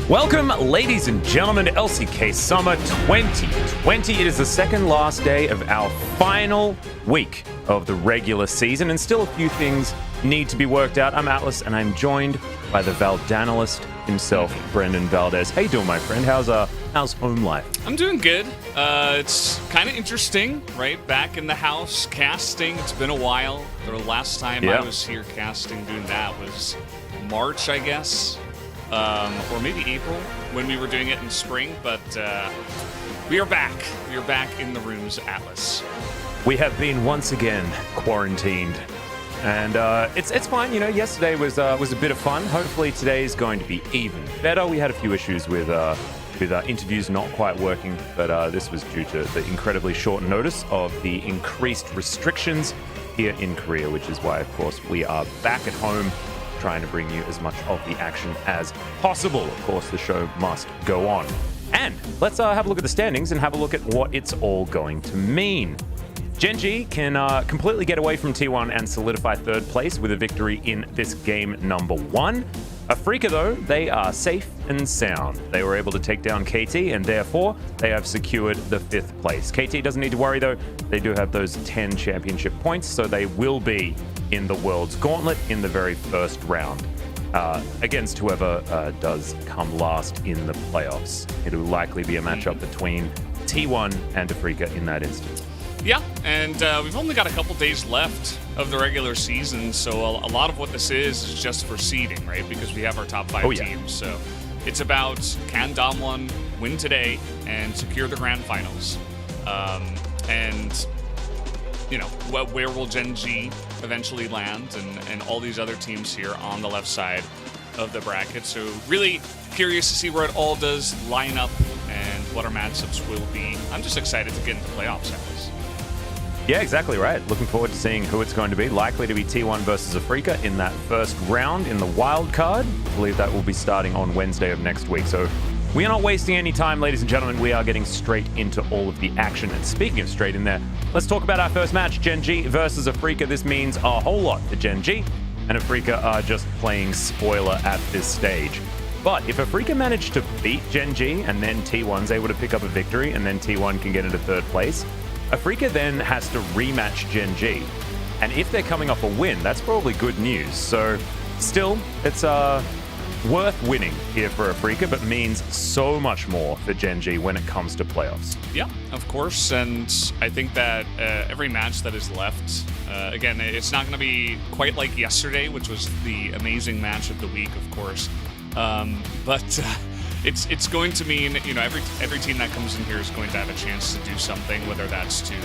Welcome, ladies and gentlemen, to LCK Summer 2020. It is the second last day of our final week of the regular season, and still a few things need to be worked out. I'm Atlas, and I'm joined by the Valdanalist himself, Brendan Valdez. How you doing, my friend? How's home life? I'm doing good. It's kind of interesting, right? Back in the house, casting. It's been a while. The last time I was here casting, doing that was March, I guess. Or maybe April when we were doing it in spring, but we are back. We are back in the rooms, Atlas. We have been once again quarantined, and it's fine. You know, yesterday was a bit of fun. Hopefully today is going to be even better. We had a few issues with interviews not quite working, but this was due to the incredibly short notice of the increased restrictions here in Korea, which is why, of course, we are back at home, trying to bring you as much of the action as possible. Of course, the show must go on. And let's have a look at the standings and have a look at what it's all going to mean. Gen.G can completely get away from T1 and solidify third place with a victory in this game number 1. Afrika, though, they are safe and sound. They were able to take down KT, and therefore they have secured the 5th place. KT doesn't need to worry, though. They do have those 10 championship points, so they will be in the World's Gauntlet in the very first round against whoever does come last in the playoffs. It'll likely be a matchup between T1 and Afrika in that instance. Yeah, and we've only got a couple days left of the regular season, so a lot of what this is just for seeding, right? Because we have our top 5 teams. So it's about, can Damwon win today and secure the grand finals? And, you know, where will Gen.G eventually land, and all these other teams here on the left side of the bracket. So really curious to see where it all does line up and what our matchups will be. I'm just excited to get into playoffs, Atlas. Yeah, exactly right. Looking forward to seeing who it's going to be. Likely to be T1 versus Afrika in that first round in the wild card. I believe that will be starting on Wednesday of next week. So we are not wasting any time, ladies and gentlemen. We are getting straight into all of the action. And speaking of straight in there, let's talk about our first match, Gen.G versus Afrika. This means a whole lot for Gen.G, and Afrika are just playing spoiler at this stage. But if Afrika managed to beat Gen.G and then T1's able to pick up a victory and then T1 can get into third place, Afrika then has to rematch Gen.G. And if they're coming off a win, that's probably good news. So still, it's worth winning here for Afrika, but means so much more for Gen.G when it comes to playoffs. Yeah, of course, and I think that every match that is left, again, it's not going to be quite like yesterday, which was the amazing match of the week, of course, but it's going to mean, you know, every team that comes in here is going to have a chance to do something, whether that's to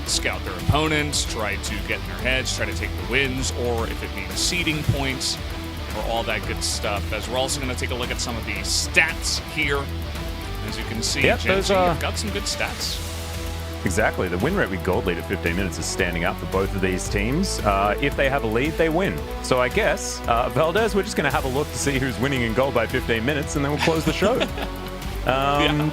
scout their opponents, try to get in their heads, try to take the wins, or if it means seeding points, or all that good stuff. As we're also going to take a look at some of the stats here. As you can see, Gen.G have got some good stats. Exactly. The win rate with gold lead at 15 minutes is standing out for both of these teams. If they have a lead, they win. So I guess, Valdez, we're just going to have a look to see who's winning in gold by 15 minutes, and then we'll close the show.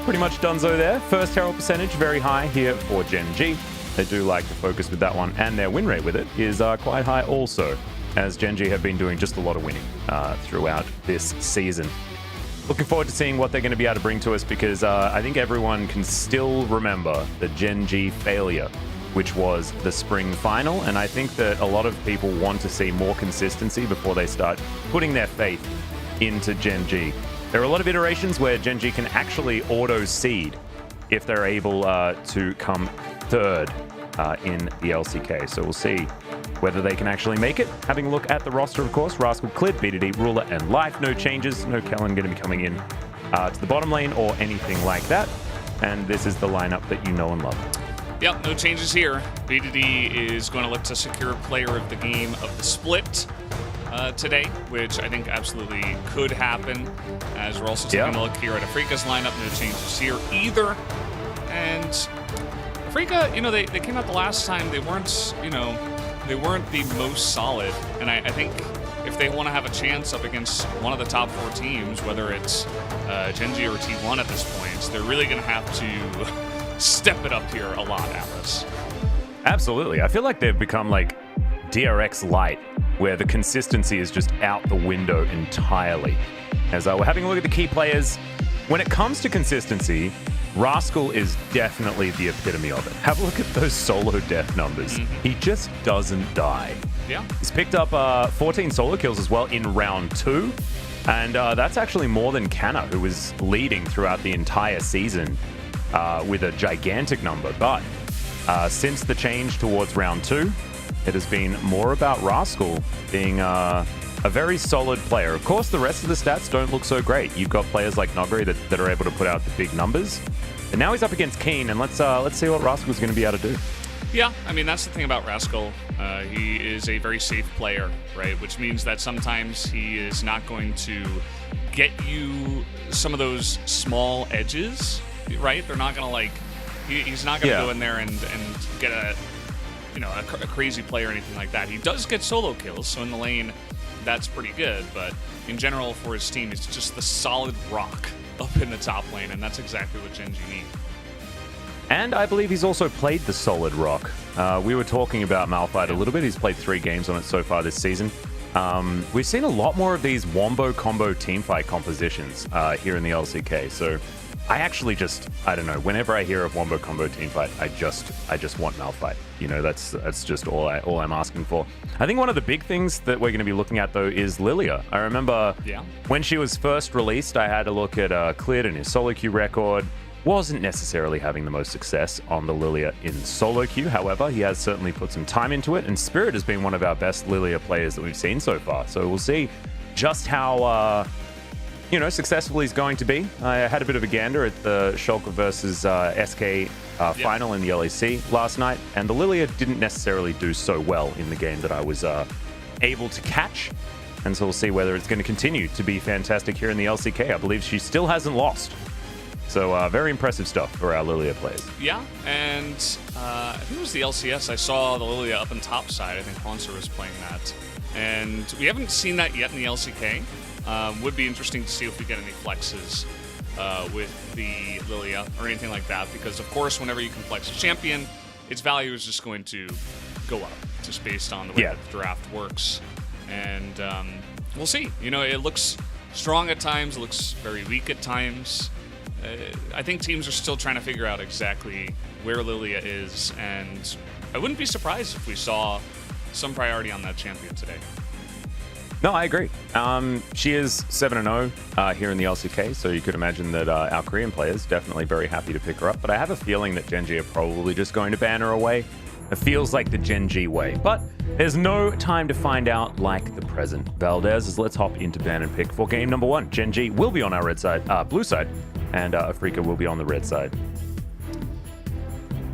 Pretty much donezo there. First herald percentage, very high here for Gen.G. They do like to focus with that one, and their win rate with it is quite high also, as Gen.G have been doing just a lot of winning throughout this season. Looking forward to seeing what they're going to be able to bring to us, because I think everyone can still remember the Gen.G failure, which was the spring final, and I think that a lot of people want to see more consistency before they start putting their faith into Gen.G. There are a lot of iterations where Gen.G can actually auto-seed if they're able to come third in the LCK, so we'll see whether they can actually make it. Having a look at the roster, of course, Rascal, Clid, BDD, Ruler, and Life. No changes. No Kellen going to be coming in to the bottom lane or anything like that. And this is the lineup that you know and love. Yep, no changes here. BDD is going to look to secure player of the game of the split today, which I think absolutely could happen. As we're also taking a look here at Afrika's lineup. No changes here either. And Afrika, you know, they came out the last time. They weren't, you know, they weren't the most solid, and I think if they want to have a chance up against one of the top 4 teams, whether it's Gen.G or T1 at this point, they're really going to have to step it up here a lot, Atlas. Absolutely. I feel like they've become like DRX Lite, where the consistency is just out the window entirely. As we're having a look at the key players, when it comes to consistency, Rascal is definitely the epitome of it. Have a look at those solo death numbers. He just doesn't die. Yeah. He's picked up 14 solo kills as well in round 2. And that's actually more than Canna, who was leading throughout the entire season with a gigantic number. But since the change towards round 2, it has been more about Rascal being a very solid player. Of course, the rest of the stats don't look so great. You've got players like Nogri that are able to put out the big numbers. And now he's up against Keen, and let's see what Rascal's going to be able to do. Yeah, I mean, that's the thing about Rascal. He is a very safe player, right? Which means that sometimes he is not going to get you some of those small edges, right? They're not going to, like, he's not going to go in there and get a crazy play or anything like that. He does get solo kills, so in the lane, that's pretty good. But in general, for his team, he's just the solid rock up in the top lane, and that's exactly what Gen.G need. And I believe he's also played the solid rock. We were talking about Malphite a little bit. He's played 3 games on it so far this season. We've seen a lot more of these Wombo combo teamfight compositions here in the LCK. So I actually I don't know, whenever I hear of Wombo combo teamfight, I just want Malphite. You know, that's just all I'm asking for. I think one of the big things that we're going to be looking at, though, is Lilia. I remember when she was first released, I had a look at Cleared and his solo queue record. Wasn't necessarily having the most success on the Lilia in solo queue. However, he has certainly put some time into it, and Spirit has been one of our best Lilia players that we've seen so far. So we'll see just how successful he's going to be. I had a bit of a gander at the Shulker versus SK final in the LEC last night, and the Lilia didn't necessarily do so well in the game that I was able to catch. And so we'll see whether it's going to continue to be fantastic here in the LCK. I believe she still hasn't lost. So very impressive stuff for our Lilia players. Yeah, and I think it was the LCS. I saw the Lilia up on top side. I think Ponser was playing that. And we haven't seen that yet in the LCK. Would be interesting to see if we get any flexes with the Lilia or anything like that. Because, of course, whenever you can flex a champion, its value is just going to go up, just based on the way that the draft works. And we'll see. You know, it looks strong at times. It looks very weak at times. I think teams are still trying to figure out exactly where Lilia is, and I wouldn't be surprised if we saw some priority on that champion today. No, I agree. She is 7-0 here in the LCK, so you could imagine that our Korean players definitely very happy to pick her up, but I have a feeling that Gen.G are probably just going to ban her away. It feels like the Gen.G way, but there's no time to find out like the present. Valdez, let's hop into ban and pick for game number 1. Gen.G will be on our blue side, and Afrika will be on the red side.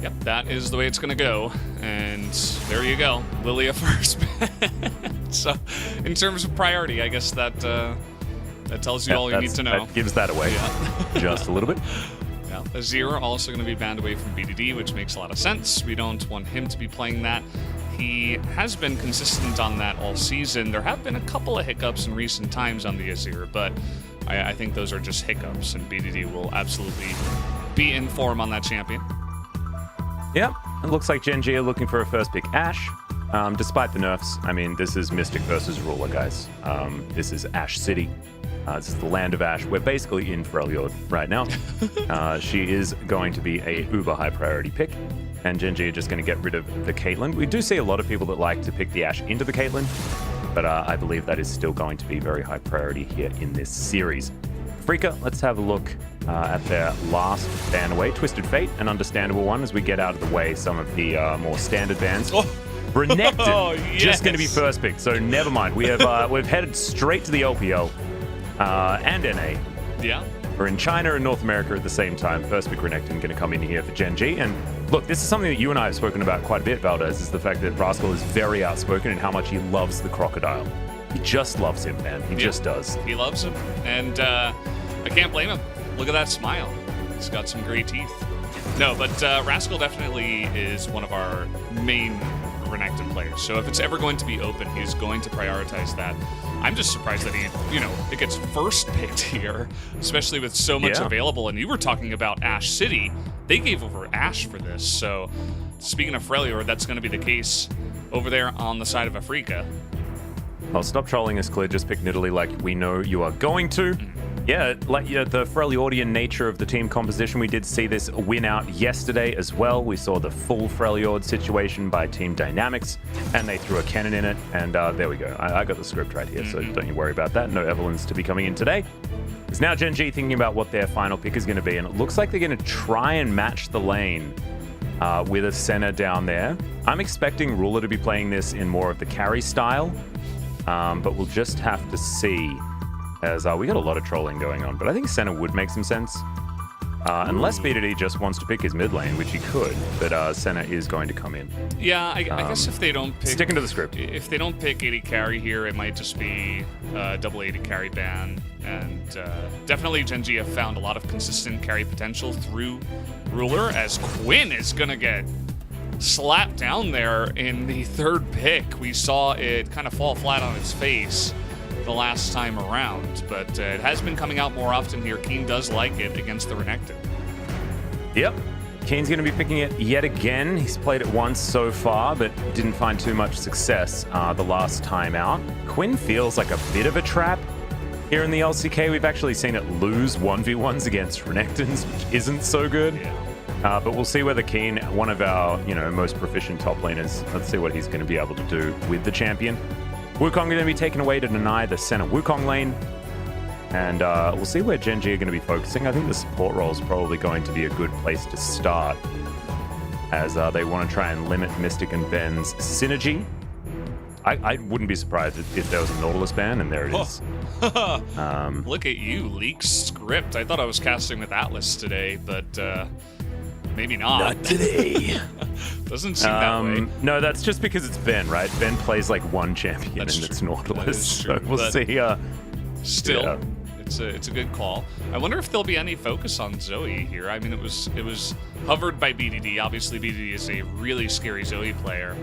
Yep, that is the way it's going to go. And there you go. Lilia first. So, in terms of priority, I guess that tells you all you need to know. That gives that away just a little bit. Yeah, Azir also going to be banned away from BDD, which makes a lot of sense. We don't want him to be playing that. He has been consistent on that all season. There have been a couple of hiccups in recent times on the Azir, but I think those are just hiccups, and BDD will absolutely be in form on that champion. Yep, it looks like Gen.G are looking for a first pick Ashe. Despite the nerfs, I mean, this is Mystic versus Ruler, guys. This is Ashe City. This is the land of Ashe. We're basically in Freljord right now. She is going to be a uber high priority pick, and Gen.G are just going to get rid of the Caitlyn. We do see a lot of people that like to pick the Ashe into the Caitlyn, but I believe that is still going to be very high priority here in this series. Afrika, let's have a look at their last ban away. Twisted Fate, an understandable one as we get out of the way some of the more standard bans. Renekton, just going to be first pick, so never mind. We have we've headed straight to the LPL and NA. Yeah. We're in China and North America at the same time. First pick Renekton going to come in here for Gen.G. And look, this is something that you and I have spoken about quite a bit, Valdez, is the fact that Rascal is very outspoken in how much he loves the crocodile. He just loves him, man. He just does. He loves him, and I can't blame him. Look at that smile. He's got some great teeth. No, but Rascal definitely is one of our main Renekton players. So if it's ever going to be open, he's going to prioritize that. I'm just surprised that it gets first picked here, especially with so much available. And you were talking about Ashe City. They gave over Ashe for this. So speaking of Freljord, that's going to be the case over there on the side of Afrika. Well, stop trolling us, Clear. Just pick Nidalee like we know you are going to. Yeah, the Freljordian nature of the team composition, we did see this win out yesterday as well. We saw the full Freljord situation by Team Dynamics, and they threw a cannon in it, and there we go. I got the script right here, so don't you worry about that. No Evelyn's to be coming in today. It's now Gen.G thinking about what their final pick is going to be, and it looks like they're going to try and match the lane with a Senna down there. I'm expecting Ruler to be playing this in more of the carry style, but we'll just have to see. As we got a lot of trolling going on, but I think Senna would make some sense. Unless BDD just wants to pick his mid lane, which he could, but Senna is going to come in. Yeah, I guess if they don't pick... Sticking to the script. If they don't pick 80 carry here, it might just be double 80 carry ban. And definitely Gen.G have found a lot of consistent carry potential through Ruler, as Quinn is going to get slapped down there in the third pick. We saw it kind of fall flat on its face the last time around, but it has been coming out more often here. Keen does like it against the Renekton. Yep. Keen's going to be picking it yet again. He's played it once so far, but didn't find too much success the last time out. Quinn feels like a bit of a trap here in the LCK. We've actually seen it lose 1v1s against Renektons, which isn't so good. Yeah. But we'll see whether Keen, one of our most proficient top laners, let's see what he's going to be able to do with the champion. Wukong going to be taken away to deny the center Wukong lane. And we'll see where Gen.G are going to be focusing. I think the support role is probably going to be a good place to start, as they want to try and limit Mystic and Ben's synergy. I wouldn't be surprised if there was a Nautilus ban, and there it is. Look at you, leak script. I thought I was casting with Atlas today, but maybe not. Not today. Doesn't seem that way. No, that's just because it's Ben, right? Ben plays like one champion, and it's Nautilus. So we'll see. Still, yeah. it's a good call. I wonder if there'll be any focus on Zoe here. I mean, it was hovered by BDD. Obviously, BDD is a really scary Zoe player,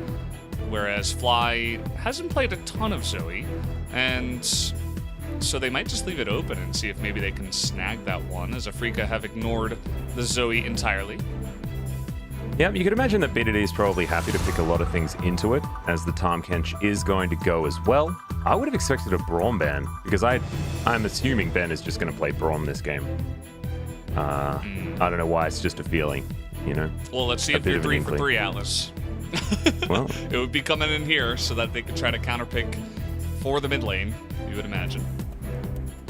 whereas Fly hasn't played a ton of Zoe, and so they might just leave it open and see if maybe they can snag that one, as Afrika have ignored the Zoe entirely. Yeah, you could imagine that BDD is probably happy to pick a lot of things into it, as the Tahm Kench is going to go as well. I would have expected a Braum ban, because I'm assuming Ben is just going to play Braum this game. I don't know why, it's just a feeling, Well, let's see if you're 3 for 3, Atlas. Well, it would be coming in here so that they could try to counterpick for the mid lane, you would imagine.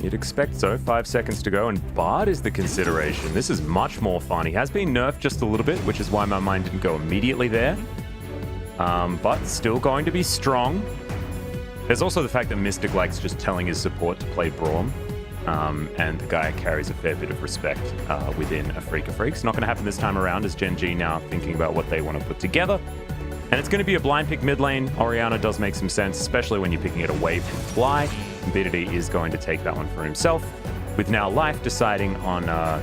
You'd expect so. 5 seconds to go, and Bard is the consideration. This is much more fun. He has been nerfed just a little bit, which is why my mind didn't go immediately there. But still going to be strong. There's also the fact that Mystic likes just telling his support to play Braum. And the guy carries a fair bit of respect within Afrika Freaks. Not going to happen this time around, as Gen.G now thinking about what they want to put together. And it's going to be a blind pick mid lane. Orianna does make some sense, especially when you're picking it away from Fly. And BDD is going to take that one for himself, with now Life deciding on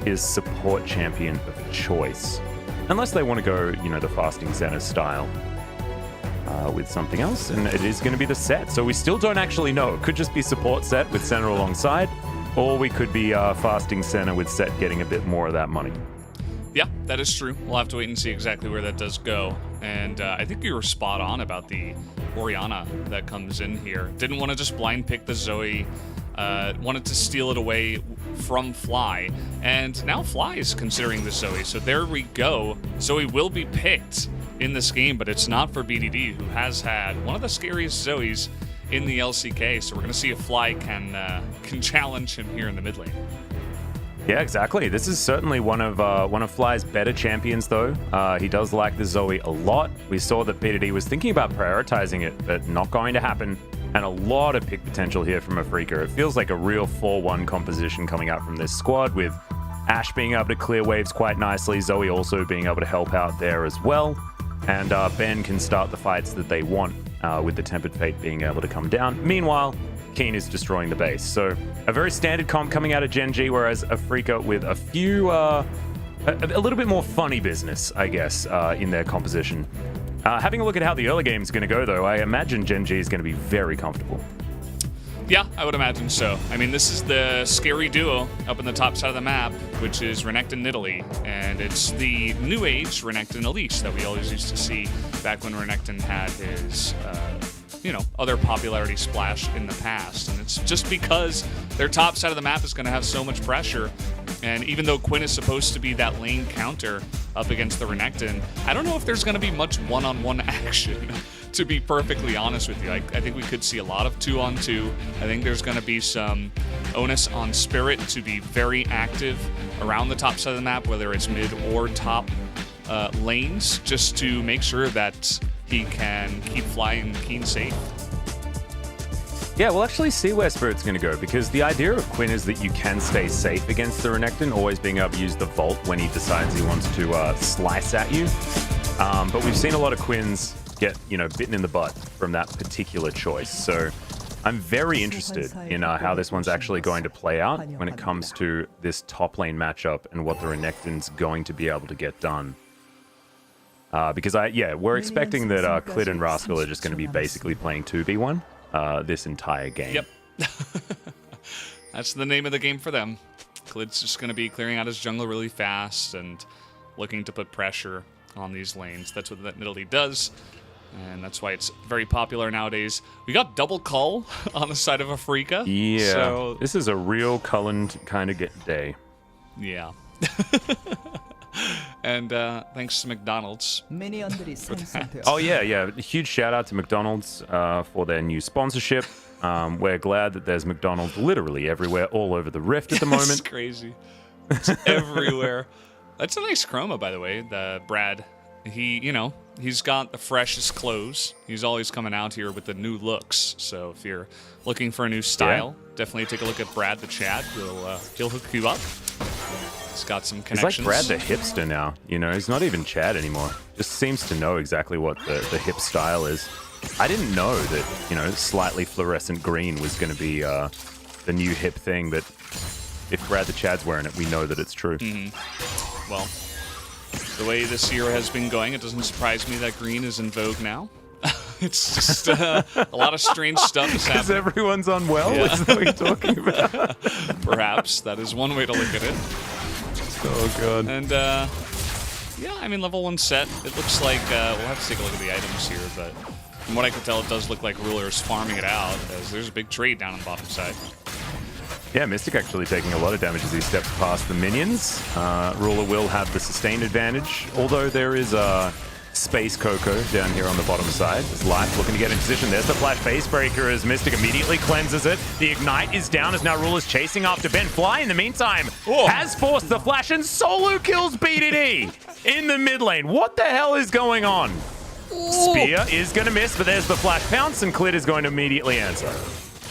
his support champion of choice. Unless they want to go, the fasting Xena style with something else, and it is going to be the set. So we still don't actually know. It could just be support set with Senna alongside, or we could be fasting Senna with set getting a bit more of that money. Yeah, that is true. We'll have to wait and see exactly where that does go. And I think you were spot on about the Orianna that comes in here. Didn't want to just blind pick the Zoe. Wanted to steal it away from Fly. And now Fly is considering the Zoe. So there we go. Zoe will be picked in this game, but it's not for BDD, who has had one of the scariest Zoes in the LCK. So we're going to see if Fly can challenge him here in the mid lane. Yeah, exactly. This is certainly one of Fly's better champions, though. He does like the Zoe a lot. We saw that BDD was thinking about prioritizing it, but not going to happen. And a lot of pick potential here from Afrika. It feels like a real 4-1 composition coming out from this squad, with Ashe being able to clear waves quite nicely, Zoe also being able to help out there as well. And Ben can start the fights that they want, with the Tempered Fate being able to come down. Meanwhile, Keen is destroying the base. So a very standard comp coming out of Gen.G, whereas Afrika with a few, a little bit more funny business, I guess, in their composition. Having a look at how the early game is going to go, though, I imagine Gen.G is going to be very comfortable. Yeah, I would imagine so. I mean, this is the scary duo up in the top side of the map, which is Renekton Nidalee, and it's the new age Renekton Elise that we always used to see back when Renekton had his, you know, other popularity splash in the past. And it's just because their top side of the map is going to have so much pressure. And even though Quinn is supposed to be that lane counter up against the Renekton, I don't know if there's going to be much one-on-one action, to be perfectly honest with you. I think we could see a lot of 2-on-2. I think there's going to be some onus on Spirit to be very active around the top side of the map, whether it's mid or top lanes, just to make sure that he can keep flying Keen safe. Yeah, we'll actually see where Spirit's going to go, because the idea of Quinn is that you can stay safe against the Renekton, always being able to use the Vault when he decides he wants to slice at you. But we've seen a lot of Quinns get, you know, bitten in the butt from that particular choice. So I'm very interested in how this one's actually going to play out when it comes to this top lane matchup and what the Renekton's going to be able to get done. Because we're expecting that Clid and Rascal are just going to be basically playing 2v1 this entire game. Yep. That's the name of the game for them. Clid's just going to be clearing out his jungle really fast and looking to put pressure on these lanes. That's what that Nidalee does, and that's why it's very popular nowadays. We got double Cull on the side of Afrika. Yeah, so this is a real Cullen kind of day. Yeah. And thanks to McDonald's. Oh yeah. Huge shout out to McDonald's for their new sponsorship. We're glad that there's McDonald's literally everywhere, all over the Rift at the moment. It's crazy. It's everywhere. That's a nice chroma, by the way. The Brad, he's got the freshest clothes. He's always coming out here with the new looks. So if you're looking for a new style, definitely take a look at Brad the Chad. He'll hook you up. He's got some connections. He's like Brad the hipster now. You know, he's not even Chad anymore. Just seems to know exactly what the hip style is. I didn't know that, you know, slightly fluorescent green was going to be the new hip thing, but if Brad the Chad's wearing it, we know that it's true. Mm-hmm. Well, the way this year has been going, it doesn't surprise me that green is in vogue now. It's just a lot of strange stuff is happening. Because everyone's unwell? Yeah. Is that what you're talking about? Perhaps. That is one way to look at it. Oh, God. And, yeah, I mean, level 1 set. It looks like, we'll have to take a look at the items here, but from what I can tell, it does look like Ruler is farming it out, as there's a big trade down on the bottom side. Yeah, Mystic actually taking a lot of damage as he steps past the minions. Ruler will have the sustained advantage, although there is a Space Coco down here on the bottom side. There's Life looking to get in position. There's the Flash Face Breaker as Mystic immediately cleanses it. The Ignite is down as now Ruler's chasing after Ben. Fly, in the meantime, has forced the flash and solo kills BDD in the mid lane. What the hell is going on? Spear is going to miss, but there's the Flash Pounce, and Clid is going to immediately answer.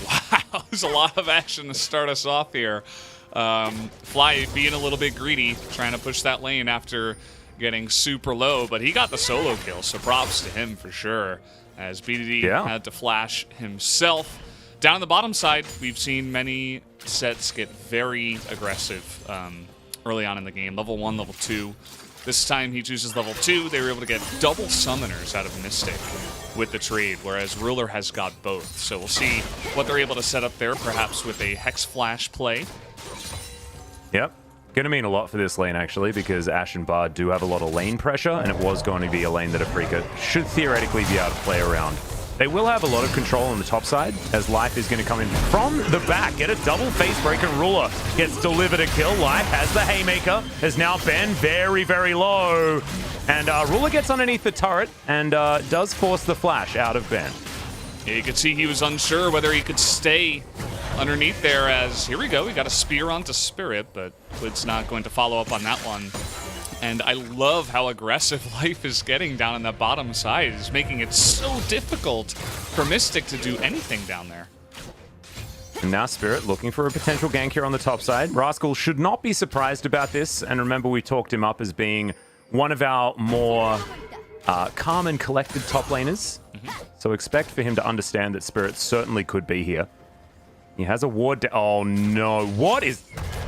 Wow, there's a lot of action to start us off here. Fly being a little bit greedy, trying to push that lane after getting super low, but he got the solo kill, so props to him for sure, as BDD had to flash himself. Down on the bottom side, we've seen many sets get very aggressive early on in the game. Level 1, level 2. This time he chooses level 2. They were able to get double summoners out of Mystic with the trade, whereas Ruler has got both. So we'll see what they're able to set up there, perhaps with a Hex Flash play. Yep. Going to mean a lot for this lane, actually, because Ashe and Bard do have a lot of lane pressure, and it was going to be a lane that Afrika should theoretically be able to play around. They will have a lot of control on the top side, as Life is going to come in from the back. Get a double face breaker. Ruler gets delivered a kill. Life has the Haymaker, has now been very, very low. And Ruler gets underneath the turret and does force the flash out of Ben. Yeah, you could see he was unsure whether he could stay underneath there, as here we go. We got a spear onto Spirit, but Clid's not going to follow up on that one. And I love how aggressive Life is getting down on the bottom side. It's making it so difficult for Mystic to do anything down there. And now Spirit looking for a potential gank here on the top side. Rascal should not be surprised about this. And remember, we talked him up as being one of our more calm and collected top laners. So expect for him to understand that Spirit certainly could be here. He has a ward. Oh no, what is...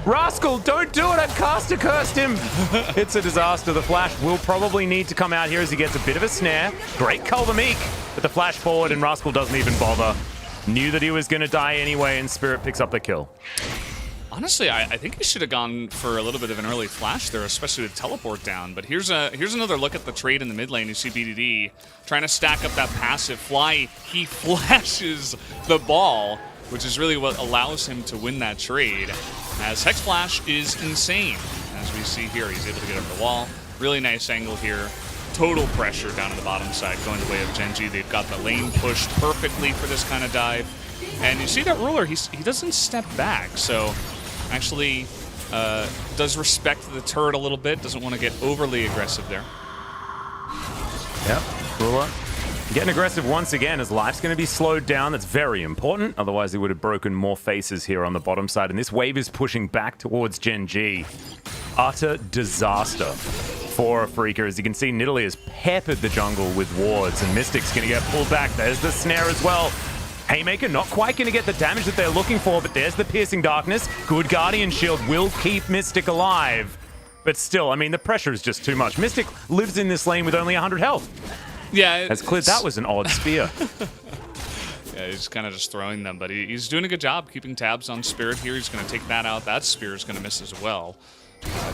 Rascal, don't do it! I've caster cursed him! It's a disaster. The Flash will probably need to come out here as he gets a bit of a snare. Great Culver Meek, but the flash forward and Rascal doesn't even bother. Knew that he was going to die anyway, and Spirit picks up the kill. Honestly, I think he should have gone for a little bit of an early flash there, especially with teleport down. But here's another look at the trade in the mid lane. You see BDD trying to stack up that passive fly. He flashes the ball, which is really what allows him to win that trade, as Hex Flash is insane. As we see here, he's able to get over the wall. Really nice angle here. Total pressure down on the bottom side going the way of Gen.G. They've got the lane pushed perfectly for this kind of dive. And you see that Ruler, he doesn't step back, so actually does respect the turret a little bit, doesn't want to get overly aggressive there. Yep, Ruler getting aggressive once again as life's going to be slowed down. That's very important, otherwise he would have broken more faces here on the bottom side. And this wave is pushing back towards Gen.G. Utter disaster for a Freaker. As you can see, Nidalee has peppered the jungle with wards, and Mystic's going to get pulled back. There's the snare as well. Haymaker not quite going to get the damage that they're looking for, but there's the Piercing Darkness. Good Guardian Shield will keep Mystic alive. But still, I mean, the pressure is just too much. Mystic lives in this lane with only 100 health. Yeah. As clear, that was an odd spear. Yeah, he's kind of just throwing them, but he's doing a good job keeping tabs on Spirit here. He's going to take that out. That spear is going to miss as well.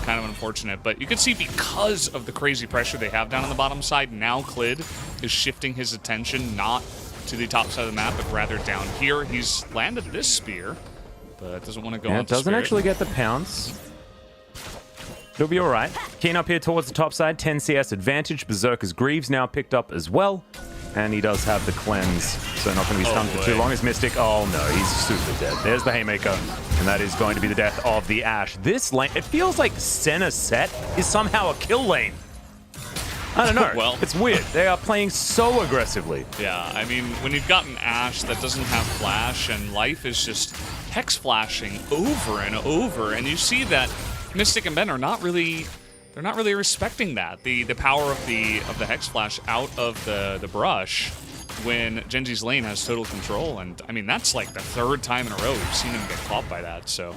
Kind of unfortunate, but you can see because of the crazy pressure they have down on the bottom side, now Clid is shifting his attention not to the top side of the map, but rather down here. He's landed this spear, but doesn't want to go on. It doesn't Spirit. actually get the pounce. He'll be all right. Keen up here towards the top side, 10 CS advantage. Berserker's Greaves now picked up as well, and he does have the cleanse, so not going to be stunned for too long as Mystic. Oh no, he's super dead. There's the Haymaker, and that is going to be the death of the Ashe. This lane, it feels like Senna set is somehow a kill lane. I don't know. Well, it's weird. They are playing so aggressively. Yeah, I mean, when you've got an Ashe that doesn't have flash and life is just hex flashing over and over, and you see that Mystic and Ben are not really respecting that. The power of the hex flash out of the brush when Gen.G's lane has total control, and I mean that's like the third time in a row we've seen him get caught by that. So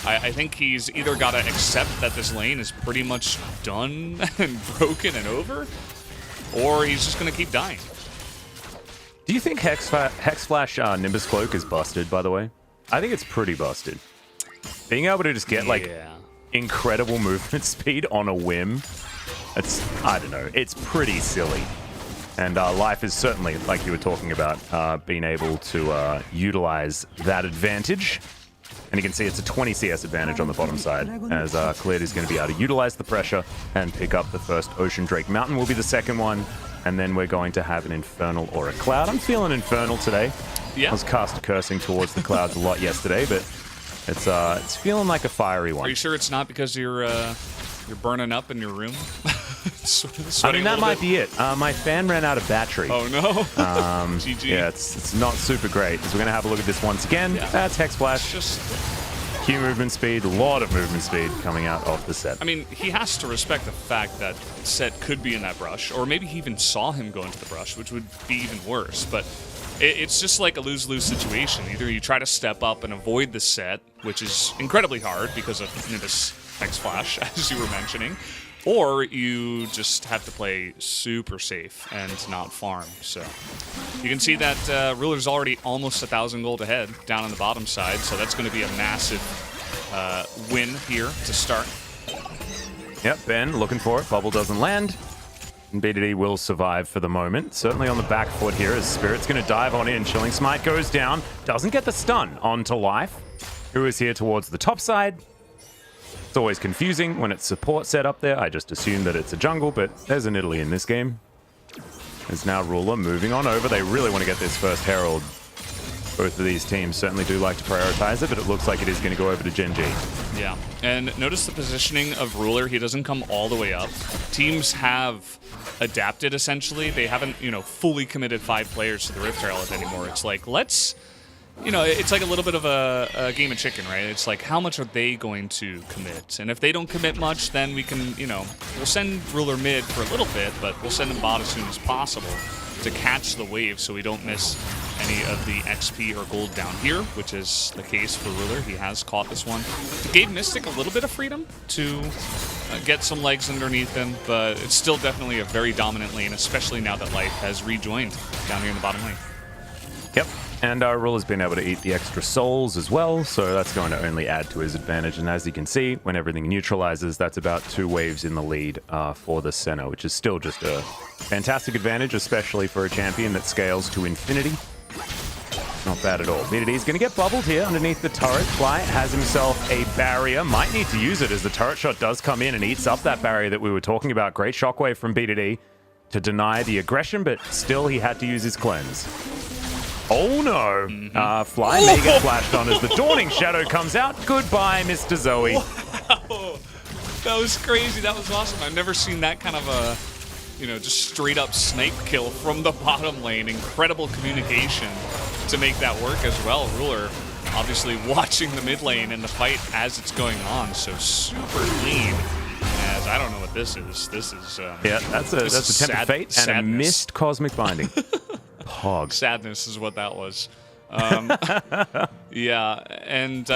I think he's either got to accept that this lane is pretty much done and broken and over, or he's just going to keep dying. Do you think Hex Flash Nimbus Cloak is busted, by the way? I think it's pretty busted. Being able to just get like incredible movement speed on a whim, I don't know, it's pretty silly. And Life is certainly, like you were talking about, being able to utilize that advantage. And you can see it's a 20 CS advantage on the bottom side, as Cleared is going to be able to utilize the pressure and pick up the first Ocean Drake. Mountain will be the second one, and then we're going to have an Infernal or a Cloud. I'm feeling Infernal today. Yeah. I was cast cursing towards the clouds a lot yesterday, but it's feeling like a fiery one. Are you sure it's not because you're burning up in your room? I mean, that might be it. My fan ran out of battery. Oh no. GG. Yeah, it's not super great. So we're going to have a look at this once again. Yeah. That's Hex Flash. Just Q movement speed, a lot of movement speed coming out of the set. I mean, he has to respect the fact that Set could be in that brush, or maybe he even saw him go into the brush, which would be even worse. But it's just like a lose-lose situation. Either you try to step up and avoid the set, which is incredibly hard because of Nimbus Hex Flash, as you were mentioning, or you just have to play super safe and not farm. So you can see that Ruler's already almost 1,000 gold ahead down on the bottom side, so that's going to be a massive win here to start. Yep, Ben looking for it. Bubble doesn't land. And BDD will survive for the moment. Certainly on the back foot here as Spirit's going to dive on in. Chilling Smite goes down. Doesn't get the stun onto Life, who is here towards the top side. It's always confusing when it's support set up there. I just assume that it's a jungle, but there's an Italy in this game. There's now Ruler moving on over. They really want to get this first Herald. Both of these teams certainly do like to prioritize it, but it looks like it is going to go over to Gen.G. Yeah, and notice the positioning of Ruler. He doesn't come all the way up. Teams have adapted, essentially. They haven't, fully committed 5 players to the Rift Herald anymore. It's like, let's... it's like a little bit of a game of chicken, right? It's like, how much are they going to commit? And if they don't commit much, then we can, we'll send Ruler mid for a little bit, but we'll send him bot as soon as possible to catch the wave so we don't miss any of the XP or gold down here, which is the case for Ruler. He has caught this one. It gave Mystic a little bit of freedom to get some legs underneath him, but it's still definitely a very dominant lane, especially now that Life has rejoined down here in the bottom lane. Yep. And Ruler's been able to eat the extra souls as well, so that's going to only add to his advantage. And as you can see, when everything neutralizes, that's about 2 waves in the lead for the Senna, which is still just a fantastic advantage, especially for a champion that scales to infinity. Not bad at all. BDD's going to get bubbled here underneath the turret. Fly has himself a barrier. Might need to use it as the turret shot does come in and eats up that barrier that we were talking about. Great shockwave from BDD to deny the aggression, but still he had to use his cleanse. Oh no! Fly may get flashed on as the Dawning Shadow comes out. Goodbye, Mr. Zoe. Wow. That was crazy. That was awesome. I've never seen that kind of a, just straight up snipe kill from the bottom lane. Incredible communication to make that work as well. Ruler obviously watching the mid lane and the fight as it's going on. So super clean. As I don't know what this is. This is yeah, that's a tempered fate and sadness. A missed cosmic binding. Pog. Sadness is what that was. Yeah, and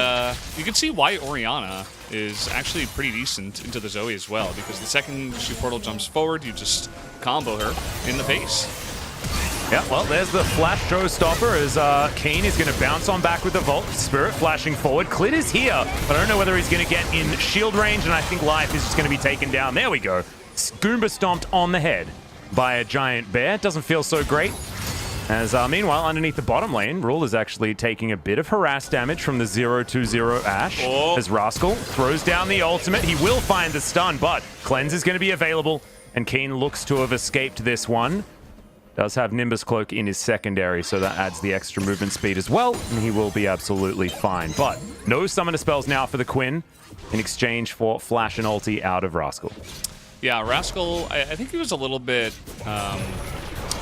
you can see why Orianna is actually pretty decent into the Zoe as well, because the second she portal jumps forward, you just combo her in the face. Yeah, well, there's the flash showstopper as Keen is going to bounce on back with the Vault. Spirit flashing forward. Clit is here, but I don't know whether he's going to get in shield range, and I think Life is just going to be taken down. There we go. Goomba stomped on the head by a giant bear. Doesn't feel so great. As meanwhile, underneath the bottom lane, Rule is actually taking a bit of harass damage from the 0-2-0 Ashe. As Rascal throws down the ultimate. He will find the stun, but Cleanse is going to be available, and Keen looks to have escaped this one. Does have Nimbus Cloak in his secondary, so that adds the extra movement speed as well, and he will be absolutely fine. But no summoner spells now for the Quinn in exchange for Flash and Ulti out of Rascal. Yeah, Rascal, I think he was a little bit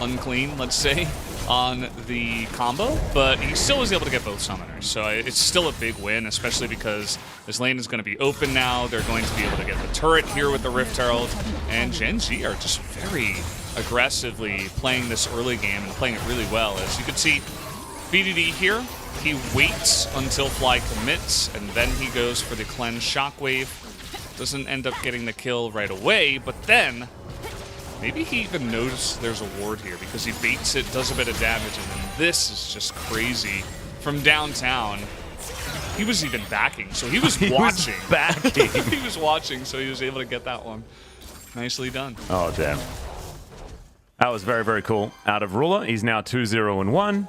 unclean, let's say, on the combo, but he still was able to get both summoners, so it's still a big win, especially because this lane is going to be open now. They're going to be able to get the turret here with the Rift Herald, and Gen.G are just very aggressively playing this early game and playing it really well. As you can see, BDD here, he waits until Fly commits, and then he goes for the cleanse shockwave. Doesn't end up getting the kill right away, but then maybe he even knows there's a ward here because he baits it, does a bit of damage, and then this is just crazy. From downtown, he was even backing, so he was watching. He was watching, so he was able to get that one. Nicely done. Oh, damn. That was very, very cool. Out of Ruler, he's now 2-0-1.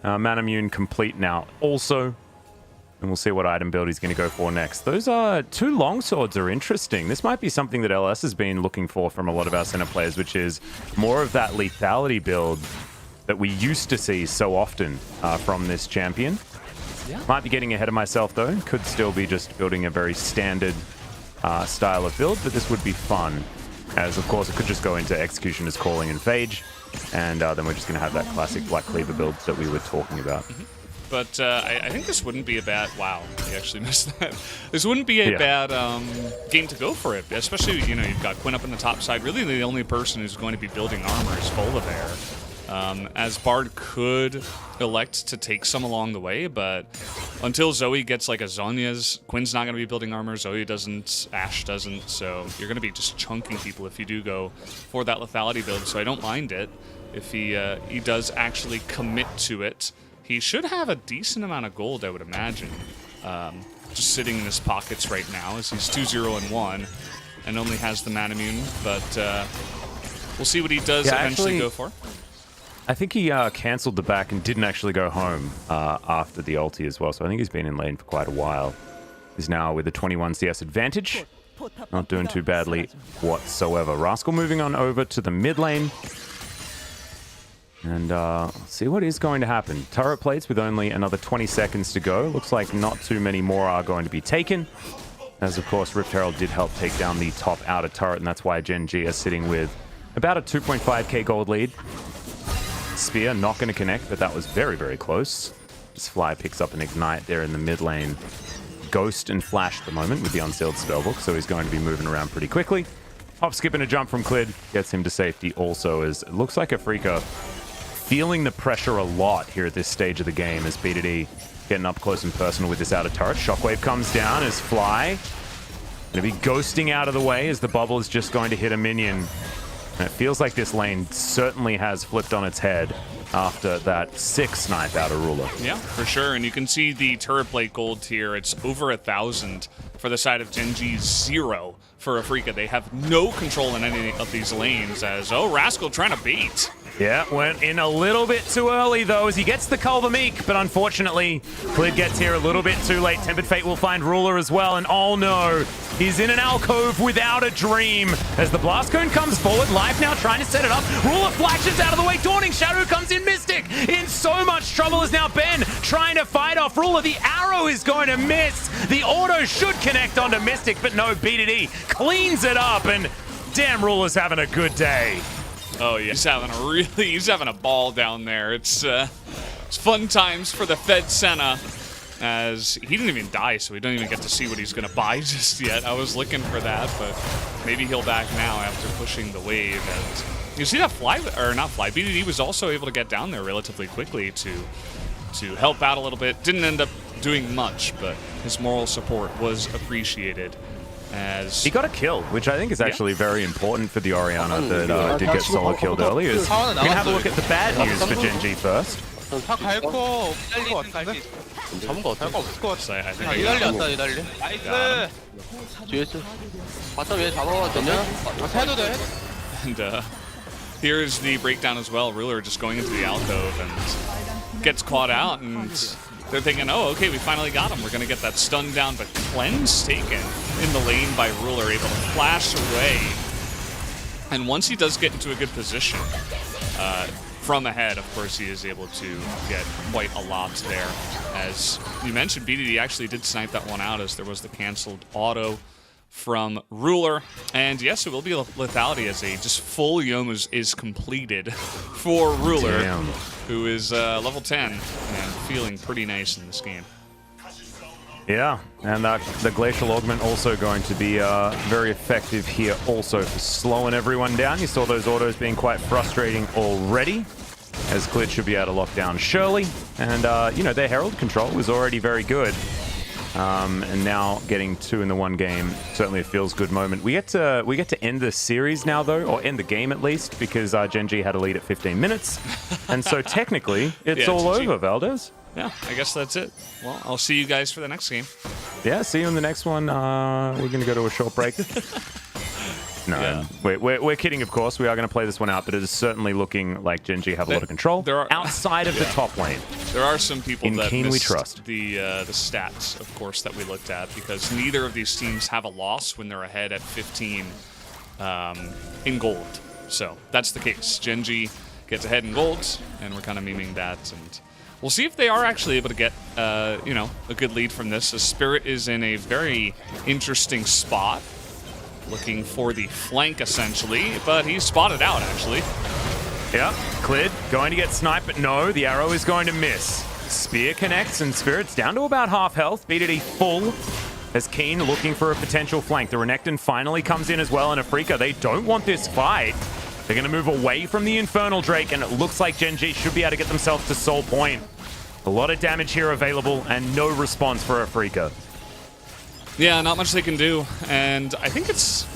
Manamune complete now also. And we'll see what item build he's going to go for next. Those 2 longswords are interesting. This might be something that LS has been looking for from a lot of our center players, which is more of that lethality build that we used to see so often from this champion. Yeah. Might be getting ahead of myself, though. Could still be just building a very standard style of build, but this would be fun. As, of course, it could just go into Executioner's Calling and Phage, and then we're just going to have that classic Black Cleaver build that we were talking about. But I think this wouldn't be a bad... Wow, he actually missed that. This wouldn't be a bad game to go for it, especially, you've got Quinn up in the top side. Really, the only person who's going to be building armor is Volibear. As Bard could elect to take some along the way, but until Zoe gets like a Zhonya's, Quinn's not going to be building armor, Zoe doesn't, Ashe doesn't, so you're going to be just chunking people if you do go for that lethality build, so I don't mind it if he does actually commit to it. He should have a decent amount of gold, I would imagine, just sitting in his pockets right now as he's 2-0-1 and only has the Manamune, but we'll see what he does eventually go for. I think he cancelled the back and didn't actually go home after the ulti as well, so I think he's been in lane for quite a while. He's now with a 21 CS advantage. Not doing too badly whatsoever. Rascal moving on over to the mid lane. And see what is going to happen. Turret plates with only another 20 seconds to go. Looks like not too many more are going to be taken. As, of course, Rift Herald did help take down the top outer turret, and that's why Gen.G are sitting with about a 2.5k gold lead. Spear not going to connect, but that was very, very close. This Fly picks up an Ignite there in the mid lane. Ghost and Flash at the moment with the unsealed spellbook, so he's going to be moving around pretty quickly. Hop, skip, and a jump from Clid gets him to safety also, as it looks like Afrika feeling the pressure a lot here at this stage of the game as BDD getting up close and personal with this outer turret. Shockwave comes down as Fly going to be ghosting out of the way as the bubble is just going to hit a minion. And it feels like this lane certainly has flipped on its head after that 6 snipe out of Ruler. Yeah, for sure. And you can see the turret plate gold tier. It's over 1,000 for the side of Gen.G, 0 for Afrika. They have no control in any of these lanes as, Rascal trying to bait. Yeah, went in a little bit too early, though, as he gets the Culver Meek, but unfortunately, Clid gets here a little bit too late. Tempered Fate will find Ruler as well, and oh no, he's in an alcove without a dream. As the Blast Cone comes forward, Life now trying to set it up. Ruler flashes out of the way, Dawning Shadow comes in, Mystic in so much trouble as now Ben trying to fight off Ruler. The arrow is going to miss. The auto should connect onto Mystic, but no, BDD cleans it up, and damn, Ruler's having a good day. Oh yeah, he's having a ball down there. It's fun times for the Fed Senna, as he didn't even die, so we don't even get to see what he's gonna buy just yet. I was looking for that, but maybe he'll back now after pushing the wave. And you see that BDD was also able to get down there relatively quickly to help out a little bit. Didn't end up doing much, but his moral support was appreciated. As he got a kill, which I think is actually very important for the Orianna that did get solo killed earlier. We're going to have a look at the bad news for Gen.G first. 다 갈 거 없을 것 같은데? 잡은 거 없을 것 같아. So I think 이달리 왔다, 이달리. 나이스! 뒤에서. 바텀 얘 잡아왔거든요? 해도 돼? And here's the breakdown as well. Ruler just going into the alcove and gets caught out, and they're thinking, oh, okay, we finally got him. We're going to get that stun down, but cleanse taken in the lane by Ruler, able to flash away. And once he does get into a good position, from ahead, of course, he is able to get quite a lot there. As you mentioned, BDD actually did snipe that one out as there was the canceled auto from Ruler. And yes, it will be lethality as a just full Yomu is completed for Ruler, Damn. who is level 10 and feeling pretty nice in this game. Yeah, and the Glacial Augment also going to be very effective here also for slowing everyone down. You saw those autos being quite frustrating already, as Clid should be able to lock down Shirley. And, you know, their Herald control was already very good. And now getting 2 in the 1 game, certainly a feels good moment. We get to end the series now, though, or end the game at least, because Gen.G had a lead at 15 minutes. And so technically, it's all over, Valdez. Yeah, I guess that's it. Well, I'll see you guys for the next game. Yeah, see you in the next one. We're going to go to a short break. No, Yeah. we're kidding, of course. We are going to play this one out, but it is certainly looking like Gen.G have a lot of control outside of the top lane. There are some people In that Keen we missed trust. the stats, of course, that we looked at, because neither of these teams have a loss when they're ahead at 15 in gold. So that's the case. Gen.G gets ahead in gold, and we're kind of memeing that, and we'll see if they are actually able to get, you know, a good lead from this. As Spirit is in a very interesting spot, looking for the flank, essentially, but he's spotted out, actually. Yeah, Clid going to get sniped, but no, the arrow is going to miss. Spear connects, and Spirit's down to about half health. BDD full, as Keen looking for a potential flank. The Renekton finally comes in as well, and Afrika, they don't want this fight. They're going to move away from the Infernal Drake, and it looks like Gen.G should be able to get themselves to Soul Point. A lot of damage here available, and no response for Afrika. Yeah, not much they can do, and I think it's,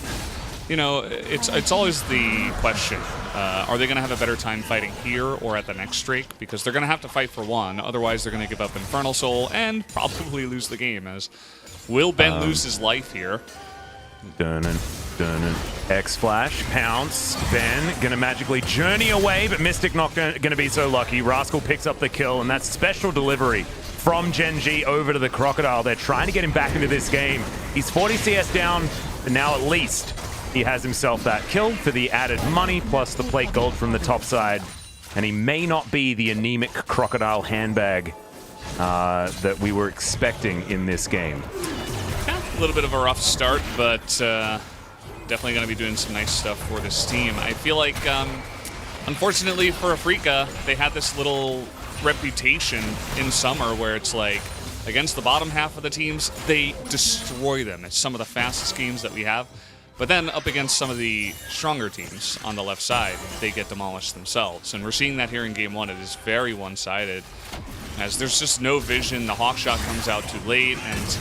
you know, it's always the question, are they going to have a better time fighting here or at the next Drake? Because they're going to have to fight for one, otherwise they're going to give up Infernal Soul and probably lose the game, as will Ben lose his life here? Dunnin. X-Flash, pounce, Ben gonna magically journey away, but Mystic not gonna be so lucky. Rascal picks up the kill, and that's special delivery from Gen.G over to the Crocodile. They're trying to get him back into this game. He's 40 CS down, but now at least he has himself that kill for the added money, plus the plate gold from the top side. And he may not be the anemic Crocodile handbag that we were expecting in this game. Yeah, a little bit of a rough start, but definitely going to be doing some nice stuff for this team. I feel like, unfortunately for Afrika, they had this little reputation in summer where it's like, against the bottom half of the teams, they destroy them. It's some of the fastest games that we have. But then up against some of the stronger teams on the left side, they get demolished themselves. And we're seeing that here in Game 1. It is very one-sided, as there's just no vision. The Hawkshot comes out too late, and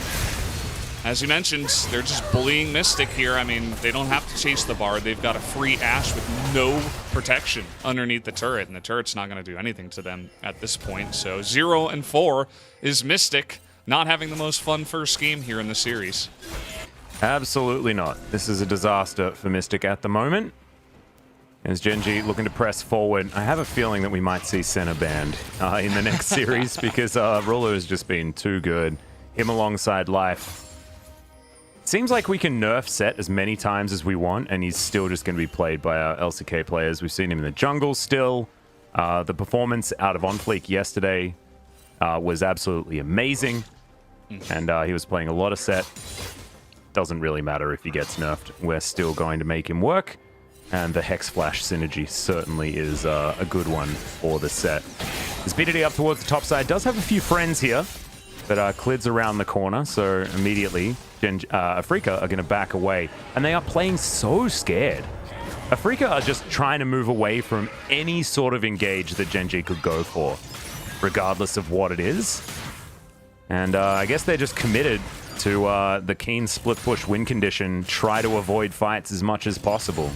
as you mentioned, they're just bullying Mystic here. I mean, they don't have to chase the Bard. They've got a free Ashe with no protection underneath the turret, and the turret's not going to do anything to them at this point. So 0-4 is Mystic, not having the most fun first game here in the series. Absolutely not. This is a disaster for Mystic at the moment. As Gen.G looking to press forward, I have a feeling that we might see center banned in the next series because Ruler has just been too good. Him alongside Life. Seems like we can nerf Set as many times as we want, and he's still just going to be played by our LCK players. We've seen him in the jungle still. The performance out of On Fleek yesterday was absolutely amazing, and he was playing a lot of Set. Doesn't really matter if he gets nerfed. We're still going to make him work, and the Hex Flash synergy certainly is a good one for the Set. As BDD up towards the top side, does have a few friends here, but Clid's around the corner, so immediately Afrika are going to back away, and they are playing so scared. Afrika are just trying to move away from any sort of engage that Gen.G could go for, regardless of what it is. And I guess they're just committed to the keen split push win condition, try to avoid fights as much as possible.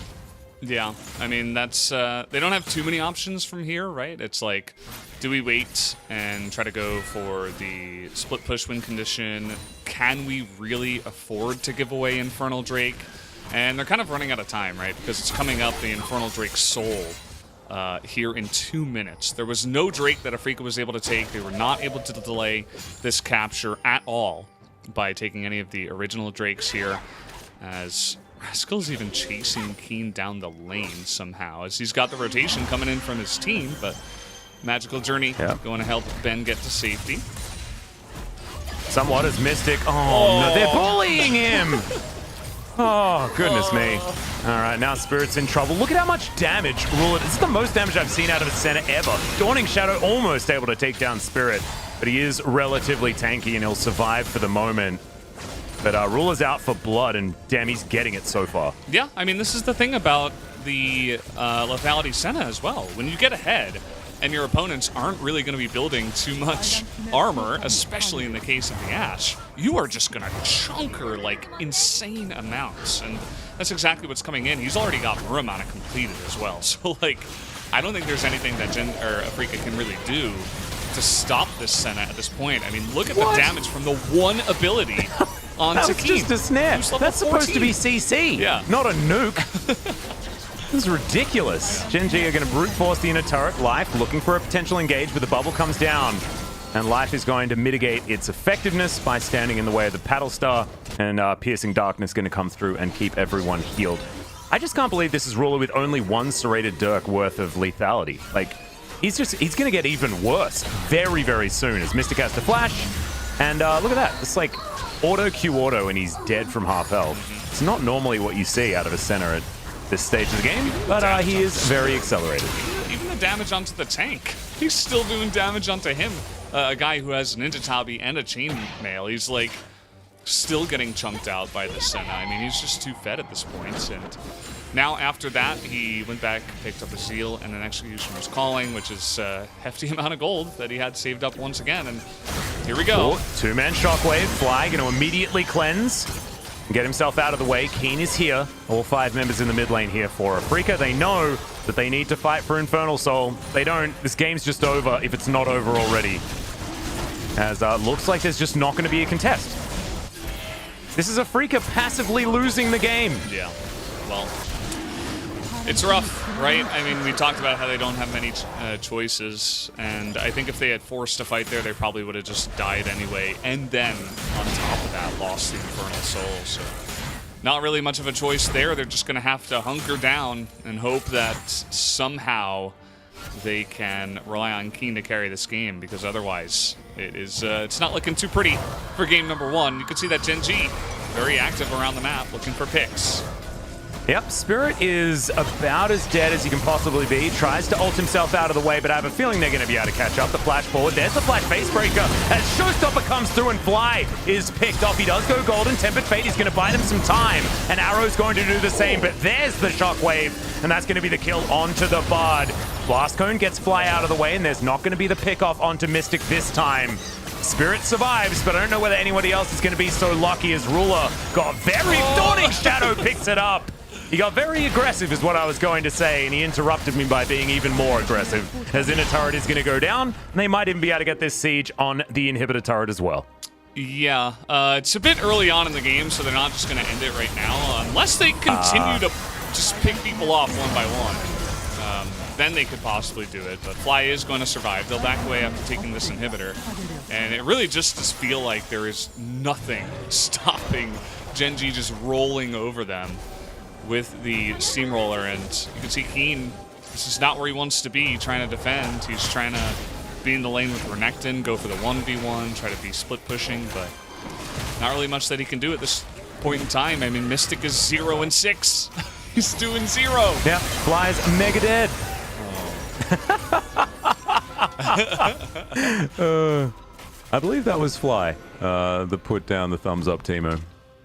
Yeah, I mean, that's they don't have too many options from here, right? It's like, do we wait and try to go for the split push win condition? Can we really afford to give away Infernal Drake? And they're kind of running out of time, right? Because it's coming up, the Infernal Drake Soul here in 2 minutes. There was no Drake that Afrika was able to take. They were not able to delay this capture at all by taking any of the original Drakes here, as Rascal's even chasing Keen down the lane somehow, as he's got the rotation coming in from his team, but Magical Journey going to help Ben get to safety. Somewhat as Mystic. Oh, no, they're bullying him! Oh, goodness me. All right, now Spirit's in trouble. Look at how much damage Ruler... This is the most damage I've seen out of a center ever. Dawning Shadow almost able to take down Spirit, but he is relatively tanky and he'll survive for the moment. But Ruler's out for blood, and damn, he's getting it so far. Yeah, I mean, this is the thing about the Lethality Senna as well. When you get ahead, and your opponents aren't really going to be building too much armor, especially in the case of the Ashe, you are just going to chunk her like insane amounts. And that's exactly what's coming in. He's already got Muramana completed as well. So, like, I don't think there's anything that Afrika can really do to stop this Senna at this point. I mean, look at the damage from the one ability onto Keen. That's just a snare. That's supposed to be CC, not a nuke. This is ridiculous. Gen.G are going to brute force the inner turret. Life looking for a potential engage, but the bubble comes down. And Life is going to mitigate its effectiveness by standing in the way of the Paddle Star, and Piercing Darkness going to come through and keep everyone healed. I just can't believe this is Ruler with only one serrated Dirk worth of lethality. Like, he's going to get even worse very, very soon as Mystic has to flash. And look at that. It's like auto Q auto and he's dead from half health. It's not normally what you see out of a center at this stage of the game, but he is very accelerated. Even the damage onto the tank, he's still doing damage onto him. A guy who has Ninja Tabi and a chainmail, he's like still getting chunked out by the Senna. I mean, he's just too fed at this point. And now after that, he went back, picked up a Zeal, and an Execution was calling, which is a hefty amount of gold that he had saved up once again. And here we go. Two-man Shockwave, Fly going to immediately cleanse. Get himself out of the way. Keen is here. All 5 members in the mid lane here for Afrika. They know that they need to fight for Infernal Soul. They don't. This game's just over if it's not over already. As looks like there's just not going to be a contest. This is Afrika passively losing the game. Yeah. Well, it's rough, right? I mean, we talked about how they don't have many choices, and I think if they had forced a fight there, they probably would have just died anyway, and then, on top of that, lost the Infernal Soul, so not really much of a choice there. They're just going to have to hunker down and hope that somehow they can rely on Keen to carry this game, because otherwise it's not looking too pretty for game number 1. You can see that Gen.G very active around the map looking for picks. Yep, Spirit is about as dead as he can possibly be. Tries to ult himself out of the way, but I have a feeling they're going to be able to catch up. The flash forward. There's the flash facebreaker. As Showstopper comes through and Fly is picked off. He does go golden. Tempered Fate is going to buy them some time. And Arrow's going to do the same, but there's the Shockwave. And that's going to be the kill onto the Bard. Blast Cone gets Fly out of the way, and there's not going to be the pick off onto Mystic this time. Spirit survives, but I don't know whether anybody else is going to be so lucky as Ruler got very... Dawning Shadow picks it up. He got very aggressive is what I was going to say, and he interrupted me by being even more aggressive. As Inner Turret is going to go down, and they might even be able to get this siege on the Inhibitor Turret as well. Yeah, it's a bit early on in the game, so they're not just going to end it right now. Unless they continue to just pick people off one by one. Then they could possibly do it, but Fly is going to survive. They'll back away after taking this inhibitor. And it really just does feel like there is nothing stopping Gen.G just rolling over them with the Steamroller. And you can see Keen, this is not where he wants to be trying to defend. He's trying to be in the lane with Renekton, go for the 1v1, try to be split pushing, but not really much that he can do at this point in time. I mean, Mystic is 0 and 6. He's doing 0. Yeah, Fly's mega dead. I believe that was Fly that put down the thumbs up, Timo.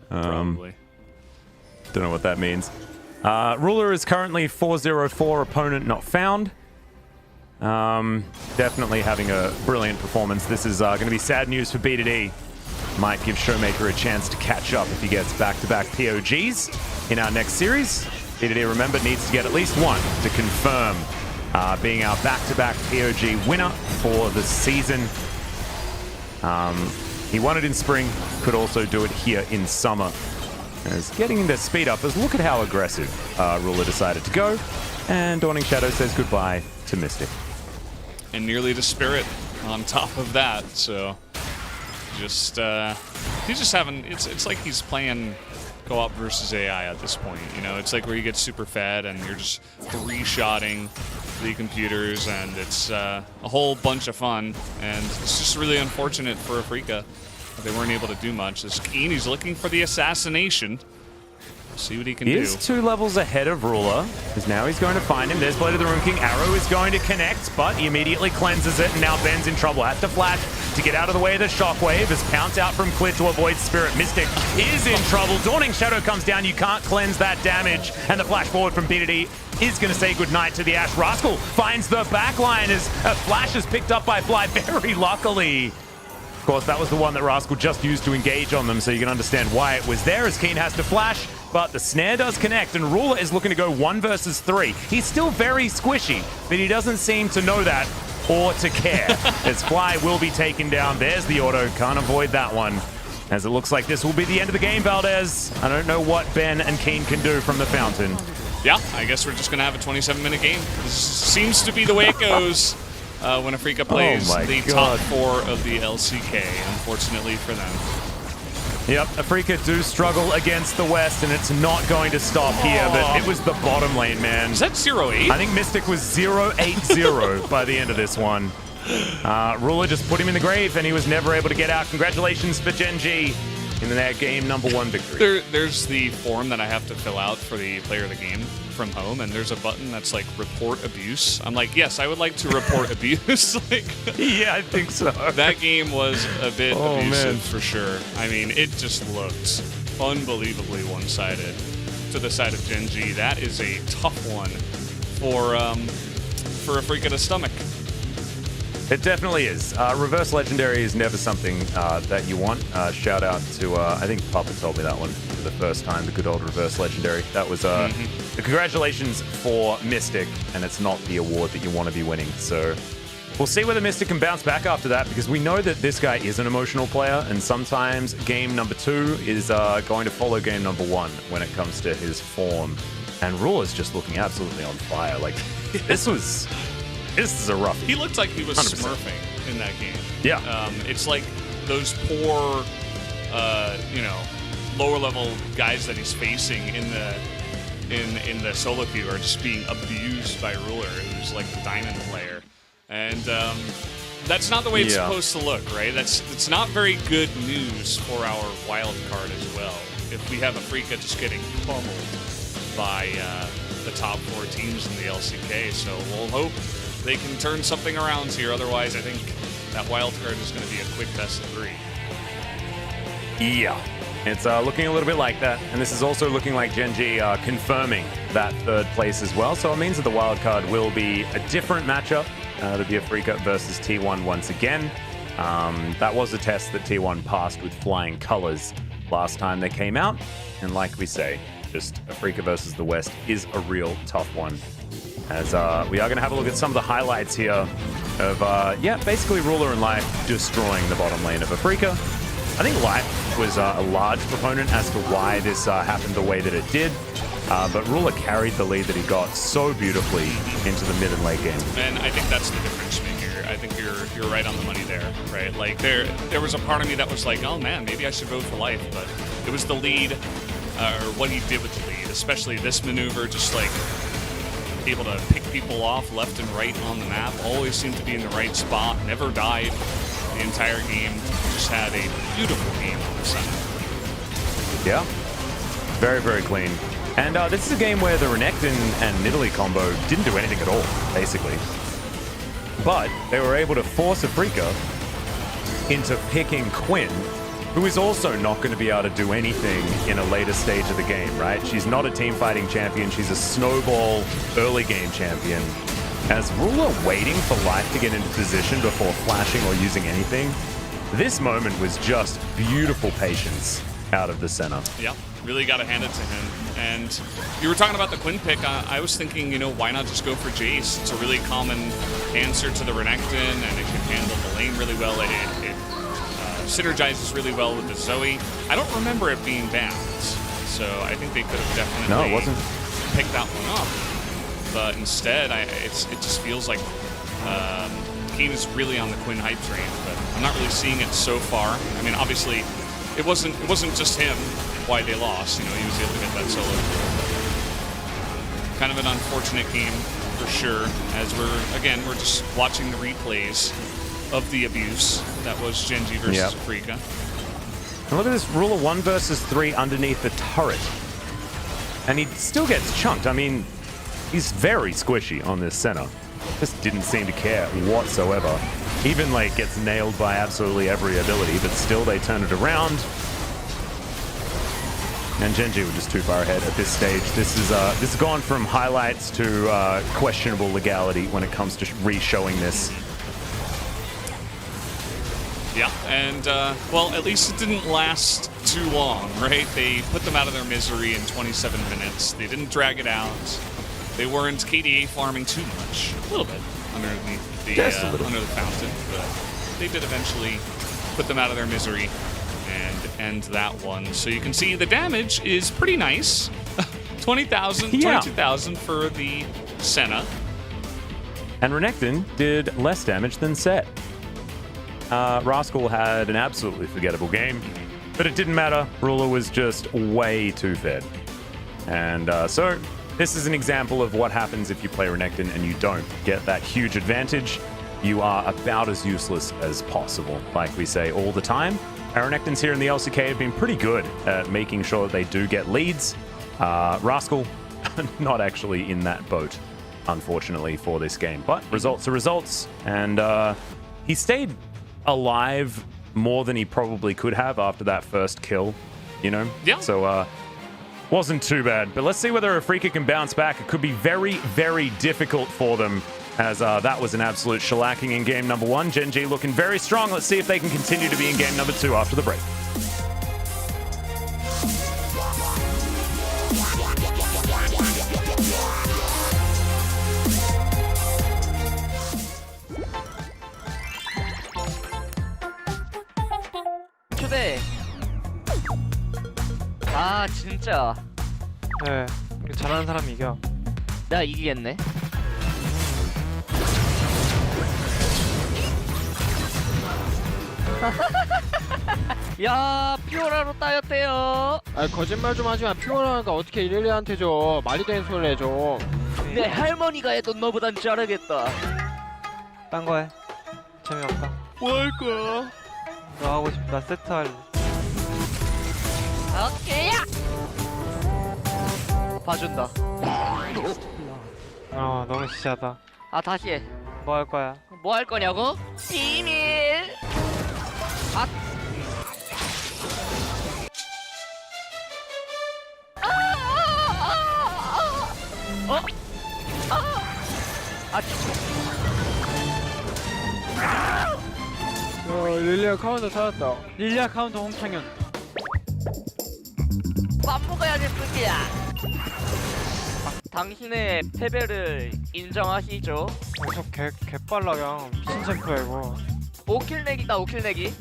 Probably. Don't know what that means. Ruler is currently 4-0-4, opponent not found. Definitely having a brilliant performance. This is going to be sad news for B2D. Might give Showmaker a chance to catch up if he gets back-to-back POGs in our next series. B2D, remember, needs to get at least one to confirm being our back-to-back POG winner for the season. He won it in spring, could also do it here in summer. As getting into speed up, as look at how aggressive Ruler decided to go. And Dawning Shadow says goodbye to Mystic. And nearly to Spirit on top of that, so just he's just having it's like he's playing co-op versus AI at this point. You know, it's like where you get super fed and you're just three-shotting the computers, and it's a whole bunch of fun. And it's just really unfortunate for Afrika that they weren't able to do much. This Keen, he's looking for the assassination. See what he can do. He is 2 levels ahead of Ruler, because now he's going to find him. There's Blade of the Rune King. Arrow is going to connect, but he immediately cleanses it, and now Ben's in trouble. Has to flash to get out of the way of the Shockwave. As Pounce out from Clit to avoid Spirit. Mystic is in trouble. Dawning Shadow comes down. You can't cleanse that damage. And the flash forward from B2D is going to say goodnight to the Ash. Rascal finds the backline as a flash is picked up by Fly very luckily. Of course, that was the one that Rascal just used to engage on them, so you can understand why it was there as Keen has to flash. But the snare does connect, and Ruler is looking to go 1 versus 3. He's still very squishy, but he doesn't seem to know that or to care. As Fly will be taken down. There's the auto. Can't avoid that one. As it looks like this will be the end of the game, Valdez. I don't know what Ben and Keen can do from the fountain. Yeah, I guess we're just going to have a 27-minute game. This seems to be the way it goes when Afrika plays the top 4 of the LCK, unfortunately for them. Yep, Afrika do struggle against the West, and it's not going to stop here, but it was the bottom lane, man. Is that 0-8? I think Mystic was 0-8-0 by the end of this one. Ruler just put him in the grave, and he was never able to get out. Congratulations for Gen.G in their game #1 victory. There's the form that I have to fill out for the player of the game from home, and there's a button that's like report abuse. I'm like, yes, I would like to report abuse. Like, yeah, I think so. That game was a bit abusive man. for sure. I mean, it just looked unbelievably one-sided to the side of Gen.G. That is a tough one for Afrika to stomach. It definitely is. Reverse Legendary is never something that you want. Shout out to, I think Papa told me that one for the first time, the good old Reverse Legendary. That was, congratulations for Mystic, and it's not the award that you want to be winning. So we'll see whether Mystic can bounce back after that, because we know that this guy is an emotional player, and sometimes game #2 is going to follow game #1 when it comes to his form. And Ruler's just looking absolutely on fire. Like, this is a rough. He looked like he was 100%. smurfing in that game. Yeah. It's like those poor, lower level guys that he's facing in the solo queue are just being abused by Ruler, who's like the diamond player. And that's not the way it's supposed to look, right? It's not very good news for our wild card as well. If we have Afrika just getting pummeled by the top 4 teams in the LCK, so we'll hope they can turn something around here. Otherwise, I think that wild card is going to be a quick best of 3. Yeah, it's looking a little bit like that. And this is also looking like Gen.G confirming that 3rd place as well. So it means that the wild card will be a different matchup. It'll be Afrika versus T1 once again. That was a test that T1 passed with flying colors last time they came out. And like we say, just Afrika versus the West is a real tough one. As we are going to have a look at some of the highlights here of, basically Ruler and Life destroying the bottom lane of Afrika. I think Life was a large proponent as to why this happened the way that it did. But Ruler carried the lead that he got so beautifully into the mid and late game. And I think that's the difference maker. I think you're right on the money there, right? Like there was a part of me that was like, oh man, maybe I should vote for Life, but it was the lead, or what he did with the lead, especially this maneuver, just like able to pick people off left and right on the map, always seemed to be in the right spot, never died the entire game, just had a beautiful game on the side. Yeah, very, very clean. And this is a game where the Renekton and Nidalee combo didn't do anything at all, basically. But they were able to force Afrika into picking Quinn, who is also not going to be able to do anything in a later stage of the game, right? She's not a team fighting champion. She's a snowball early game champion. As Ruler waiting for Life to get into position before flashing or using anything, this moment was just beautiful patience out of the center. Yeah, really got to hand it to him. And you were talking about the Quinn pick. I was thinking, why not just go for Jace? It's a really common answer to the Renekton, and it can handle the lane really well. It synergizes really well with the Zoe. I don't remember it being banned, so I think they could have definitely picked that one up. But instead, it just feels like Kane is really on the Quinn hype train, but I'm not really seeing it so far. I mean, obviously, it wasn't just him why they lost. He was able to get that solo. Kind of an unfortunate game for sure, as we're just watching the replays of the abuse that was Gen.G versus Afrika. And look at this, Ruler 1 versus 3 underneath the turret. And he still gets chunked. I mean, he's very squishy on this center. Just didn't seem to care whatsoever. Even gets nailed by absolutely every ability, but still they turn it around. And Gen.G were just too far ahead at this stage. This has gone from highlights to questionable legality when it comes to re-showing this. Yeah, and, well, at least it didn't last too long, right? They put them out of their misery in 27 minutes. They didn't drag it out. They weren't KDA farming too much. A little bit underneath the, under the fountain, but they did eventually put them out of their misery and end that one. So you can see the damage is pretty nice. 20,000, 22,000 for the Senna. And Renekton did less damage than Set. Rascal had an absolutely forgettable game, but it didn't matter. Ruler was just way too fed. And so this is an example of what happens if you play Renekton and you don't get that huge advantage. You are about as useless as possible, like we say all the time. Our Renektons here in the LCK have been pretty good at making sure that they do get leads. Rascal, not actually in that boat, unfortunately, for this game. But results are results, and he stayed alive more than he probably could have after that first kill, Yeah. So wasn't too bad. But let's see whether Afrika can bounce back. It could be very, very difficult for them, as that was an absolute shellacking in game number 1. Gen.G looking very strong. Let's see if they can continue to be in game number 2 after the break. 초대. 아 진짜. 네, 잘하는 사람이 이겨. 내가 이기겠네. 야 피오라로 따였대요. 아 거짓말 좀 하지 마. 피곤하니까 어떻게 이렐리아한테 줘. 말이 되는 소리를 해줘. 내 할머니가 해도 너보단 잘하겠다. 딴 거 해. 재미없다. 뭐 할 거야? 너 하고 싶다. 세트 할래. 오케이. 봐준다. 너무 시시하다. 아 다시 해. 뭐 할 거야? 뭐 할 거냐고? 비밀. 아. 어? 아. 릴리아 카운터 찾았다. 릴리아 카운터 홍창현. 밥 먹어야지 쓰기야. 당신의 패배를 인정하시죠? 저 개빨라 그냥 미친 챔프야 이거. 5킬 내기다 5킬 내기.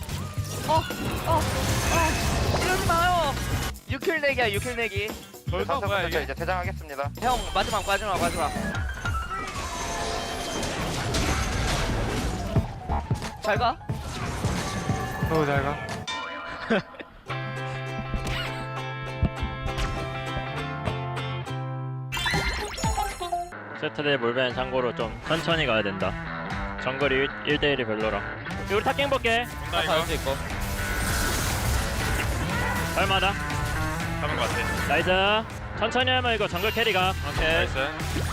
이러지 마요. 6킬 내기야 6킬 내기. 벌써 뭐야 이게? 이제 퇴장하겠습니다. 형 마지막. 잘 가. 잘 가. 세트대 몰배는 참고로 좀 천천히 가야 된다. 정글이 1대1이 별로라. 우리 탑갱 볼게. 할수 있고. 얼마다? 잡은 것 같아. 나이스. 천천히 하면 이거 정글 캐리가. 오케이. 나이스.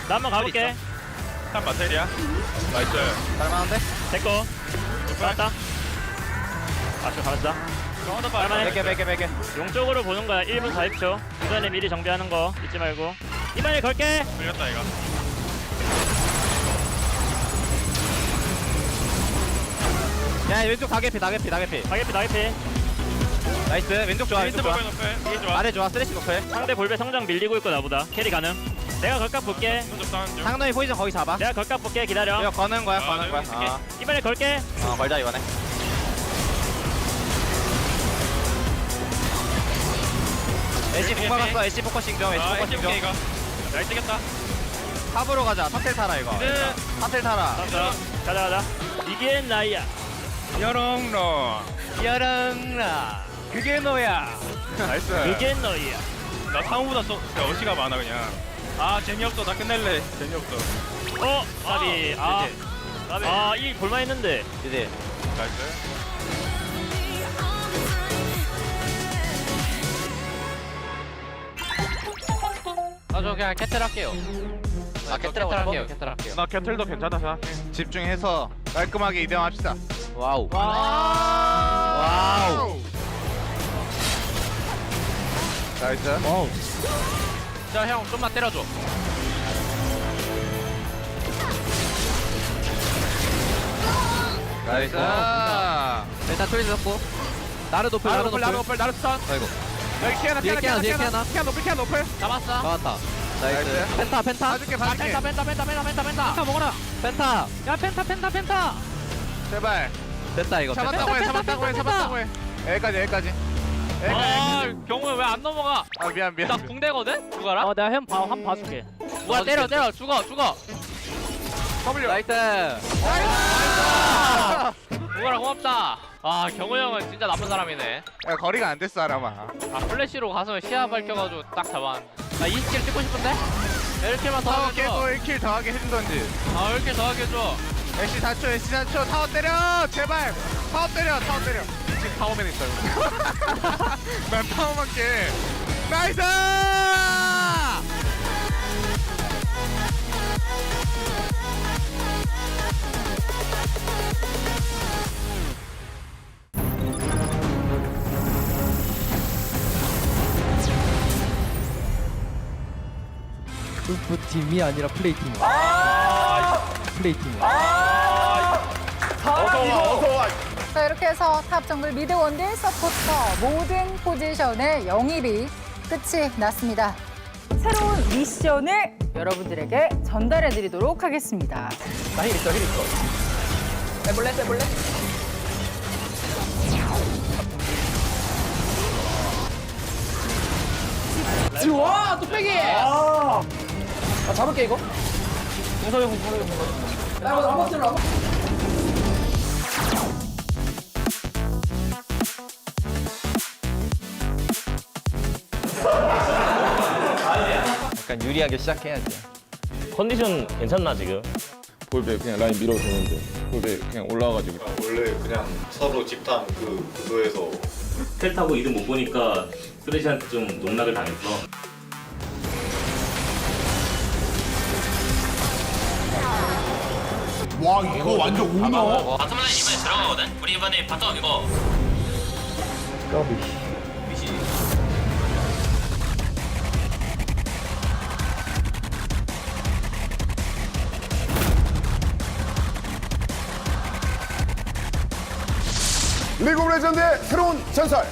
나 한번 가볼게. 탑 마테리아. 나이스. 잘만한데? 됐고. 나왔다. 아주 잘했다. 할만해. 100개. 용 쪽으로 보는 거야. 1분 40초. 그 전에 미리 정비하는 거 잊지 말고. 이번에 걸게. 풀렸다 이거. 야 왼쪽 다개피. 나게피. 나이스. 왼쪽 좋아. 왼쪽 좋아. 아래 좋아. 쓰레쉬 높여. 상대 볼배 성장 밀리고 있고 나보다. 캐리 가능. 내가 걸각 볼게. 상노이 포지션 거기 잡아. 내가 걸각 볼게. 기다려. 이거 거는 거야. 이번에 걸게. 걸자 이번에. 애쉬 공 박았어. 애쉬 포커싱 좀. 애쉬 포커싱 좀. 잘 뛰겠다. 탑으로 가자. 탑텔 타라 이거. 탑텔 타라. 가자. 이게 나야. 여롱로. 여랑라. 그게 너야. 나이스. 그게 너야. 나 상우보다 어시가 많아 그냥. 아 재미없어. 나 끝낼래. 재미없어. 아비. 이 볼만했는데. 이제. 나이스. 저 그냥 캐틀 할게요. 캐틀 할게요. 나 캐틀도 괜찮다 생각해. 집중해서 깔끔하게 이동합시다. 와우. 나이스. 자, 형 좀만 때려줘. 나이스. 일단 트레이드 잡고. 나르 노플. 나를 스턴. 아이고. 여기 키아나. 뒤에 키아나. 키아 높을. 잡았어. 잡았다. 나이스. 펜타. 봐줄게. 펜타 먹어라. 펜타. 야, 펜타. 제발. 됐다 이거. 잡았다고 해. 여기까지. 경우에 왜 안 넘어가? 아 미안. 나 궁대거든? 누가라? 내가 한번 봐줄게. 뭐야 때려. 죽어. W. 나이스. 누가라 고맙다. 아 경호 형은 진짜 나쁜 사람이네. 야 거리가 안 됐어 아람아. 아 플래시로 가서 시야 밝혀가지고 딱 잡았. 나 20킬 찍고 싶은데? 1킬만 더 하게 깨고 줘. 1킬 더하게 해주던지. 1킬 더 하게 줘. 애쉬 4초. 타워 때려. 제발. 타워 때려. 지금 타워맨 있다. 난 타워만 깨. 나이스. 팀이 아니라 플레이팀. 플레이팀. 자, 이렇게 해서 탑 정글 미드 원딜 서포터 모든 포지션의 영입이 끝이 났습니다. 새로운 미션을 여러분들에게 전달해 드리도록 하겠습니다. 나 힐 있어. 해볼래? 좋아, 뚝배기. 잡을게 이거. 약간 유리하게 시작해야지. 컨디션 괜찮나 지금? 볼배 그냥 라인 밀어도 되는데 볼배 그냥 올라와가지고 원래 그냥 서로 집단 그 구도에서 텔 타고 이득 못 보니까 쓰레시한테 좀 농락을 당했어. 와 이거 완전 오너 바텀라인 이번에 들어가거든? 우리 이번에 바텀 이거 레전드의 새로운 전설.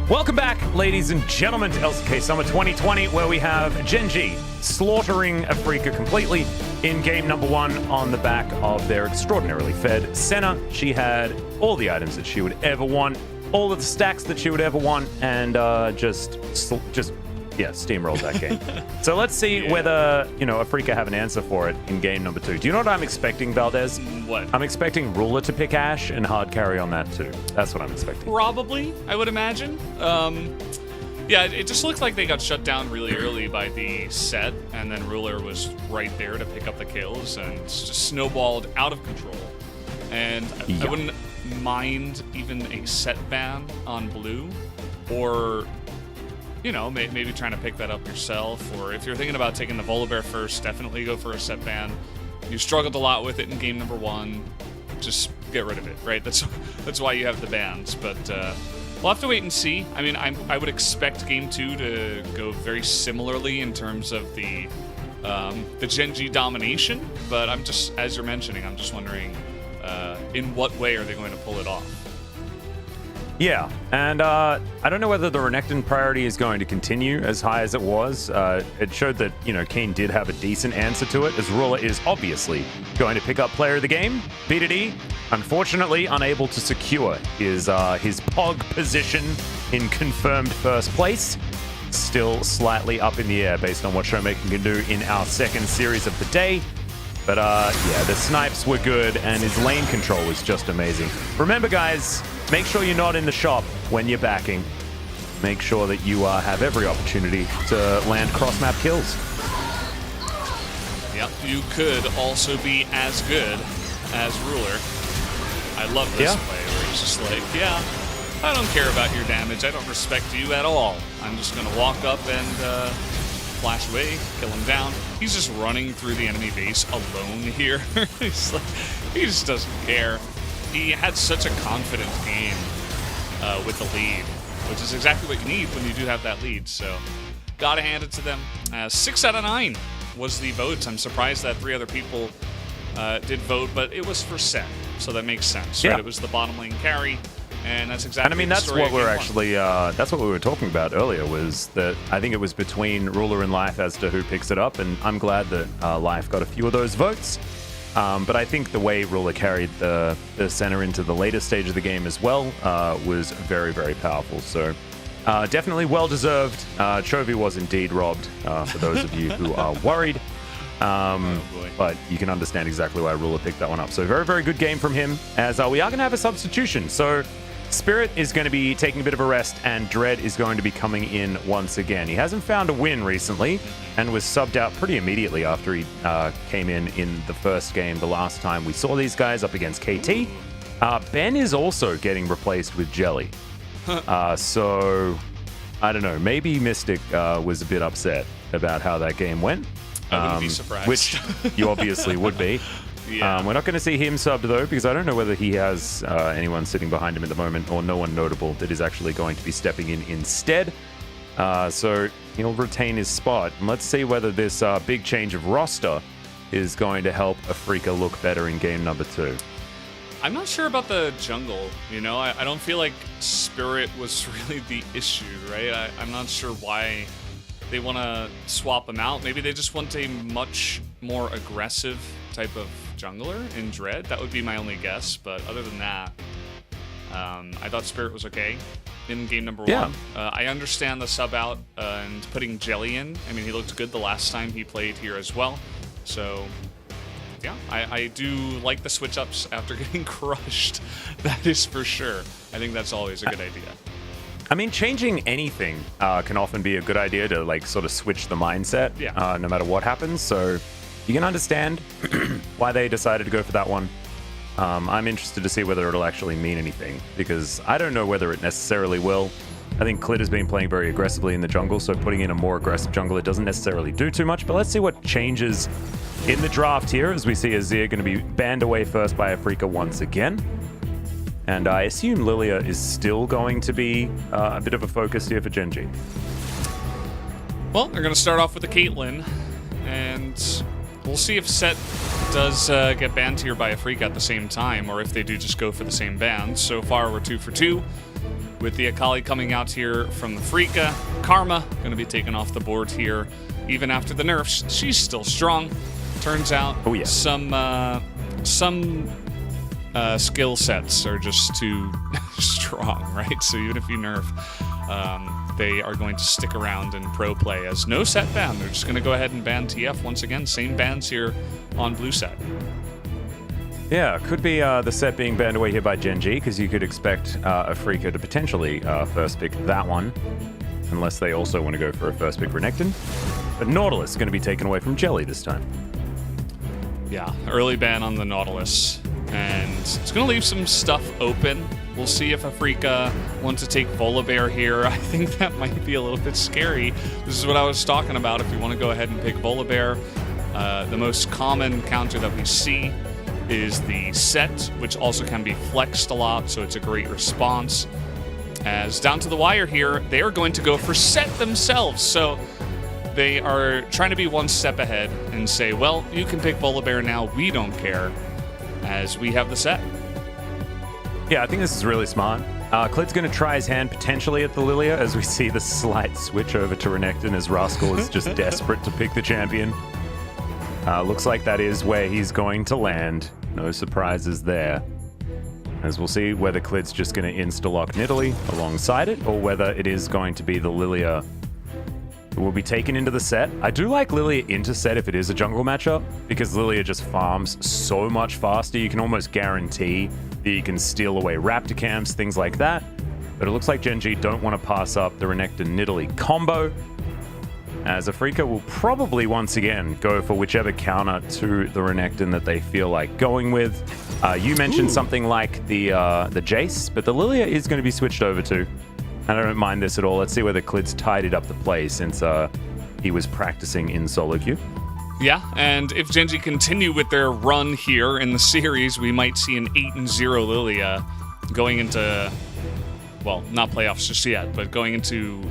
Welcome back, ladies and gentlemen, to LCK Summer 2020, where we have Gen.G slaughtering Afrika completely in game number 1 on the back of their extraordinarily fed Senna. She had all the items that she would ever want, all of the stacks that she would ever want, and just steamrolled that game. So let's see whether, Afrika have an answer for it in game number 2. Do you know what I'm expecting, Valdez? What? I'm expecting Ruler to pick Ashe and hard carry on that too. That's what I'm expecting. Probably, I would imagine. Yeah, it just looked like they got shut down really early by the set, and then Ruler was right there to pick up the kills, and it's just snowballed out of control. And I wouldn't mind even a set ban on blue, or maybe trying to pick that up yourself, or if you're thinking about taking the Volibear first, definitely go for a set ban. You struggled a lot with it in game number 1. Just get rid of it, right? That's why you have the bans. But we'll have to wait and see. I mean, I would expect game 2 to go very similarly in terms of the Gen.G domination. But I'm just, as you're mentioning, I'm just wondering in what way are they going to pull it off? Yeah, and I don't know whether the Renekton priority is going to continue as high as it was. It showed that, Kane did have a decent answer to it, as Ruler is obviously going to pick up player of the game. BDD, unfortunately, unable to secure his POG position in confirmed first place. Still slightly up in the air based on what Showmaking can do in our second series of the day. But the snipes were good, and his lane control was just amazing. Remember, guys, make sure you're not in the shop when you're backing. Make sure that you have every opportunity to land cross-map kills. Yep, you could also be as good as Ruler. I love this play where he's just like, I don't care about your damage. I don't respect you at all. I'm just going to walk up and flash away, kill him down. He's just running through the enemy base alone here. He's like, he just doesn't care. He had such a confident game with the lead, which is exactly what you need when you do have that lead. So, gotta hand it to them. 6 out of 9 was the votes. I'm surprised that 3 other people did vote, but it was for Set, so that makes sense, right? It was the bottom lane carry. And that's exactly. And I mean, that's what we're actually. That's what we were talking about earlier. Was that I think it was between Ruler and Life as to who picks it up, and I'm glad that Life got a few of those votes. But I think the way Ruler carried the center into the later stage of the game as well was very, very powerful. So definitely well deserved. Chovy was indeed robbed. For those of you who are worried. But you can understand exactly why Ruler picked that one up. So very, very good game from him. As we are going to have a substitution. So Spirit is going to be taking a bit of a rest, and Dread is going to be coming in once again. He hasn't found a win recently, and was subbed out pretty immediately after he came in the first game the last time we saw these guys up against KT. Ben is also getting replaced with Jelly. So, I don't know, maybe Mystic was a bit upset about how that game went. I wouldn't be surprised. Which you obviously would be. Yeah. We're not going to see him subbed, though, because I don't know whether he has anyone sitting behind him at the moment, or no one notable that is actually going to be stepping in instead. So he'll retain his spot. And let's see whether this big change of roster is going to help Afrika look better in game number 2. I'm not sure about the jungle, I don't feel like Spirit was really the issue, right? I'm not sure why they want to swap him out. Maybe they just want a much more aggressive type of jungler in Dread. That would be my only guess, but other than that, I thought Spirit was okay in game number 1. I understand the sub out and putting Jelly in. I mean, he looked good the last time he played here as well. So, yeah, I do like the switch-ups after getting crushed. That is for sure. I think that's always a good idea. I mean, changing anything can often be a good idea to, like, sort of switch the mindset, no matter what happens. So you can understand why they decided to go for that one. I'm interested to see whether it'll actually mean anything, because I don't know whether it necessarily will. I think Clit has been playing very aggressively in the jungle, so putting in a more aggressive jungle, it doesn't necessarily do too much. But let's see what changes in the draft here, as we see Azir going to be banned away first by Afrika once again. And I assume Lilia is still going to be a bit of a focus here for Gen.G. Well, they're going to start off with the Caitlyn, and we'll see if Set does get banned here by Afrika at the same time, or if they do just go for the same ban. So far, we're 2 for 2. With the Akali coming out here from the Afrika. Karma going to be taken off the board here. Even after the nerfs, she's still strong. Turns out some skill sets are just too strong, right? So even if you nerf, they are going to stick around in pro play as no set ban. They're just going to go ahead and ban TF once again. Same bans here on blue set. Yeah, could be the set being banned away here by Gen.G, because you could expect Afrika to potentially first pick that one, unless they also want to go for a first pick Renekton. But Nautilus is going to be taken away from Jelly this time. Yeah, early ban on the Nautilus, and it's going to leave some stuff open. We'll see if Afrika wants to take Volibear here. I think that might be a little bit scary. This is what I was talking about. If you want to go ahead and pick Volibear, the most common counter that we see is the set, which also can be flexed a lot, so it's a great response. As down to the wire here, they are going to go for set themselves, so they are trying to be one step ahead and say, well, you can pick Volibear now, we don't care, as we have the set. Yeah, I think this is really smart. Clit's going to try his hand potentially at the Lilia, as we see the slight switch over to Renekton, as Rascal is just desperate to pick the champion. Looks like that is where he's going to land. No surprises there. As we'll see whether Clit's just going to insta-lock Nidalee alongside it, or whether it is going to be the Lilia who will be taken into the set. I do like Lilia into set if it is a jungle matchup, because Lilia just farms so much faster. You can almost guarantee that you can steal away Raptor camps, things like that. But it looks like Gen.G don't want to pass up the Renekton Nidalee combo, as Afrika will probably once again go for whichever counter to the Renekton that they feel like going with. You mentioned something like the Jace, but the Lilia is going to be switched over to. And I don't mind this at all. Let's see whether Clit's tidied up the play since he was practicing in solo queue. Yeah, and if Gen.G continue with their run here in the series, we might see an 8-0 Lilia going into, well, not playoffs just yet, but going into,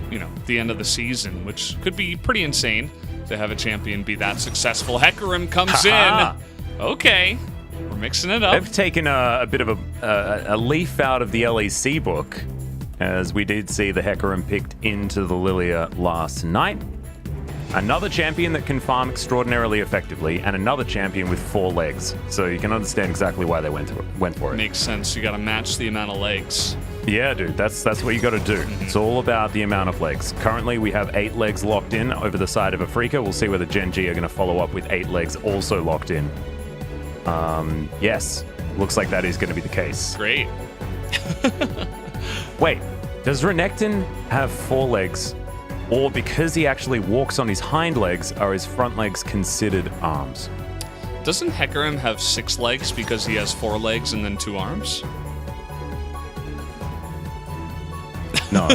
the end of the season, which could be pretty insane to have a champion be that successful. Hecarim comes in. Okay, we're mixing it up. They've taken a bit of a leaf out of the LEC book, as we did see the Hecarim picked into the Lilia last night. Another champion that can farm extraordinarily effectively, and another champion with 4 legs. So you can understand exactly why they went for it. Makes sense. You got to match the amount of legs. Yeah, dude, that's what you got to do. It's all about the amount of legs. Currently, we have 8 legs locked in over the side of Afrika. We'll see whether Gen.G are going to follow up with 8 legs also locked in. Yes, looks like that is going to be the case. Great. Wait, does Renekton have 4 legs? Or because he actually walks on his hind legs, are his front legs considered arms? Doesn't Hecarim have 6 legs because he has 4 legs and then 2 arms? No.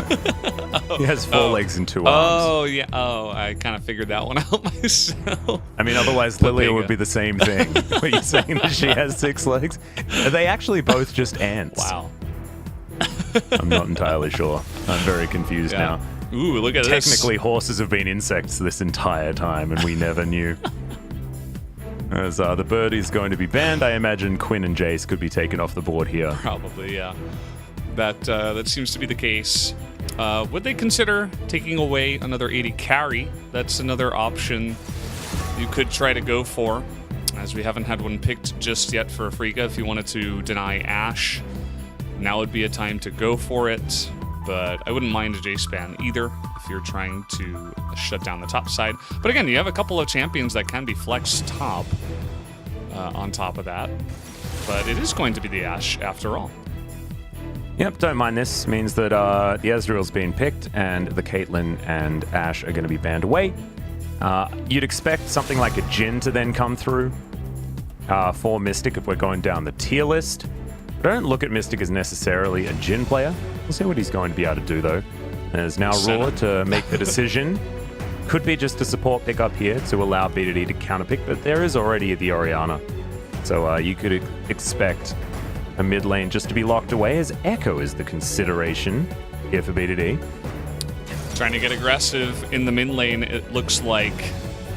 He has 4 legs and 2 arms. Oh, yeah. Oh, I kind of figured that one out myself. I mean, otherwise Lilia would be the same thing. Were you saying that she has 6 legs? Are they actually both just ants? Wow. I'm not entirely sure. I'm very confused now. Ooh, look at this. Technically, horses have been insects this entire time, and we never knew. As the bird is going to be banned, I imagine Quinn and Jace could be taken off the board here. Probably, yeah. That seems to be the case. Would they consider taking away another 80 carry? That's another option you could try to go for, as we haven't had one picked just yet for Afrika. If you wanted to deny Ashe, now would be a time to go for it. But I wouldn't mind a Jace ban either if you're trying to shut down the top side. But again, you have a couple of champions that can be flexed top on top of that. But it is going to be the Ashe after all. Yep, don't mind this. Means that the Ezreal's been picked and the Caitlyn and Ashe are going to be banned away. You'd expect something like a Jhin to then come through for Mystic if we're going down the tier list. But I don't look at Mystic as necessarily a Jhin player. We'll see what he's going to be able to do, though. There's now Raw to make the decision. Could be just a support pick up here to allow BDD to counterpick, but there is already the Orianna. So you could expect a mid lane just to be locked away, as Echo is the consideration here for BDD. Trying to get aggressive in the mid lane, it looks like.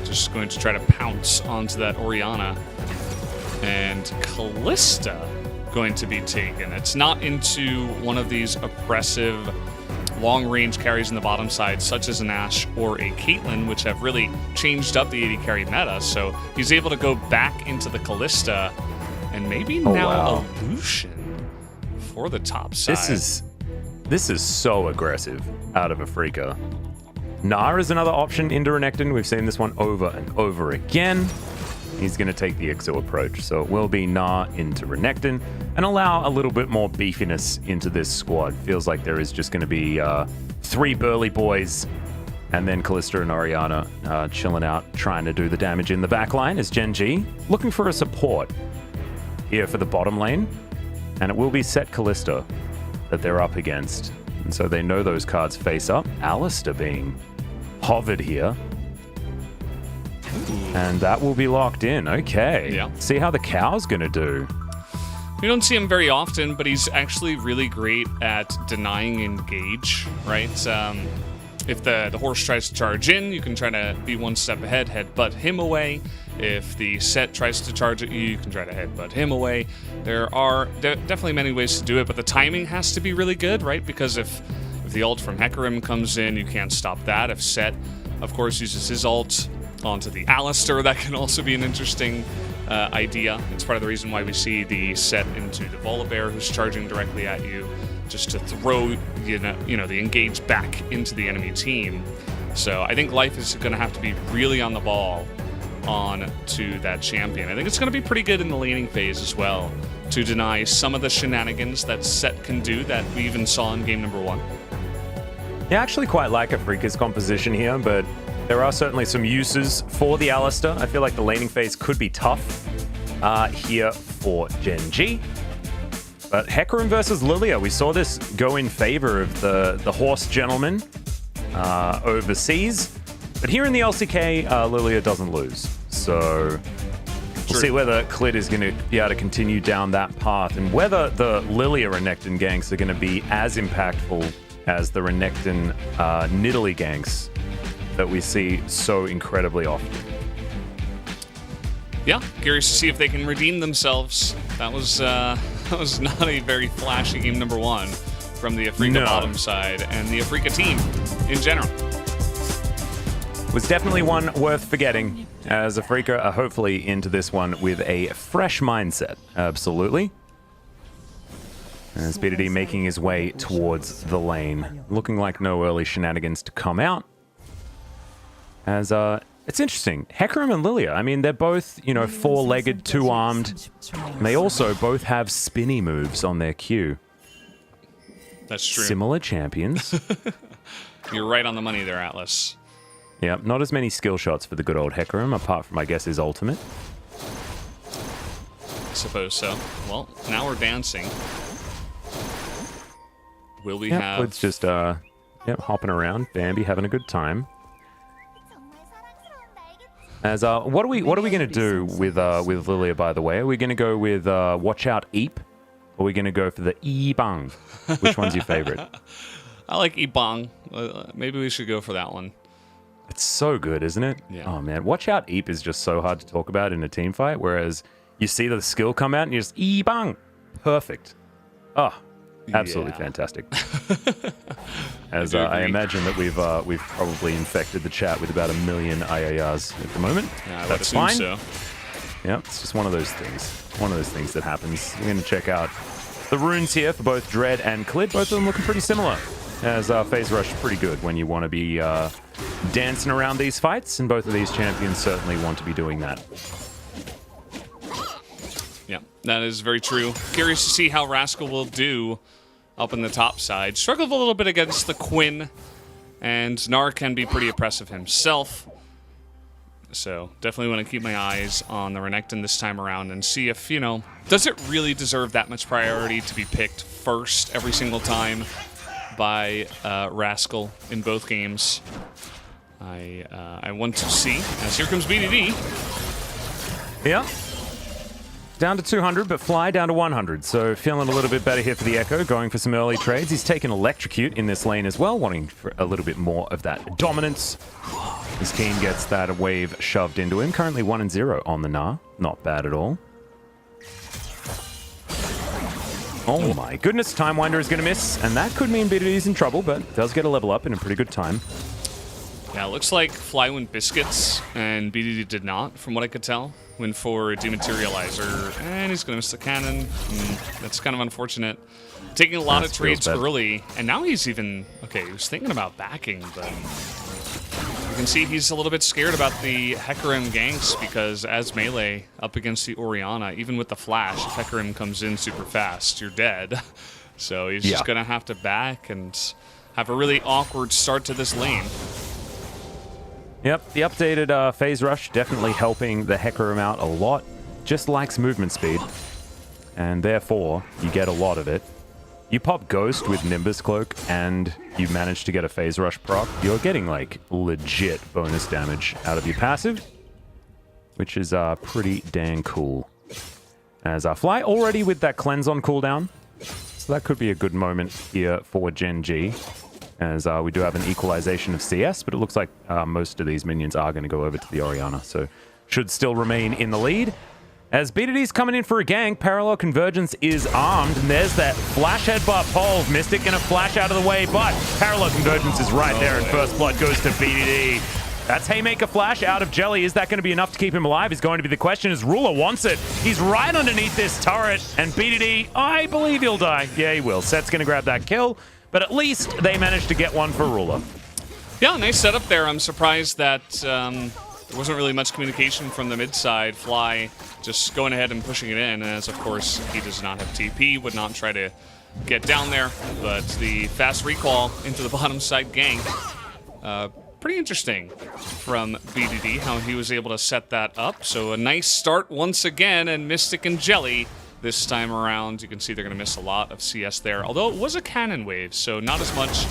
Just going to try to pounce onto that Orianna. And Callista going to be taken. It's not into one of these oppressive long-range carries in the bottom side, such as an Ashe or a Caitlyn, which have really changed up the AD carry meta. So he's able to go back into the Callista and maybe now a Lucian for the top side. This is so aggressive out of Afrika. Gnar is another option into Renekton. We've seen this one over and over again. He's going to take the Exo approach. So it will be Gnar into Renekton and allow a little bit more beefiness into this squad. Feels like there is just going to be 3 burly boys and then Callista and Orianna chilling out, trying to do the damage in the back line as Gen.G looking for a support here for the bottom lane. And it will be Set Callista that they're up against. And so they know those cards face up. Alistar being hovered here. And that will be locked in. Okay. Yeah. See how the cow's going to do. We don't see him very often, but he's actually really great at denying engage, right? If the horse tries to charge in, you can try to be one step ahead, headbutt him away. If the set tries to charge at you, you can try to headbutt him away. There are definitely many ways to do it, but the timing has to be really good, right? Because if the ult from Hecarim comes in, you can't stop that. If Set, of course, uses his ult onto the Alistar, that can also be an interesting idea. It's part of the reason why we see the Set into the Volibear, who's charging directly at you, just to throw you know the engage back into the enemy team. So I think Life is going to have to be really on the ball on to that champion. I think it's going to be pretty good in the laning phase as well to deny some of the shenanigans that Set can do that we even saw in game number 1. Yeah, I actually quite like Afrika's composition here, but there are certainly some uses for the Alistar. I feel like the laning phase could be tough here for Gen.G. But Hecarim versus Lilia, we saw this go in favor of the horse gentleman overseas. But here in the LCK, Lilia doesn't lose. So we'll see whether Clit is going to be able to continue down that path and whether the Lilia Renekton ganks are going to be as impactful as the Renekton Nidalee ganks that we see so incredibly often. Yeah, curious to see if they can redeem themselves. That was not a very flashy game number 1 from the Afrika bottom side and the Afrika team in general. Was definitely one worth forgetting, as Afrika are hopefully into this one with a fresh mindset. Absolutely. As BDD making his way towards the lane. Looking like no early shenanigans to come out. As it's interesting. Hecarim and Lilia, I mean, they're both, you know, 4-legged, 2-armed. And they also both have spinny moves on their queue. That's true. Similar champions. You're right on the money there, Atlas. Yeah, not as many skill shots for the good old Hecarim, apart from, I guess, his ultimate. I suppose so. Well, now we're dancing. Will we have... It's just, hopping around. Bambi having a good time. As what are we going to do with Lilia, by the way? Are we going to go with Watch Out Eep? Or are we going to go for the Ibang? Which one's your favorite? I like Ibang. Maybe we should go for that one. It's so good, isn't it? Yeah. Oh, man. Watch Out Eep is just so hard to talk about in a team fight, whereas you see the skill come out and you're just, Ibang! Perfect. Oh, absolutely fantastic. As I imagine that we've probably infected the chat with about 1 million IARs at the moment. Yeah, that's fine. So. Yeah, it's just one of those things. One of those things that happens. We're going to check out the runes here for both Dread and Clit. Both of them looking pretty similar. As Phase Rush is pretty good when you want to be dancing around these fights, and both of these champions certainly want to be doing that. Yeah, that is very true. Curious to see how Rascal will do up in the top side. Struggled a little bit against the Quinn, and Gnar can be pretty oppressive himself. So definitely want to keep my eyes on the Renekton this time around and see if, you know, does it really deserve that much priority to be picked first every single time by Rascal in both games. I want to see, as here comes BDD. Yeah. Down to 200, but Fly down to 100. So feeling a little bit better here for the Echo, going for some early trades. He's taken Electrocute in this lane as well, wanting for a little bit more of that dominance. As Keen gets that wave shoved into him. Currently 1-0 on the Gnar. Not bad at all. Oh my goodness, Timewinder is going to miss, and that could mean BDD's in trouble, but does get a level up in a pretty good time. Yeah, it looks like Fly went Biscuits, and BDD did not, from what I could tell. Went for Dematerializer, and he's going to miss the cannon. That's kind of unfortunate. Taking a lot of trades early, and now he's even... Okay, he was thinking about backing, but... You can see he's a little bit scared about the Hecarim ganks, because as melee up against the Orianna, even with the flash, if Hecarim comes in super fast, you're dead. So he's just going to have to back and have a really awkward start to this lane. Yep, the updated phase rush definitely helping the Hecarim out a lot. Just likes movement speed, and therefore you get a lot of it. You pop Ghost with Nimbus Cloak, and you manage to get a phase rush proc. You're getting like legit bonus damage out of your passive, which is pretty dang cool. As Fly already with that cleanse on cooldown, so that could be a good moment here for Gen.G. As we do have an equalization of CS, but it looks like most of these minions are going to go over to the Orianna, so should still remain in the lead. As BDD's coming in for a gank, Parallel Convergence is armed, and there's that flash headbutt pole. Mystic gonna flash out of the way, but Parallel Convergence is right there, and first blood goes to BDD. That's Haymaker Flash out of Jelly. Is that going to be enough to keep him alive is going to be the question, as Ruler wants it. He's right underneath this turret, and BDD, I believe he'll die. Yeah, he will. Set's going to grab that kill, but at least they managed to get one for Ruler. Yeah, nice setup there. I'm surprised that there wasn't really much communication from the mid side. Fly just going ahead and pushing it in, as of course he does not have TP, would not try to get down there, but the fast recall into the bottom side gank, pretty interesting from BDD, how he was able to set that up. So a nice start once again, and Mystic and Jelly this time around. You can see they're going to miss a lot of CS there, although it was a cannon wave, so not as much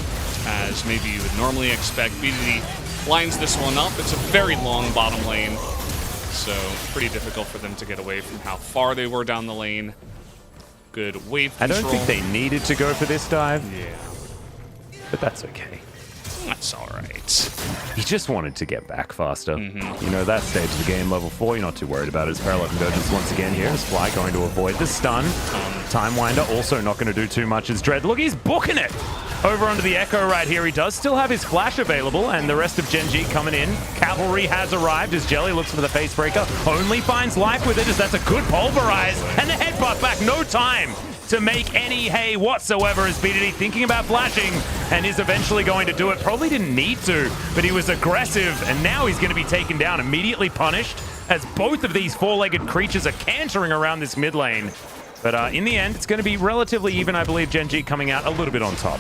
as maybe you would normally expect. BDD lines this one up. It's a very long bottom lane, so pretty difficult for them to get away from how far they were down the lane. Good wave control. I don't think they needed to go for this dive. Yeah. But that's okay. That's all right. He just wanted to get back faster. You know, that stage of the game, level 4, you're not too worried about it. As Parallel Convergence once again here. Is Fly going to avoid the stun. Timewinder also not going to do too much as Dread. Look, he's booking it! Over onto the Echo right here. He does still have his flash available, and the rest of Gen.G coming in. Cavalry has arrived as Jelly looks for the face breaker. Only finds life with it, as that's a good pulverize. And the headbutt back, no time to make any hay whatsoever, as BDD thinking about flashing and is eventually going to do it. Probably didn't need to, but he was aggressive, and now he's going to be taken down, immediately punished, as both of these four-legged creatures are cantering around this mid lane. But in the end, it's going to be relatively even, I believe. Gen.G coming out a little bit on top.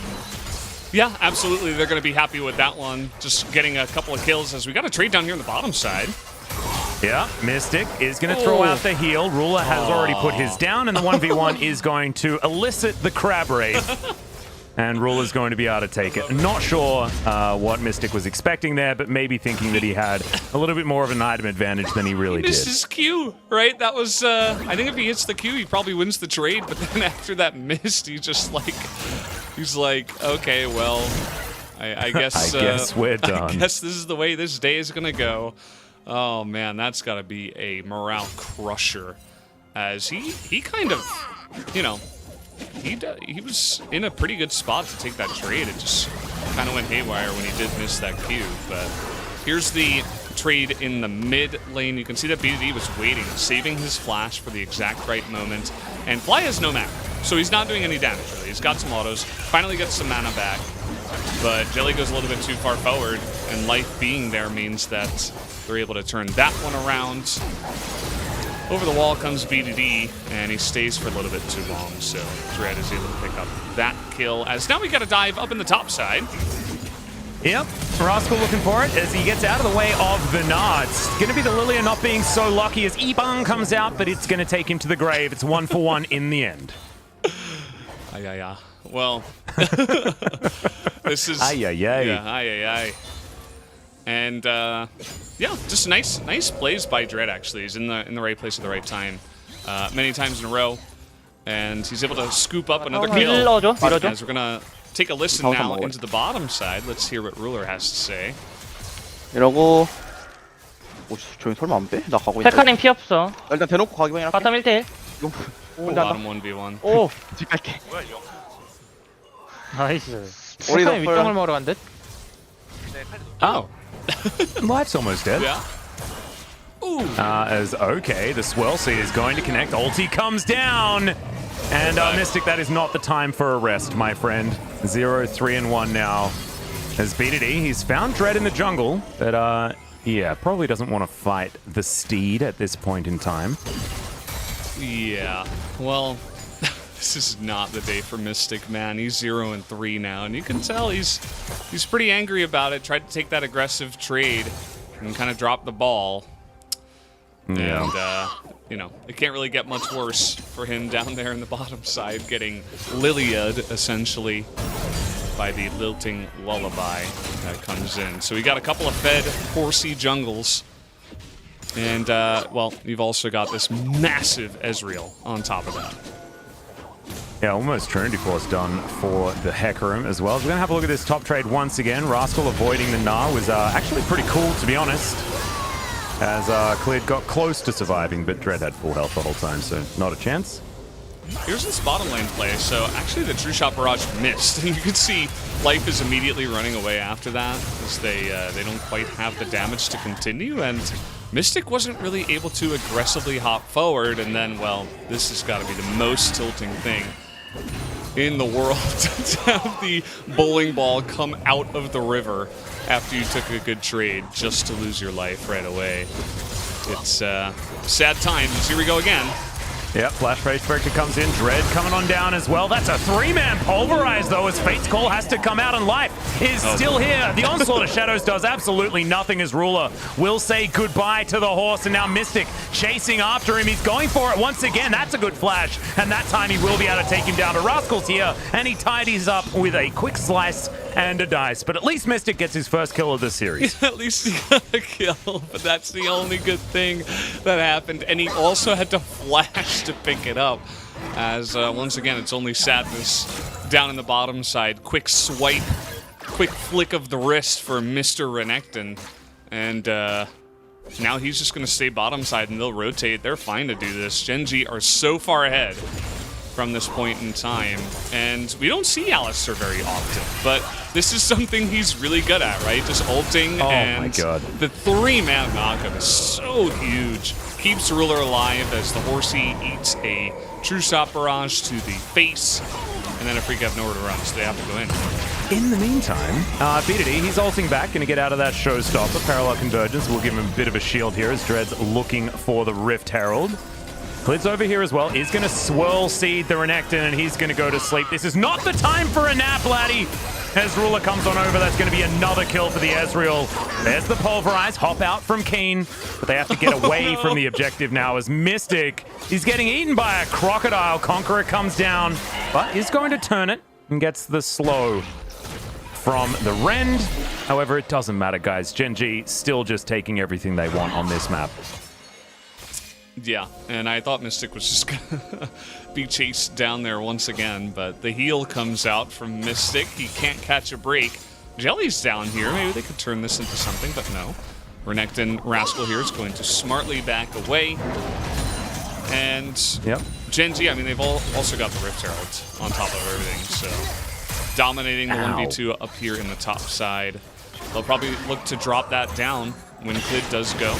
Yeah, absolutely. They're going to be happy with that one. Just getting a couple of kills, as we got a trade down here on the bottom side. Yeah, Mystic is going to throw out the heal. Ruler has already put his down, and the 1v1 is going to elicit the Crab Raid. And Ruler's going to be able to take it. Not sure what Mystic was expecting there, but maybe thinking that he had a little bit more of an item advantage than he really did. He missed his Q, right? That was, I think if he hits the Q, he probably wins the trade, but then after that missed, he's just like, he's like, okay, well, I guess... I guess we're done. I guess this is the way this day is going to go. Oh, man, that's got to be a morale crusher, as he kind of, you know, he was in a pretty good spot to take that trade. It just kind of went haywire when he did miss that Q. But here's the trade in the mid lane. You can see that BDD was waiting, saving his flash for the exact right moment. And Fly has no mana, so he's not doing any damage, really. He's got some autos, finally gets some mana back. But Jelly goes a little bit too far forward, and life being there means that they're able to turn that one around. Over the wall comes BDD, and he stays for a little bit too long, so Dread is able to pick up that kill. As now we got a dive up in the top side. Yep, Rascal looking for it as he gets out of the way of the Nard. It's going to be the Lilia not being so lucky as Ibang comes out, but it's going to take him to the grave. It's 1-for-1 in the end. Ay. Well, this is... Ay. Yeah, ay. And, yeah, just nice plays by Dread, actually. He's in the right place at the right time many times in a row. And he's able to scoop up another kill. 밀어줘. As we're going to take a listen now into the bottom side. Let's hear what Ruler has to say. 이러고 저기 설마 안 빼? 나 가고 있는데. 페카님 피 없어. 일단 대놓고 가기만 해라. 바텀 1대1. 혼자 Bottom 1v1. 오. 집 갈게. 나이스. 우리 페카님 윗동을 덕분. 먹으러 간 듯. Oh. Life's almost dead. Yeah. As okay, the swirl seed is going to connect. Ulti comes down. And Mystic, that is not the time for a rest, my friend. 0-3-1 now. As BDD, he's found Dread in the jungle, but yeah, probably doesn't want to fight the Steed at this point in time. Yeah, well, this is not the day for Mystic, man. He's 0-3 now, and you can tell he's pretty angry about it. Tried to take that aggressive trade and kind of drop the ball. Yeah. And, you know, it can't really get much worse for him down there in the bottom side, getting Lilia'd, essentially, by the lilting lullaby that comes in. So we got a couple of fed, horsey jungles. And, well, you've also got this massive Ezreal on top of that. Yeah, almost Trinity Force done for the Hecarim as well. So we're going to have a look at this top trade once again. Rascal avoiding the Gnar was actually pretty cool, to be honest. As Cleared got close to surviving, but Dread had full health the whole time, so not a chance. Here's this bottom lane play. So actually the True Shot Barrage missed. And you can see Life is immediately running away after that, as they don't quite have the damage to continue. And Mystic wasn't really able to aggressively hop forward. And then, well, this has got to be the most tilting thing in the world to have the bowling ball come out of the river after you took a good trade just to lose your life right away. It's sad times. Here we go again. Yep, Flash Phase Spectre comes in. Dread coming on down as well. That's a three-man pulverize, though, as Fate's Call has to come out, and Life is still here. The Onslaught of Shadows does absolutely nothing as Ruler will say goodbye to the horse, and now Mystic chasing after him. He's going for it once again. That's a good flash, and that time he will be able to take him down. But Rascal's here, and he tidies up with a quick slice and a dice. But at least Mystic gets his first kill of the series. At least he got a kill, but that's the only good thing that happened. And he also had to flash to pick it up, as once again it's only sadness down in the bottom side. Quick swipe, quick flick of the wrist for Mr. Renekton, and now he's just going to stay bottom side and they'll rotate. They're fine to do this. Gen.G are so far ahead from this point in time, and we don't see Alistair very often, but this is something he's really good at, right? Just ulting, and my God. The three-man knockup is so huge. Keeps Ruler alive as the horsey eats a True Shot Barrage to the face, and then a Freak have nowhere to run, so they have to go in. In the meantime, BDD, he's ulting back, going to get out of that showstopper. Parallel Convergence will give him a bit of a shield here as Dread's looking for the Rift Herald. Clid's over here as well. Is going to swirl seed the Renekton, and he's going to go to sleep. This is not the time for a nap, laddie. As Ruler comes on over, that's going to be another kill for the Ezreal. There's the Pulverize, hop out from Keen, but they have to get away from the objective now as Mystic is getting eaten by a crocodile. Conqueror comes down, but is going to turn it and gets the slow from the Rend. However, it doesn't matter, guys. Gen.G still just taking everything they want on this map. Yeah, and I thought Mystic was just gonna be chased down there once again, but the heal comes out from Mystic. He can't catch a break. Jelly's down here. Maybe they could turn this into something, but no. Renekton Rascal here is going to smartly back away. And Gen.G, I mean, they've also got the Rift Herald on top of everything, so dominating the 1v2 up here in the top side. They'll probably look to drop that down when Clid does go.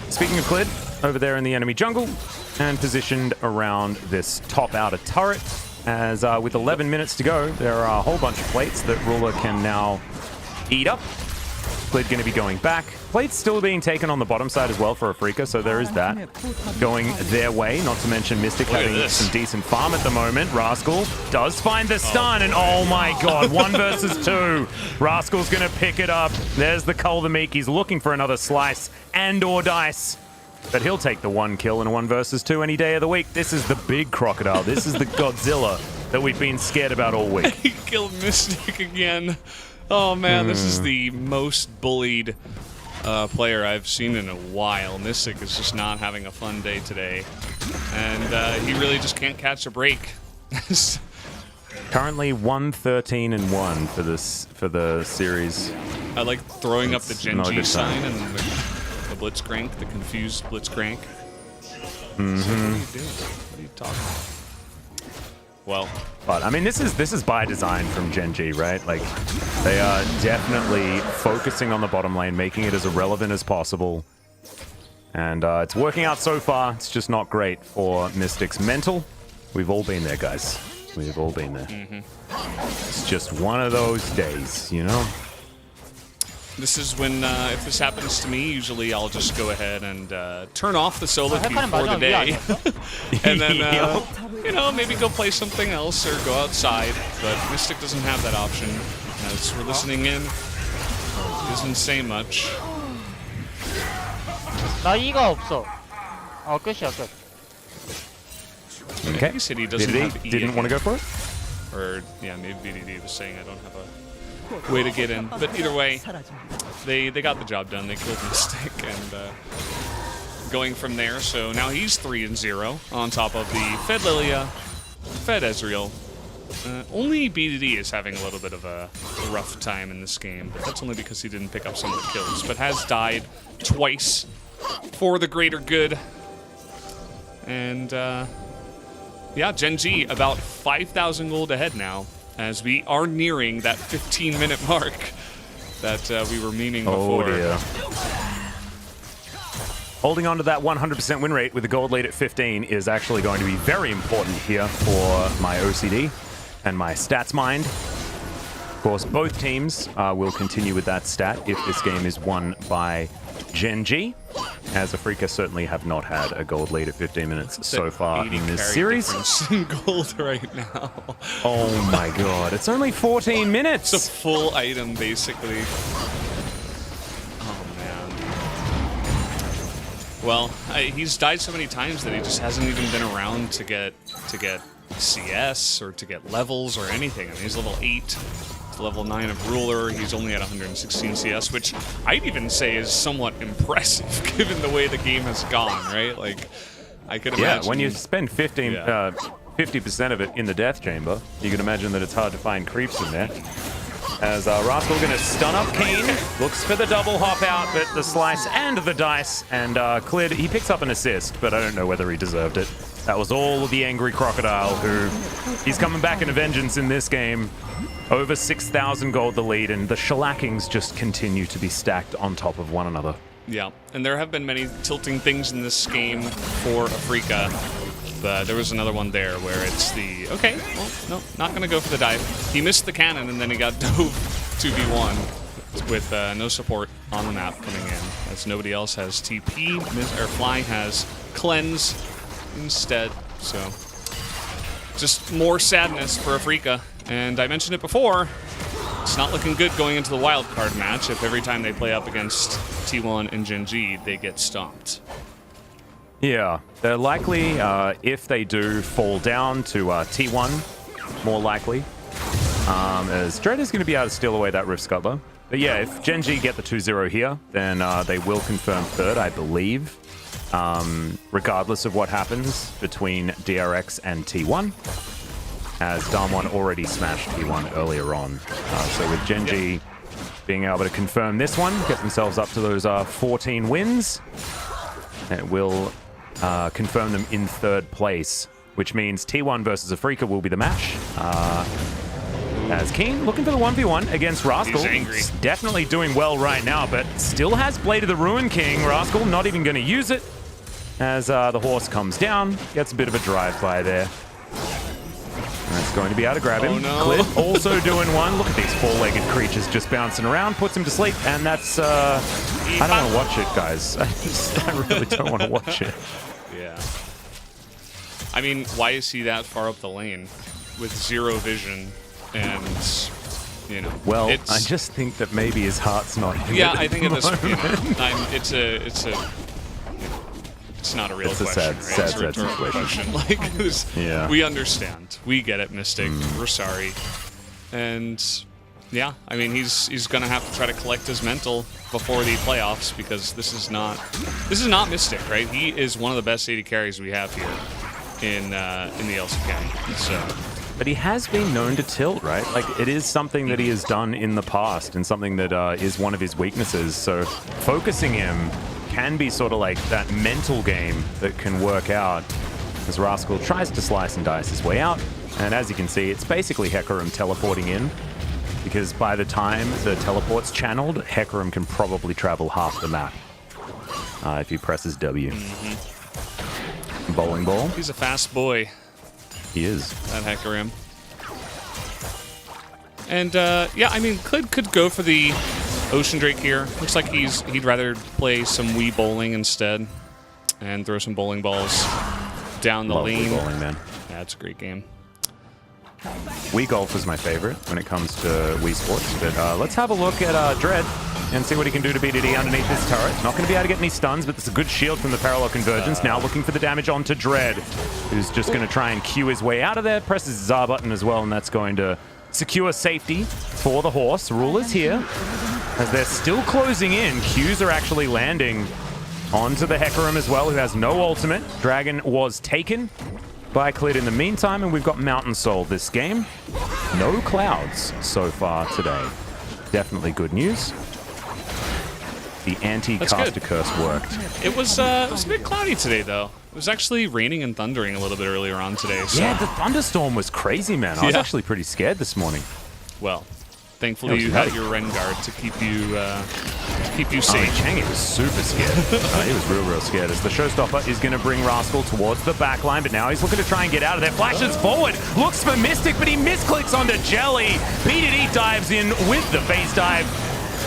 Speaking of Clid, over there in the enemy jungle, and positioned around this top outer turret, as with 11 minutes to go, there are a whole bunch of plates that Ruler can now eat up. Squid going to be going back. Plate's still being taken on the bottom side as well for Afrika, so there is that going their way. Not to mention Mystic having some decent farm at the moment. Rascal does find the stun, and oh my god, 1 versus 2. Rascal's going to pick it up. There's the Cull the Meek. He's looking for another slice and or dice. But he'll take the 1 kill in a 1 versus 2 any day of the week. This is the big crocodile. This is the Godzilla that we've been scared about all week. He killed Mystic again. Oh man, this is the most bullied player I've seen in a while. Mystic is just not having a fun day today. And he really just can't catch a break. Currently 1-13-1 for the series. I like throwing up the Gen.G sign and the Blitzcrank, the confused Blitzcrank. Mm-hmm. So what are you doing? What are you talking about? Well, but I mean, this is by design from Gen.G, right? Like, they are definitely focusing on the bottom lane, making it as irrelevant as possible. And it's working out so far. It's just not great for Mystic's mental. We've all been there, guys. We've all been there. It's just one of those days, you know? This is when, if this happens to me, usually I'll just go ahead and turn off the solo queue for the day. And then, you know, maybe go play something else or go outside. But Mystic doesn't have that option. As we're listening in, he doesn't say much. 나 이가 없어. 끝이야, 끝. Okay. He said he doesn't have E didn't want to go for it? Or, yeah, maybe BDD was saying I don't have a way to get in. But either way, they got the job done. They killed Mystic and going from there. So now he's 3-0 on top of the Fed Lilia, Fed Ezreal. Only BDD is having a little bit of a rough time in this game, but that's only because he didn't pick up some of the kills, but has died twice for the greater good. And yeah, Gen.G about 5,000 gold ahead now, as we are nearing that 15-minute mark that we were meaning before. Oh dear. Holding on to that 100% win rate with the gold lead at 15 is actually going to be very important here for my OCD and my stats mind. Of course, both teams will continue with that stat if this game is won by Gen.G, as Afrika certainly have not had a gold lead at 15 minutes so far in this series. In gold right now. Oh my god, it's only 14 minutes! It's a full item, basically. Oh man. Well, he's died so many times that he just hasn't even been around to get CS or to get levels or anything. I mean, he's level 8. Level 9 of Ruler, he's only at 116 CS, which I'd even say is somewhat impressive given the way the game has gone, right? Like, I could imagine. Yeah, when you spend 50% of it in the death chamber, you can imagine that it's hard to find creeps in there. As Rascal going to stun up Keen, looks for the double hop out, but the slice and the dice, and cleared. He picks up an assist, but I don't know whether he deserved it. That was all the angry crocodile who he's coming back in a vengeance in this game. Over 6,000 gold the lead, and the shellackings just continue to be stacked on top of one another. Yeah, and there have been many tilting things in this game for Afrika. But there was another one there where it's the, okay, well, no, not going to go for the dive. He missed the cannon, and then he got dove 2v1 with no support on the map coming in, as nobody else has TP, or Fly has Cleanse instead. So just more sadness for Afrika. And I mentioned it before, it's not looking good going into the wildcard match if every time they play up against T1 and Gen.G, they get stomped. Yeah, they're likely, if they do fall down to T1, more likely, as Dread is going to be able to steal away that Rift Scuttler. But yeah, if Gen.G get the 2-0 here, then they will confirm third, I believe, regardless of what happens between DRX and T1. As Damwon already smashed T1 earlier on. So with Gen.G being able to confirm this one, get themselves up to those 14 wins, it will confirm them in third place, which means T1 versus Afrika will be the match. As Keen looking for the 1v1 against Rascal. He's angry. He's definitely doing well right now, but still has Blade of the Ruin King. Rascal not even going to use it, as the horse comes down, gets a bit of a drive-by there. As going to be able to grab him. Oh, no. Cliff also doing one. Look at these four-legged creatures just bouncing around. Puts him to sleep, and that's... I don't want to watch it, guys. I really don't want to watch it. Yeah. I mean, why is he that far up the lane with zero vision and, you know? Well, it's, I just think that maybe his heart's not in yeah, it I think at this moment. it's not a real It's a question. sad, right? sad, It's a sad rhetorical situation. question. Like, Yeah. we understand. We get it, Mystic. We're sorry. And yeah, I mean, he's gonna have to try to collect his mental before the playoffs because this is not Mystic, right? He is one of the best AD carries we have here in the LCK. So. But he has been known to tilt, right? Like, it is something that he has done in the past and something that is one of his weaknesses. So focusing him can be sort of like that mental game that can work out as Rascal tries to slice and dice his way out. And as you can see, it's basically Hecarim teleporting in, because by the time the teleport's channeled, Hecarim can probably travel half the map if he presses W. Bowling ball. He's a fast boy. He is. That Hecarim. And yeah, I mean, could go for the Ocean Drake here. Looks like he'd rather play some Wii bowling instead and throw some bowling balls down the Love lane. Wii bowling, man. Yeah, it's a great game. Wii Golf is my favorite when it comes to Wii Sports. But let's have a look at Dread and see what he can do to BDD underneath this turret. Not going to be able to get any stuns, but it's a good shield from the parallel convergence. Now looking for the damage onto Dread, who's just going to try and queue his way out of there. Presses his R button as well, and that's going to secure safety for the horse. Ruler's here. As they're still closing in, Qs are actually landing onto the Hecarim as well, who has no ultimate. Dragon was taken by Clit in the meantime, and we've got Mountain Soul this game. No clouds so far today. Definitely good news. The anti-caster curse worked. It was a bit cloudy today, though. It was actually raining and thundering a little bit earlier on today. So. Yeah, the thunderstorm was crazy, man. I was actually pretty scared this morning. Well, thankfully you had your Ren Guard to keep you safe. Oh, Changi was super scared. He was real scared. As the showstopper is going to bring Rascal towards the back line, but now he's looking to try and get out of there. Flashes forward, looks for Mystic, but he misclicks onto Jelly. BDD dives in with the phase dive.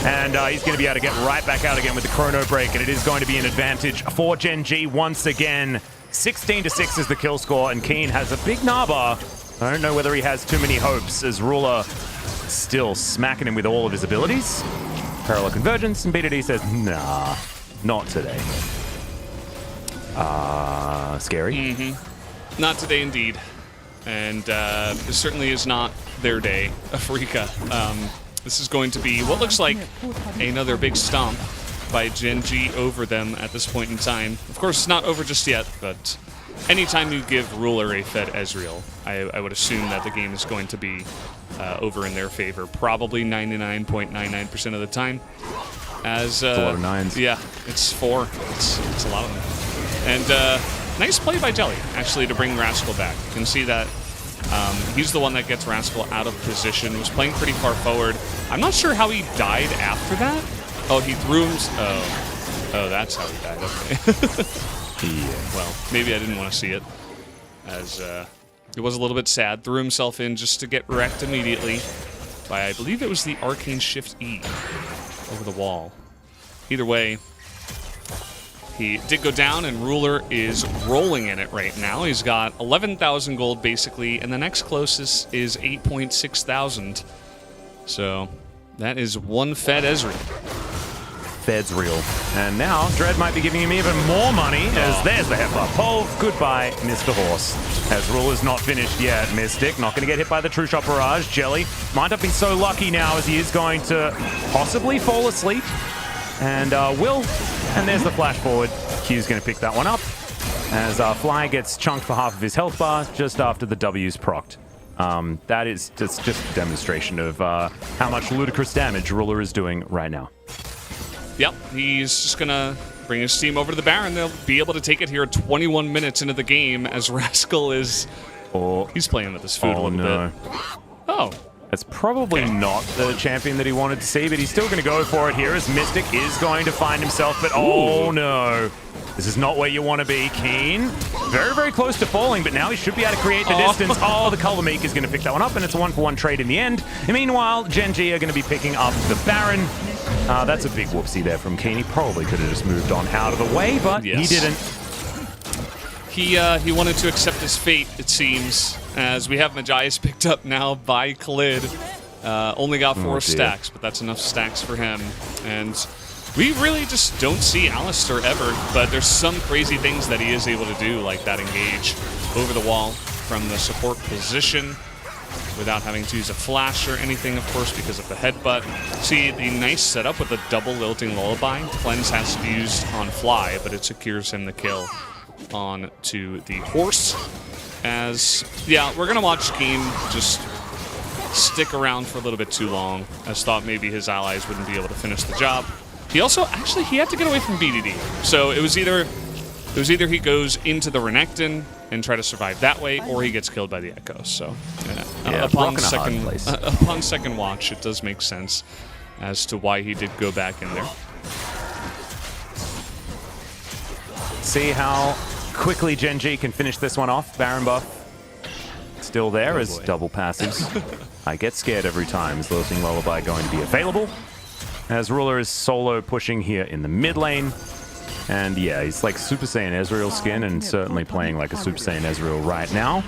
And he's going to be able to get right back out again with the chrono break, and it is going to be an advantage for Gen.G once again. 16-6 is the kill score, and Keen has a big Naba. I don't know whether he has too many hopes, as Ruler still smacking him with all of his abilities. Parallel convergence, and BDD says, nah, not today. Scary. Not today, indeed. And this certainly is not their day, Afrika. This is going to be what looks like another big stomp by Gen.G over them at this point in time. Of course, it's not over just yet, but anytime you give Ruler a fed Ezreal, I would assume that the game is going to be over in their favor, probably 99.99% of the time. As a lot of nines. Yeah, it's 4. It's a lot of them. And nice play by Jelly, actually, to bring Rascal back. You can see that he's the one that gets Rascal out of position. Was playing pretty far forward. I'm not sure how he died after that. Oh, he threw him. Oh, that's how he died. Okay. Yeah. Well, maybe I didn't want to see it, as it was a little bit sad. Threw himself in just to get wrecked immediately by, I believe it was the Arcane Shift E over the wall. Either way, he did go down, and Ruler is rolling in it right now. He's got 11,000 gold, basically, and the next closest is 8.6 thousand. So that is one fed Ezreal. Fed's real. And now, Dread might be giving him even more money, as there's the headbutt. Pove, goodbye, Mr. Horse. As Ruler's not finished yet. Mystic, not going to get hit by the True Shot Barrage. Jelly might not be so lucky now, as he is going to possibly fall asleep. And will. And there's the flash forward. Q's going to pick that one up, as Fly gets chunked for half of his health bar just after the W's procced. That is just a demonstration of how much ludicrous damage Ruler is doing right now. Yep, he's just going to bring his team over to the Baron. They'll be able to take it here 21 minutes into the game, as Rascal is... he's playing with his food a little bit. Oh. That's probably not the champion that he wanted to see, but he's still going to go for it here, as Mystic is going to find himself, but oh no. This is not where you want to be. Keen, very, very close to falling, but now he should be able to create the distance. Oh, the Color Meek is going to pick that one up, and it's a 1-for-1 trade in the end. And meanwhile, Gen.G are going to be picking up the Baron. That's a big whoopsie there from Keen. He probably could have just moved on out of the way, but he didn't. He wanted to accept his fate, it seems, as we have Magias picked up now by Khalid. Only got 4 stacks, but that's enough stacks for him. And we really just don't see Alistar ever, but there's some crazy things that he is able to do, like that engage over the wall from the support position without having to use a flash or anything, of course, because of the headbutt. See, the nice setup with the double lilting lullaby. Cleanse has to be used on Fly, but it secures him the kill on to the horse. As, yeah, we're going to watch Game just stick around for a little bit too long, as thought maybe his allies wouldn't be able to finish the job. He also, actually, he had to get away from BDD. So it was either he goes into the Renekton and try to survive that way, or he gets killed by the Echo. So upon second watch, it does make sense as to why he did go back in there. See how quickly Gen.G can finish this one off. Baron buff still there as double passives. I get scared every time. Is Lilting Lullaby going to be available? As Ruler is solo pushing here in the mid lane. And yeah, he's like Super Saiyan Ezreal skin and certainly playing like a Super Saiyan Ezreal right now.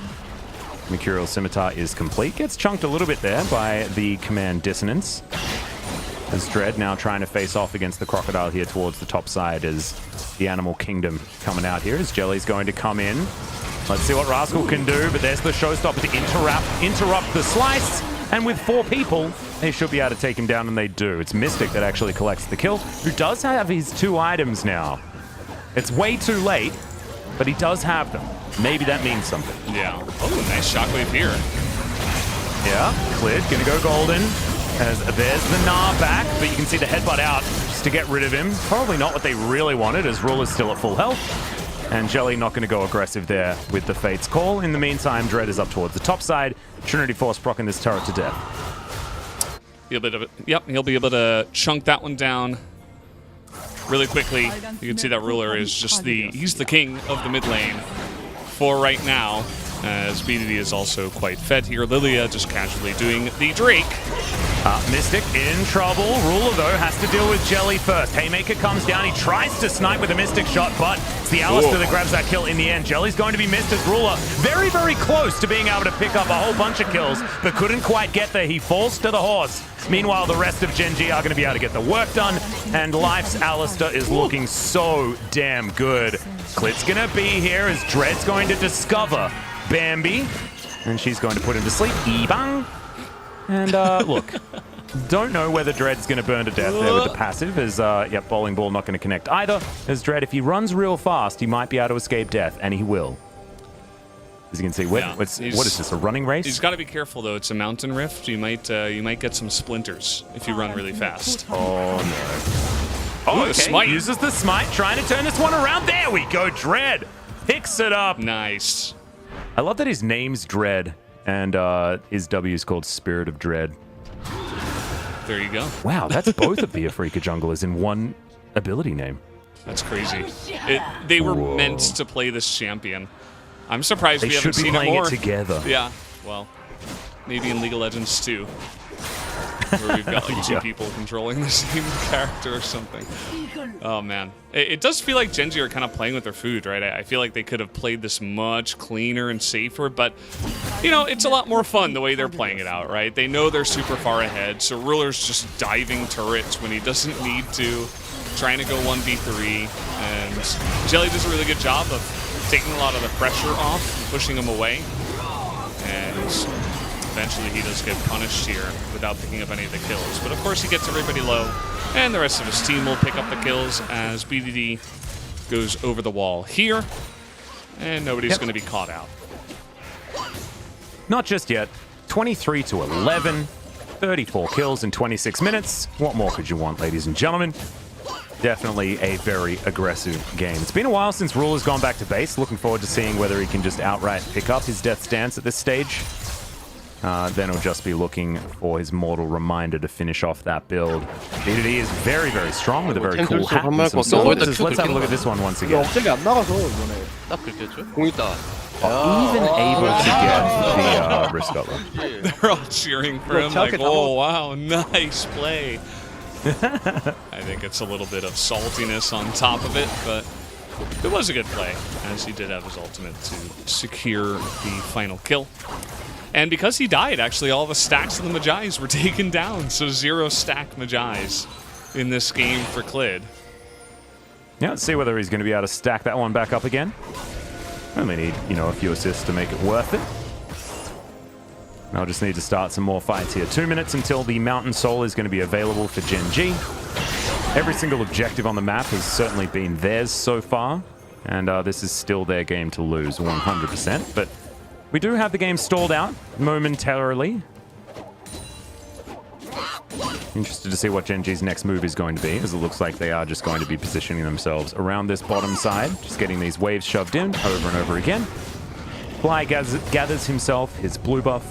Mercurial Scimitar is complete. Gets chunked a little bit there by the Command Dissonance. As Dread now trying to face off against the Crocodile here towards the top side as the Animal Kingdom coming out here. As Jelly's going to come in. Let's see what Rascal can do, but there's the showstopper to interrupt the slice. And with 4 people, they should be able to take him down, and they do. It's Mystic that actually collects the kill, who does have his 2 items now. It's way too late, but he does have them. Maybe that means something. Yeah. Oh, nice shockwave here. Yeah, Clid gonna go golden. As there's the Gnar back, but you can see the headbutt out just to get rid of him. Probably not what they really wanted, as Ruler's still at full health. And Jelly not going to go aggressive there with the Fate's Call. In the meantime, Dread is up towards the top side. Trinity Force proccing this turret to death. He'll be able to chunk that one down really quickly. You can see that Ruler is just he's the king of the mid lane for right now, as BDD is also quite fed here. Lilia just casually doing the Drake. Mystic in trouble. Ruler, though, has to deal with Jelly first. Haymaker comes down. He tries to snipe with a Mystic shot, but it's the Alistar that grabs that kill in the end. Jelly's going to be missed as Ruler very, very close to being able to pick up a whole bunch of kills, but couldn't quite get there. He falls to the horse. Meanwhile, the rest of Gen.G are going to be able to get the work done, and Life's Alistar is looking so damn good. Clit's going to be here as Dread's going to discover Bambi, and she's going to put him to sleep. Ebang. And look, don't know whether Dread's going to burn to death there with the passive, as, Bowling Ball not going to connect either. As Dread, if he runs real fast, he might be able to escape death, and he will. As you can see, what is this, a running race? He's got to be careful, though. It's a mountain rift. You might get some splinters if you run really fast. Oh, no. Oh, okay. Smite. Uses the smite, trying to turn this one around. There we go, Dread picks it up. Nice. I love that his name's Dread. And his W is called Spirit of Dread. There you go. Wow, that's both of the Afrika junglers in one ability name. That's crazy. They were meant to play this champion. I'm surprised we haven't seen it more. They should be playing it together. Yeah, well, maybe in League of Legends too. Where we've got like 2 people controlling the same character or something. Oh man. It does feel like Gen.G are kind of playing with their food, right? I feel like they could have played this much cleaner and safer, but you know, it's a lot more fun the way they're playing it out, right? They know they're super far ahead, so Ruler's just diving turrets when he doesn't need to, trying to go 1v3, and Jelly does a really good job of taking a lot of the pressure off and pushing him away. And eventually he does get punished here without picking up any of the kills. But of course he gets everybody low, and the rest of his team will pick up the kills as BDD goes over the wall here, and nobody's going to be caught out. Not just yet. 23 to 11, 34 kills in 26 minutes. What more could you want, ladies and gentlemen? Definitely a very aggressive game. It's been a while since Ruler's gone back to base. Looking forward to seeing whether he can just outright pick up his death stance at this stage. then he'll just be looking for his mortal reminder to finish off that build. DWG is very, very strong with a very cool hat and some swords. Let's have a look at this one once again. 억제기 안 나가서 이번에. 딱 긁혔죠? 공 있다. Even able to get the wrist butler. They're all cheering for him like, oh, wow, nice play. I think it's a little bit of saltiness on top of it, but it was a good play, as he did have his ultimate to secure the final kill. And because he died, actually, all the stacks of the Magi's were taken down, so 0 stack Magi's in this game for Clid. Yeah, let's see whether he's going to be able to stack that one back up again. Only need, a few assists to make it worth it. I'll just need to start some more fights here. 2 minutes until the Mountain Soul is going to be available for Gen.G. Every single objective on the map has certainly been theirs so far, and this is still their game to lose 100%. But we do have the game stalled out momentarily. Interested to see what Gen.G's next move is going to be, as it looks like they are just going to be positioning themselves around this bottom side, just getting these waves shoved in over and over again. Fly gathers himself his blue buff.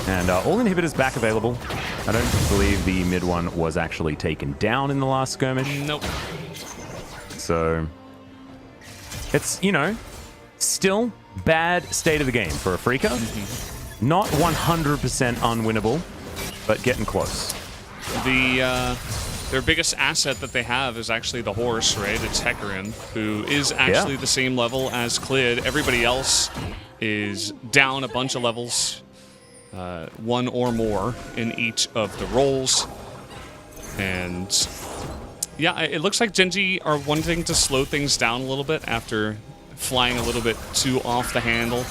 And all inhibitors back available. I don't believe the mid one was actually taken down in the last skirmish. Nope. So it's, still bad state of the game for Afrika. Not 100% unwinnable, but getting close. Their biggest asset that they have is actually the horse, right? It's Hecarim, who is actually the same level as Clid. Everybody else is down a bunch of levels, 1 or more in each of the roles. And yeah, it looks like Gen.G are wanting to slow things down a little bit after flying a little bit too off the handle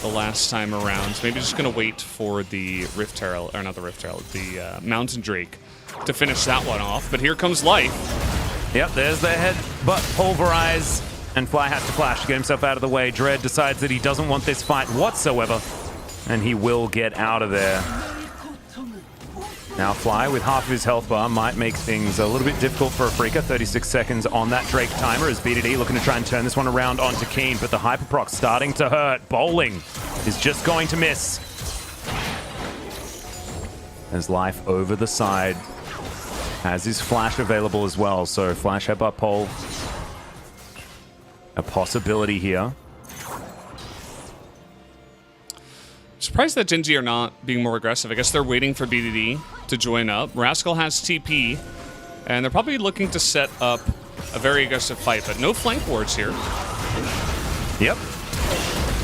the last time around. So maybe just going to wait for the Rift Herald, or not the Rift Herald, the Mountain Drake to finish that one off. But here comes Life. Yep, there's the head butt pulverize, and Fly has to flash to get himself out of the way. Dread decides that he doesn't want this fight whatsoever, and he will get out of there. Now Fly, with half of his health bar, might make things a little bit difficult for Afrika. 36 seconds on that Drake timer as BDD looking to try and turn this one around onto Keen, but the Hyperproc starting to hurt. Bowling is just going to miss. There's Life over the side. Has his flash available as well, so flash headbutt pole. A possibility here. Surprised that Gen.G are not being more aggressive. I guess they're waiting for BDD to join up. Rascal has TP, and they're probably looking to set up a very aggressive fight, but no flank wards here. Yep.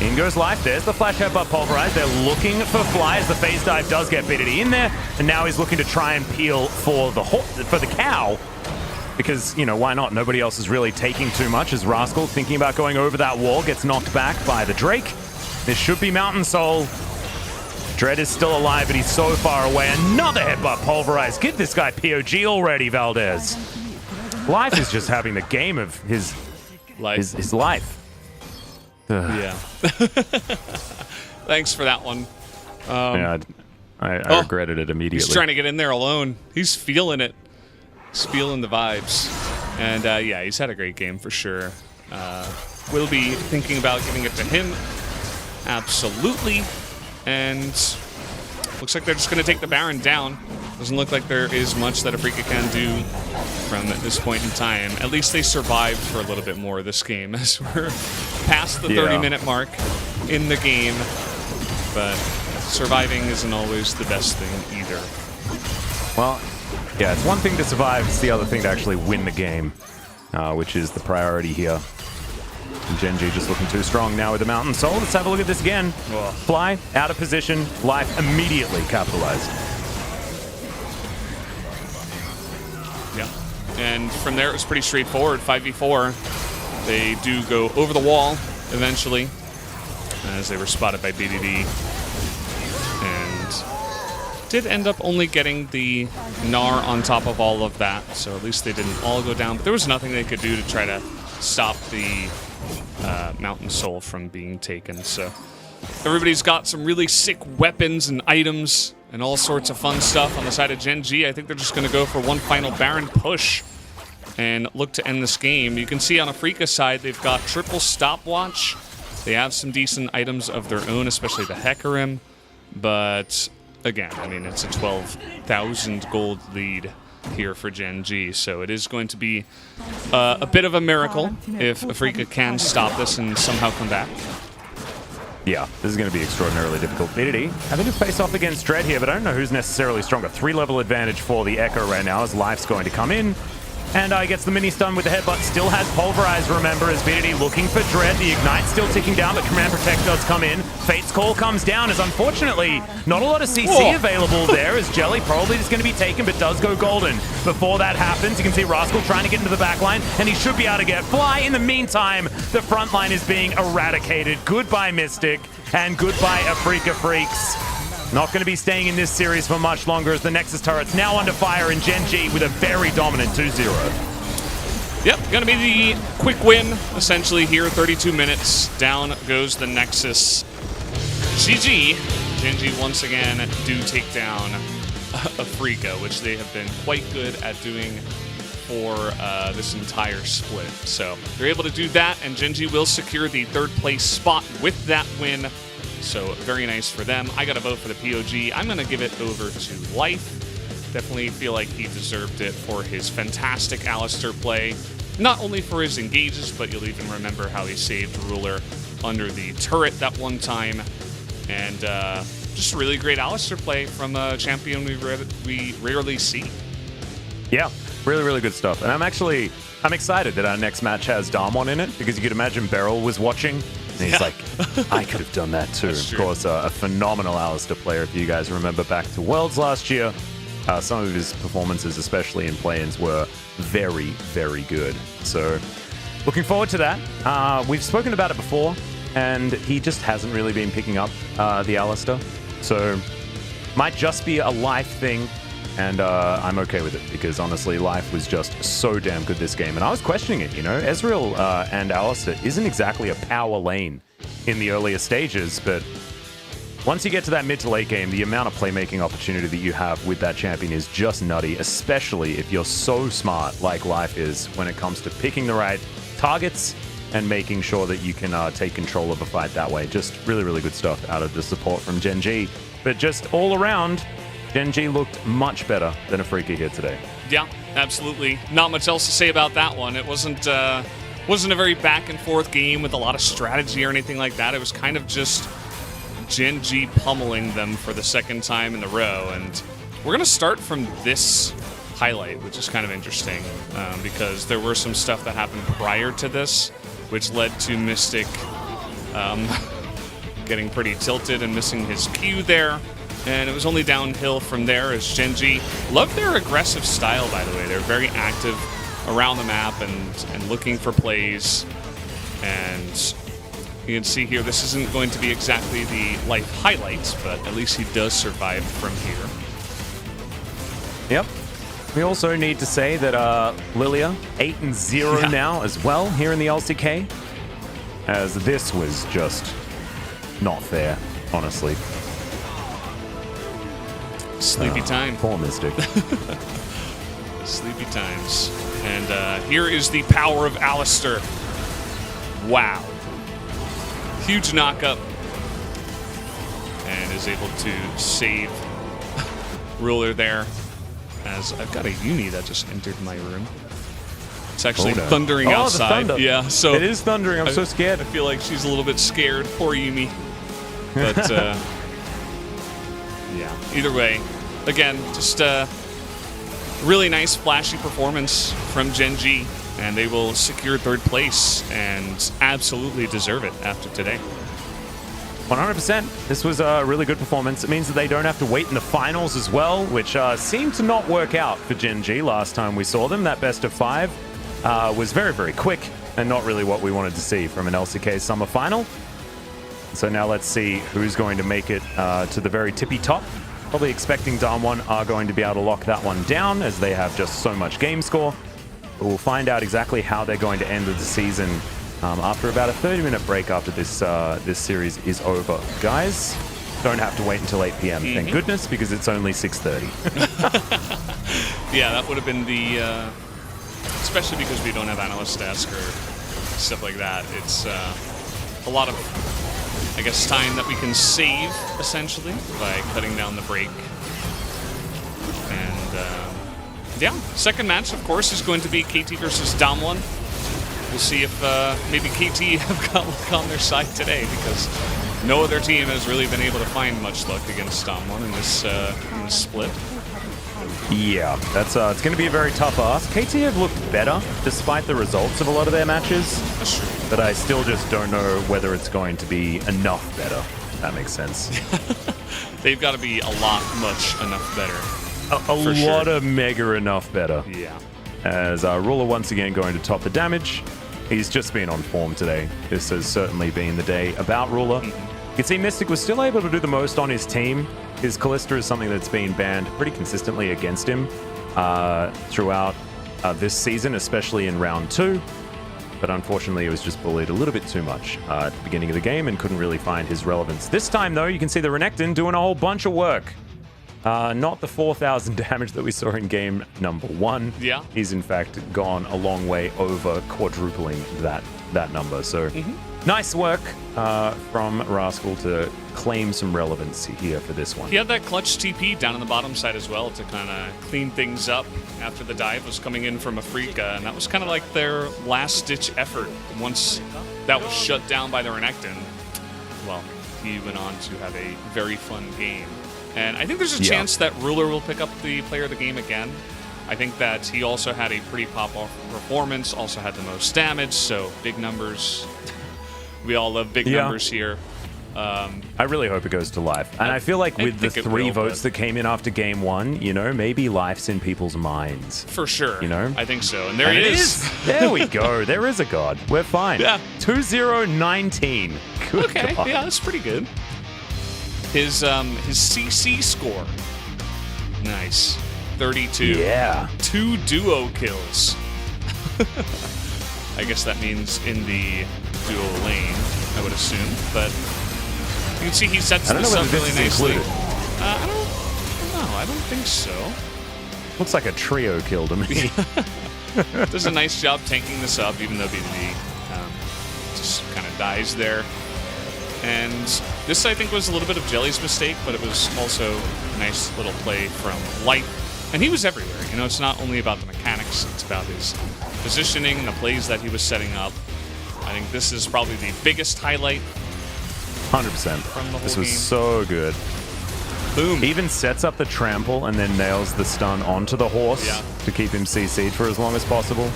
In goes Life. There's the flash headbutt pulverize. They're looking for Fly as the phase dive does get BDD in there, and now he's looking to try and peel for the cow. Because, why not? Nobody else is really taking too much as Rascal, thinking about going over that wall, gets knocked back by the Drake. This should be Mountain Soul. Dread is still alive, but he's so far away. Another headbutt pulverize. Give this guy POG already, Valdez. Life is just having the game of his life. Yeah. Thanks for that one. Yeah, I regretted it immediately. He's trying to get in there alone. He's feeling it. He's feeling the vibes. And yeah, he's had a great game for sure. We'll be thinking about giving it to him. Absolutely. And looks like they're just going to take the Baron down. Doesn't look like there is much that Afrika can do from this point in time. At least they survived for a little bit more of this game as we're past the 30-minute mark in the game. But surviving isn't always the best thing either. Well, yeah, it's one thing to survive, it's the other thing to actually win the game, which is the priority here. And Gen.G just looking too strong now with the Mountain Soul. Let's have a look at this again. Fly, out of position, Life immediately capitalized. Yeah, and from there it was pretty straightforward, 5v4. They do go over the wall eventually, as they were spotted by BDD. And did end up only getting the Gnar on top of all of that, so at least they didn't all go down. But there was nothing they could do to try to stop the Mountain Soul from being taken. So everybody's got some really sick weapons and items and all sorts of fun stuff on the side of Gen.G. I think they're just going to go for one final Baron push and look to end this game. You can see on Afrika's side they've got triple stopwatch They have some decent items of their own, especially the Hecarim. But again, I mean, it's a 12,000 gold lead here for Gen.G, so it is going to be a bit of a miracle if Afrika can stop this and somehow come back. Yeah, this is going to be extraordinarily difficult. BDD having to face off against Dread here, but I don't know who's necessarily stronger. 3-level advantage for the Echo right now as Life's going to come in. And gets the mini stun with the headbutt, still has Pulverize, remember, as BDD looking for Dread. The Ignite's still ticking down, but Command Protect does come in. Fate's Call comes down, as unfortunately not a lot of CC available there, as Jelly probably is going to be taken, but does go golden. Before that happens, you can see Rascal trying to get into the back line, and he should be able to get Fly. In the meantime, the front line is being eradicated. Goodbye, Mystic, and goodbye, Afrika Freaks. Not going to be staying in this series for much longer as the Nexus turret's now under fire in Gen.G with a very dominant 2-0. Yep, going to be the quick win, essentially, here. 32 minutes. Down goes the Nexus. GG. Gen.G once again do take down Afrika, which they have been quite good at doing for this entire split. So they're able to do that, and Gen.G will secure the 3rd place spot with that win. So very nice for them. I got to vote for the POG. I'm going to give it over to Life. Definitely feel like he deserved it for his fantastic Alistar play. Not only for his engages, but you'll even remember how he saved Ruler under the turret that one time. And just really great Alistar play from a champion we rarely see. Yeah, really, really good stuff. And I'm excited that our next match has Damwon in it, because you could imagine Beryl was watching. And he's like, I could have done that too. Of course, a phenomenal Alistar player, if you guys remember back to Worlds last year. Some of his performances, especially in play-ins, were very, very good. So, looking forward to that. We've spoken about it before, and he just hasn't really been picking up the Alistar. So, might just be a Life thing, and I'm okay with it, because honestly, Life was just so damn good this game. And I was questioning it, you know? Ezreal and Alistar isn't exactly a power lane in the earlier stages, but once you get to that mid to late game, the amount of playmaking opportunity that you have with that champion is just nutty, especially if you're so smart like Life is when it comes to picking the right targets and making sure that you can take control of a fight that way. Just really, really good stuff out of the support from Gen.G. But just all around, Gen.G looked much better than Afrika here today. Yeah, absolutely. Not much else to say about that one. It wasn't a very back and forth game with a lot of strategy or anything like that. It was kind of just Gen.G pummeling them for the 2nd time in a row. And we're going to start from this highlight, which is kind of interesting because there were some stuff that happened prior to this, which led to Mystic getting pretty tilted and missing his Q there. And it was only downhill from there as Gen.G love their aggressive style, by the way. They're very active around the map and looking for plays. And you can see here, this isn't going to be exactly the Life highlights, but at least he does survive from here. Yep. We also need to say that Lilia, 8-0 now as well here in the LCK, as this was just not fair, honestly. Sleepy time. Poor Mystic. Sleepy times. And here is the power of Alistar. Wow. Huge knockup. And is able to save Ruler there. As I've got a Yumi that just entered my room. It's actually thundering outside. The thunder. Yeah, so it is thundering. I'm so scared. I feel like she's a little bit scared. Poor Yumi. But yeah, either way, again, just a really nice flashy performance from Gen.G, and they will secure 3rd place and absolutely deserve it after today. 100%. This was a really good performance. It means that they don't have to wait in the finals as well, which seemed to not work out for Gen.G last time we saw them. That best of 5 was very, very quick and not really what we wanted to see from an LCK Summer Final. So now let's see who's going to make it to the very tippy top. Probably expecting Damwon are going to be able to lock that one down as they have just so much game score. But we'll find out exactly how they're going to end the season after about a 30-minute break after this this series is over. Guys, don't have to wait until 8 p.m. Thank goodness, because it's only 6:30. Yeah, that would have been the... especially because we don't have analyst desk or stuff like that. It's a lot of, I guess, time that we can save, essentially, by cutting down the break. And, yeah, second match, of course, is going to be KT versus Damwon. We'll see if maybe KT have got luck on their side today, because no other team has really been able to find much luck against Damwon in this split. Yeah, that's it's going to be a very tough ask. KT have looked better despite the results of a lot of their matches, That's true. but I still just don't know whether it's going to be enough better. If that makes sense. They've got to be a lot, much enough better. A lot of mega enough better. Yeah. As Ruler once again going to top the damage. He's just been on form today. This has certainly been the day about Ruler. You can see Mystic was still able to do the most on his team. His Callista is something that's been banned pretty consistently against him throughout this season, especially in round 2. But unfortunately, it was just bullied a little bit too much at the beginning of the game and couldn't really find his relevance. This time, though, you can see the Renekton doing a whole bunch of work. Not the 4,000 damage that we saw in game number 1. Yeah. He's in fact gone a long way over quadrupling that number. So nice work from Rascal to claim some relevance here for this one. He had that clutch TP down on the bottom side as well to kind of clean things up after the dive was coming in from Afrika, and that was kind of like their last-ditch effort. Once that was shut down by the Renekton, well, he went on to have a very fun game. And I think there's a chance that Ruler will pick up the player of the game again. I think that he also had a pretty pop-off performance, also had the most damage, so big numbers. We all love big numbers here. I really hope it goes to Life. And I feel like with the 3 votes that came in after game 1, you know, maybe Life's in people's minds. For sure. You know? I think so. And there it is. There we go. There is a god. We're fine. Yeah. 2-0-19. Good Okay, God. yeah, that's pretty good. His CC score, nice, 32. Yeah. 2 duo kills. I guess that means in the duo lane, I would assume. But you can see he sets this up really nicely. I don't know. I don't think so. Looks like a trio kill to me. Does a nice job tanking this up, even though BDD just kind of dies there. And this, I think, was a little bit of Jelly's mistake, but it was also a nice little play from Light. And he was everywhere. You know, it's not only about the mechanics, it's about his positioning and the plays that he was setting up. I think this is probably the biggest highlight. 100%. From the whole this was game. so good. Boom. He even sets up the trample and then nails the stun onto the horse to keep him CC'd for as long as possible.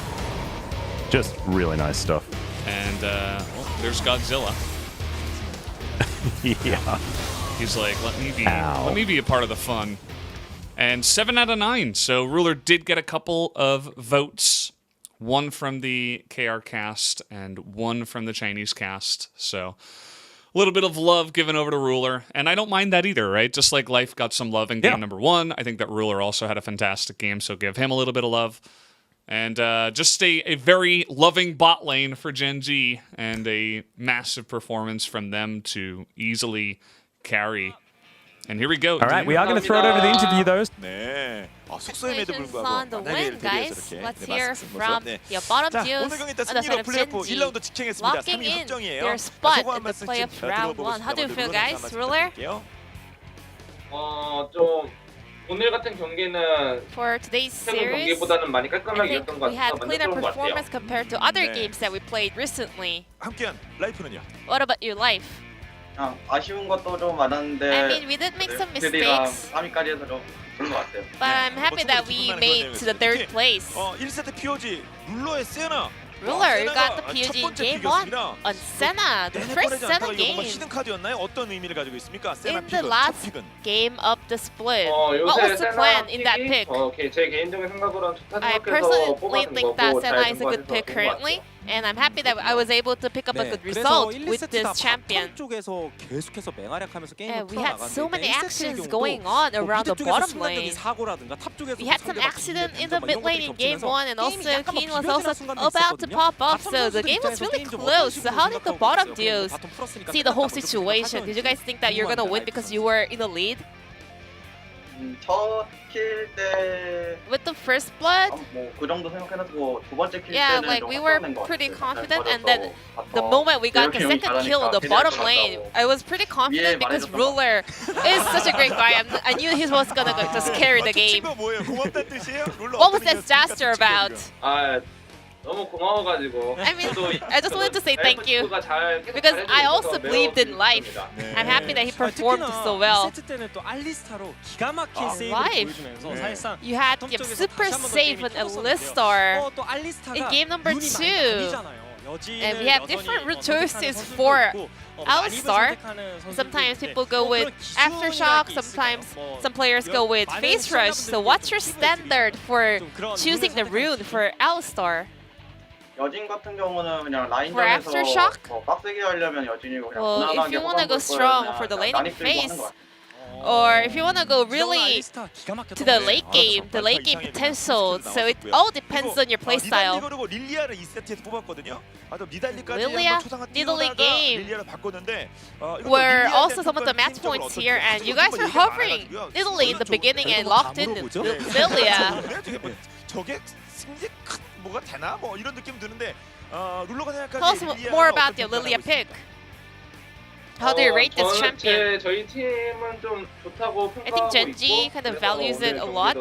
Just really nice stuff. And, well, there's Godzilla. Yeah. He's like, let me be a part of the fun. And 7 out of 9. So Ruler did get a couple of votes. 1 from the KR cast and 1 from the Chinese cast. So a little bit of love given over to Ruler. And I don't mind that either, right? Just like Life got some love in game number 1. I think that Ruler also had a fantastic game, so give him a little bit of love. And just a very loving bot lane for Gen.G and a massive performance from them to easily carry. And here we go. All right, we are going to throw it over the interview, though. Congratulations on the win, guys. Let's hear from your bottom duos on the side of Gen.G, locking in their spot in the playoff round 1. How do you feel, guys? Ruler? 좀 오늘 같은 경기는 For today's 최근 series, 경기보다는 많이 I 깔끔하게 think 이겼던 것 we had 같아요. cleaner 만족스러운 것 같아요. performance compared to other games that we played recently. 함께한 라이프는요? What about your life? 아쉬운 것도 좀 많았는데 I mean, we did make some 드디어 mistakes, 3위까지 해서 좀 그런 것 같아요. but I'm happy that we made to the 3rd place. 1세트 POG 룰러의 세나 Ruler, you got the POG game 1 on Senna, the first Senna game. 시즌 카드였나요? 어떤 의미를 가지고 있습니까? 세나 In the 픽은, last 첫 픽은. game of the split. 요새 What was the 세나 plan in that 픽이 pick? 제 개인적인 생각으로는 좋다 I 생각해서 personally 뽑아준 think that 거고 Senna 잘 is a good pick currently, and I'm happy that I was able to pick up a good result with this champion. 쪽에서 계속해서 맹활약하면서 게임을 And we had so many 풀어나가는데 actions 1세트의 going 경우도 on around the 쪽에서 bottom 순간적인 lane. 사고라든가 탑 쪽에서 We had some 상대방 accident in 기회라든가 the mid 이런 lane 것들이 in game 겹치면서 1, and also 게임이 약간 Keen was 비벼지는 also 순간도 about to 있었거든요. pop off, 바텀 so the 선수들 game was 입장에서 really 게임 좀 close. So 어떤 how 식으로 did the 생각하고 bottom 있어요? duos 바텀 풀었으니까 see the whole 끝났다고 situation? Did you guys think that you're gonna win because you were in the lead? 첫 킬 때 With the first blood, 뭐 그 정도 생각해놓고 두 번째 킬 yeah, 때는 like 좀 we were 확정된 것 pretty 같아요. confident, 잘 and then 빠져서 the moment we got the 이렇게 second kill in the 잘하니까 bottom 기대를 lane, 잘한다고 I was pretty confident 위에 because 말해줬던 것 Ruler is such a great guy. I knew he was gonna just carry the game. 친구 뭐예요? 고맙다는 뜻이에요? 룰러 What was 어떤 that 의미였습니까? gesture about? 아 너무 고마워가지고 I mean, I just wanted to say thank you because I also believed in life. I'm happy that he performed so well. 2세트 때는 또 알리스타로 기가 막힌 세이브를 Life. 보여주면서 사실상 You had 바텀 쪽에서 super 다시 한번더 safe 게임이 on 터졌었는데요. Alistar. 또 알리스타가 In game number 눈이 많이 2. 갈리잖아요. And we have different route choices for Alistar. Sometimes people go with Aftershock, sometimes some players go with Face Rush. So what's your standard for choosing the rune for Alistar? 여진 같은 경우는 그냥 For 라인전에서 Aftershock? 더 빡세게 하려면 여진이고 그냥 Well, if 무난하게 you want to 호감 go 볼 strong 거면 for the 그냥 laning 난입 들고 하는 phase, 것 같아요. or if you want to go really to the late game potential, so it all depends on your playstyle. 그리고 릴리아를 2세트에서 뽑았거든요. 닐리아까지 Lilia, 한번 초상화 Nidalee 띄우다가 game. 릴리아를 바꿨는데 Were also some of the match points here, and you guys were hovering Italy in the beginning and locked in Lilia. 저게 승리 큰 뭐가 되나? 뭐 이런 느낌 드는데 룰러가 Tell us 생각하기에 more about the Lilia pick. How do you rate this champion? 저희 팀은 좀 좋다고 I think Gen.G kind of values it a lot.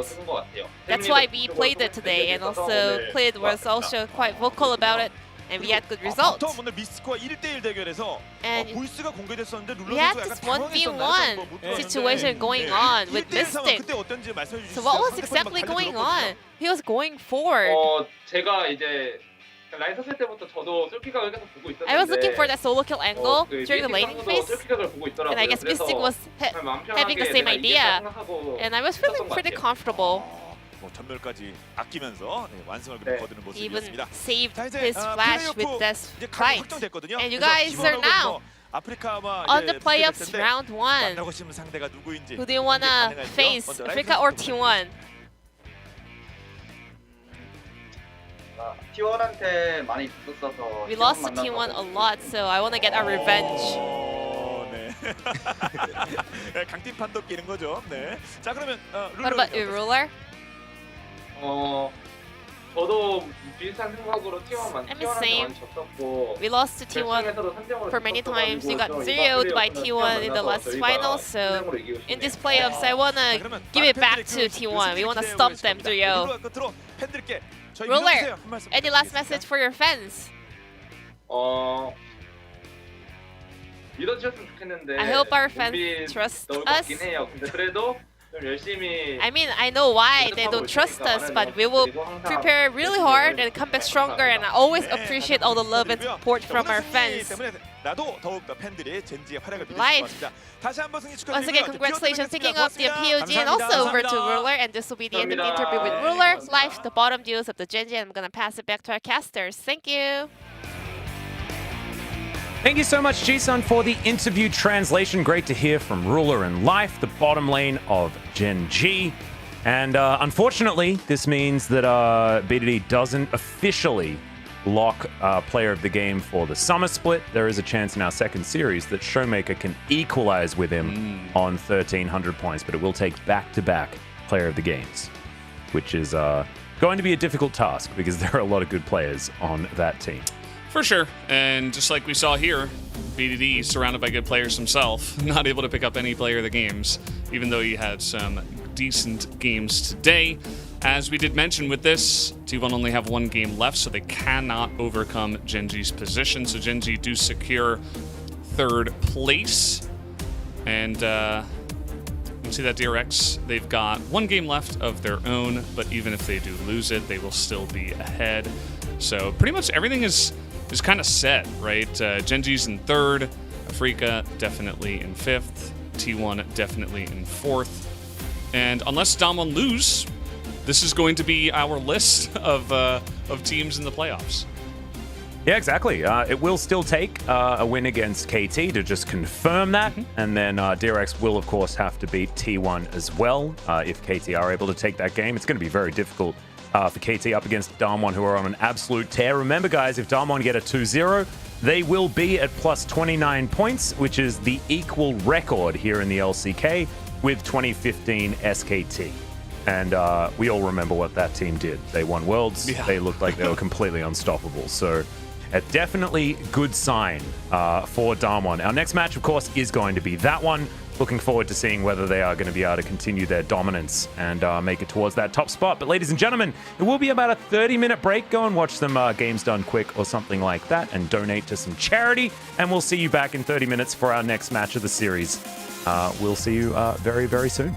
That's why we played it today, and also Clid was also quite vocal about it, and we had good results. 오늘 미스코와 1대1 대결에서 And 보이스가 공개됐었는데 we had 룰러가 this 약간 1v1 situation going on with Mystic. 그때 어떤지 말씀해 주시죠. So what was exactly going on? He was going forward. 제가 이제 라인 탔을 때부터 저도 솔킥각을 계속 보고 있었는데 I was looking for that solo kill angle during the laning phase, 솔킥각을 보고 있더라고요. and I guess Mystic was having the same idea, and I was feeling pretty comfortable. 뭐 전멸까지 아끼면서 완승을 거두는 He even 모습이었습니다. saved 자, 이제, his flash with that 이제 각이 fight. 확정됐거든요. And you 그래서 guys are 팀원하고 now 아프리카와 on 이제 the playoffs 붙게 될 텐데 round 1. 만나고 싶은 상대가 누구인지 Who do you wanna 가능할지요? face, 먼저 Africa or T1? T1한테 많이 붙었어서 We lost to T1 a lot, so I wanna get our revenge. 네. 네, 강팀 판독 끼는 거죠. 네. 자 그러면 What about you, Ruler? 저도 비슷한 생각으로 T1한테 same. 많이 졌었고 We lost to T1 for many times. We got zeroed by T1 in the last final, so in these playoffs, I wanna give it back to T1. We wanna stomp them 3-0. 끝으로 팬들께 저희 Ruler, 밀어주세요. 한 말씀 any last 부탁드리겠습니다. message for your fans? 믿어주셨으면 좋겠는데 I hope our fans 준비 trust 넣을 것 us. 같긴 해요. 근데 그래도 좀 열심히 I mean, I know why they don't trust us, but we will prepare really hard and come back stronger, and I always appreciate all the love and support from our fans. 나도 더욱 더 팬들이 젠지의 활약을 믿을 수 Live. 있습니다. 다시 한번 승리 Once 축하드리고요. again, congratulations picking up the POG and also over to 감사합니다. Ruler. And this will be the end of the interview with Ruler. Live, the bottom duels of the Gen.G, and I'm gonna pass it back to our casters. Thank you. Thank you so much, Jisun, for the interview translation. Great to hear from Ruler and Life, the bottom lane of Gen.G. And unfortunately, this means that BDD doesn't officially lock player of the game for the Summer Split. There is a chance in our second series that Showmaker can equalize with him on 1,300 points, but it will take back-to-back player of the games, which is going to be a difficult task because there are a lot of good players on that team. For sure. And just like we saw here, BDD surrounded by good players himself, not able to pick up any player of the games, even though he had some decent games today. As we did mention with this, T1 only have one game left, so they cannot overcome Gen.G's position. So Gen.G do secure third place. And you can see that DRX, they've got one game left of their own, but even if they do lose it, they will still be ahead. So pretty much everything is kind of set, right? Gen.G's in third, Africa definitely in fifth, T1 definitely in fourth. And unless Damwon lose, this is going to be our list of teams in the playoffs. Yeah, exactly. It will still take a win against KT to just confirm that. And then DRX will, of course, have to beat T1 as well. If KT are able to take that game, it's going to be very difficult for KT up against Damwon, who are on an absolute tear. Remember, guys, if Damwon get a 2-0, they will be at plus 29 points, which is the equal record here in the LCK. with 2015 SKT. And we all remember what that team did. They won Worlds. Yeah. They looked like they were completely unstoppable. So a definitely good sign for Damwon. Our next match, of course, is going to be that one. Looking forward to seeing whether they are going to be able to continue their dominance and make it towards that top spot. But ladies and gentlemen, it will be about a 30-minute break. Go and watch some Games Done Quick or something like that and donate to some charity. And we'll see you back in 30 minutes for our next match of the series. We'll see you very, very soon.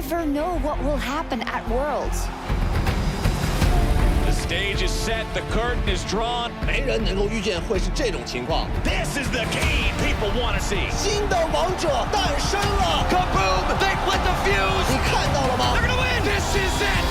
Never know what will happen at Worlds. The stage is set, the curtain is drawn. 没人能够预见会是这种情况。 This is the game people want to see. 新的王者诞生了 Kaboom! They lit the fuse. 你看到了吗 They're gonna win. This is it.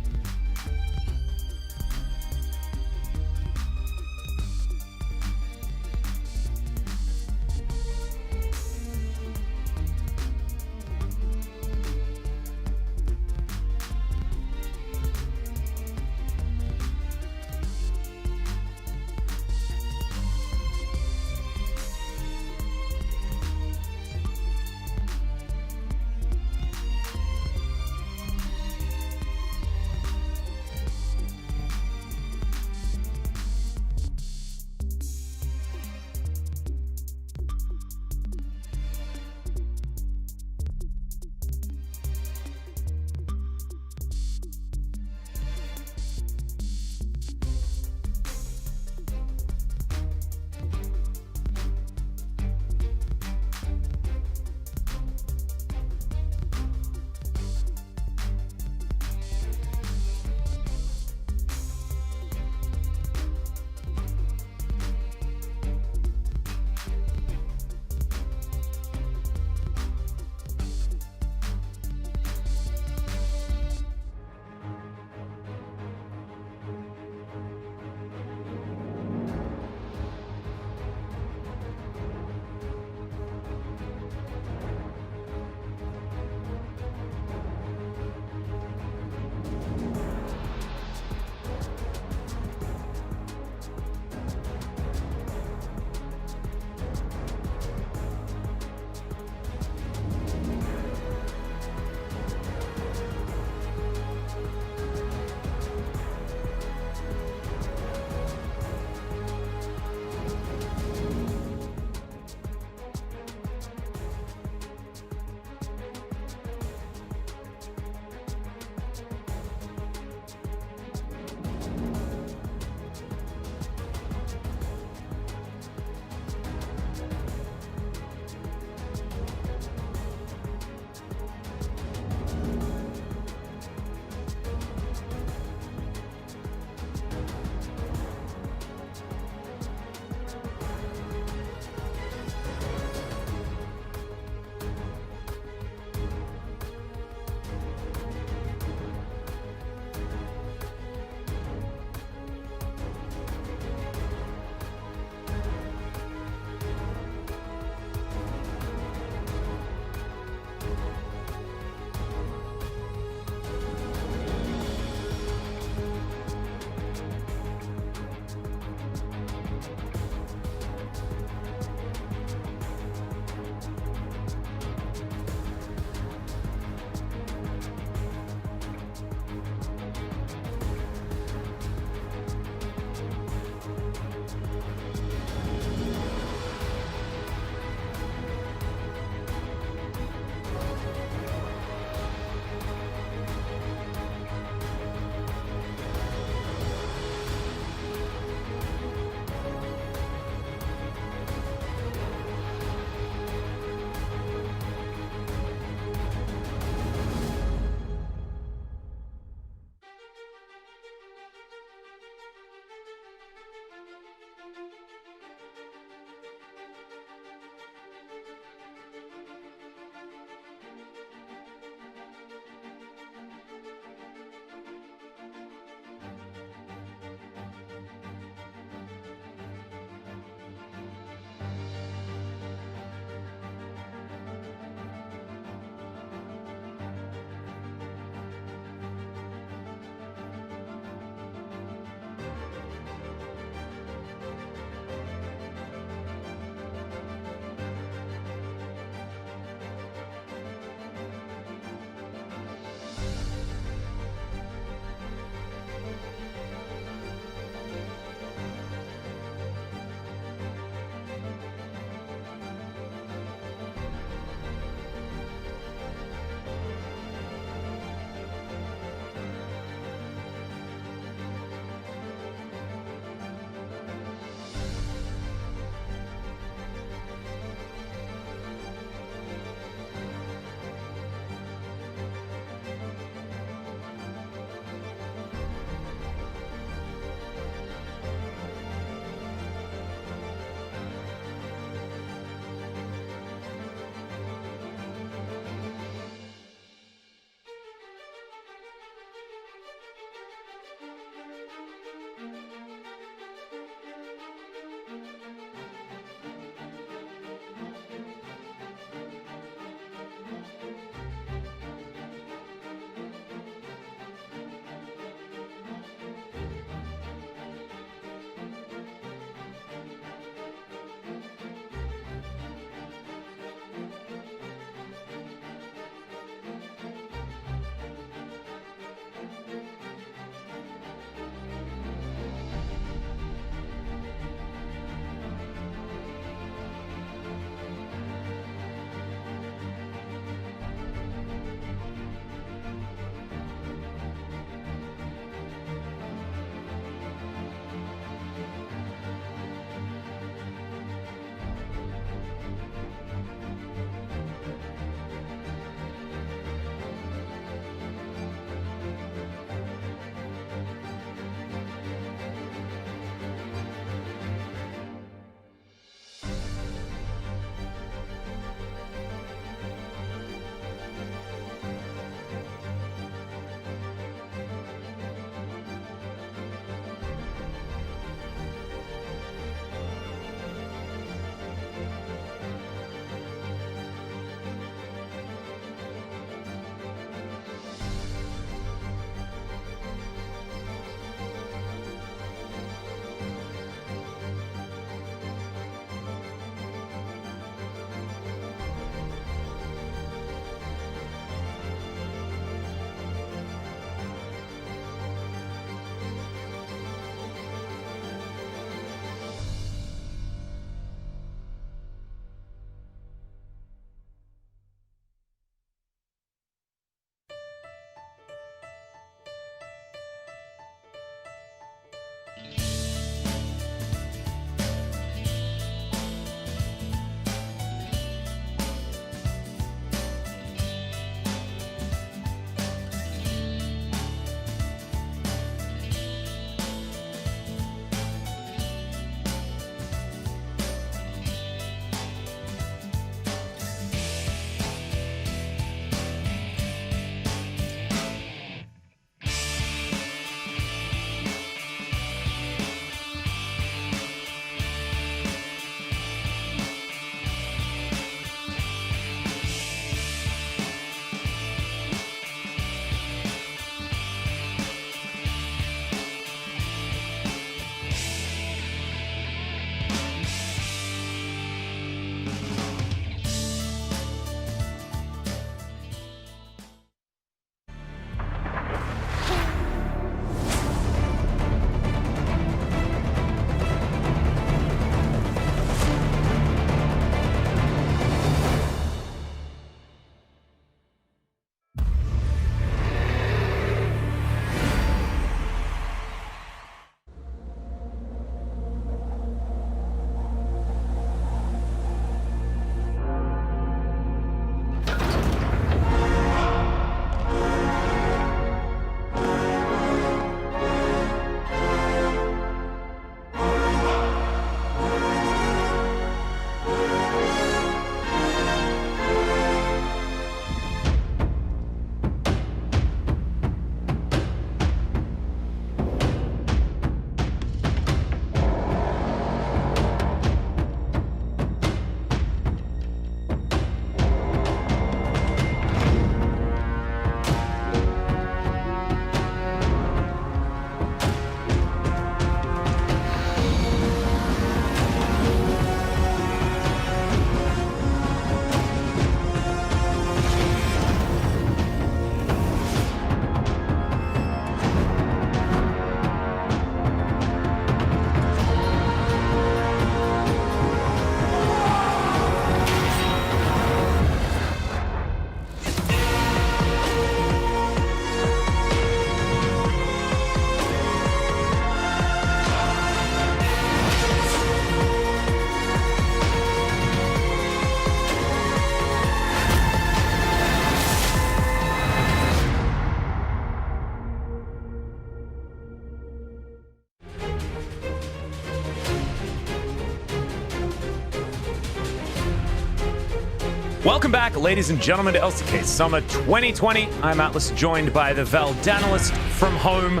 Welcome back, ladies and gentlemen, to LCK Summer 2020. I'm Atlas, joined by the Valdanalist from home.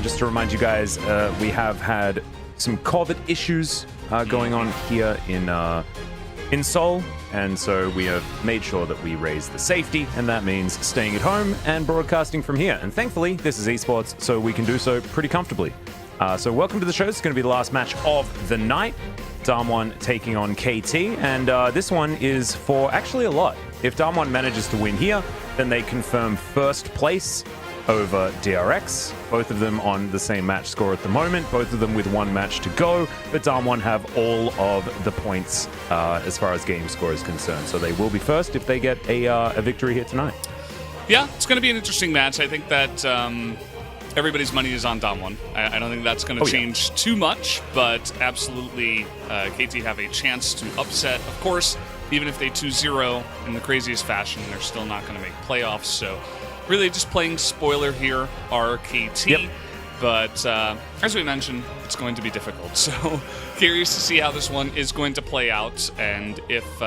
Just to remind you guys, we have had some COVID issues going on here in Seoul, and so we have made sure that we raise the safety, and that means staying at home and broadcasting from here. And thankfully, this is esports, so we can do so pretty comfortably. So welcome to the show. It's going to be the last match of the night. Damwon taking on KT, and this one is for actually a lot. If Damwon manages to win here, then they confirm first place over DRX. Both of them on the same match score at the moment, both of them with one match to go, but Damwon have all of the points as far as game score is concerned. So they will be first if they get a victory here tonight. Yeah, it's going to be an interesting match. I think that everybody's money is on Damwon. I don't think that's going to change too much, but absolutely KT have a chance to upset. Of course, even if they 2-0 in the craziest fashion, they're still not going to make playoffs. So really just playing spoiler here are KT. Yep. But as we mentioned, it's going to be difficult. So curious to see how this one is going to play out, and if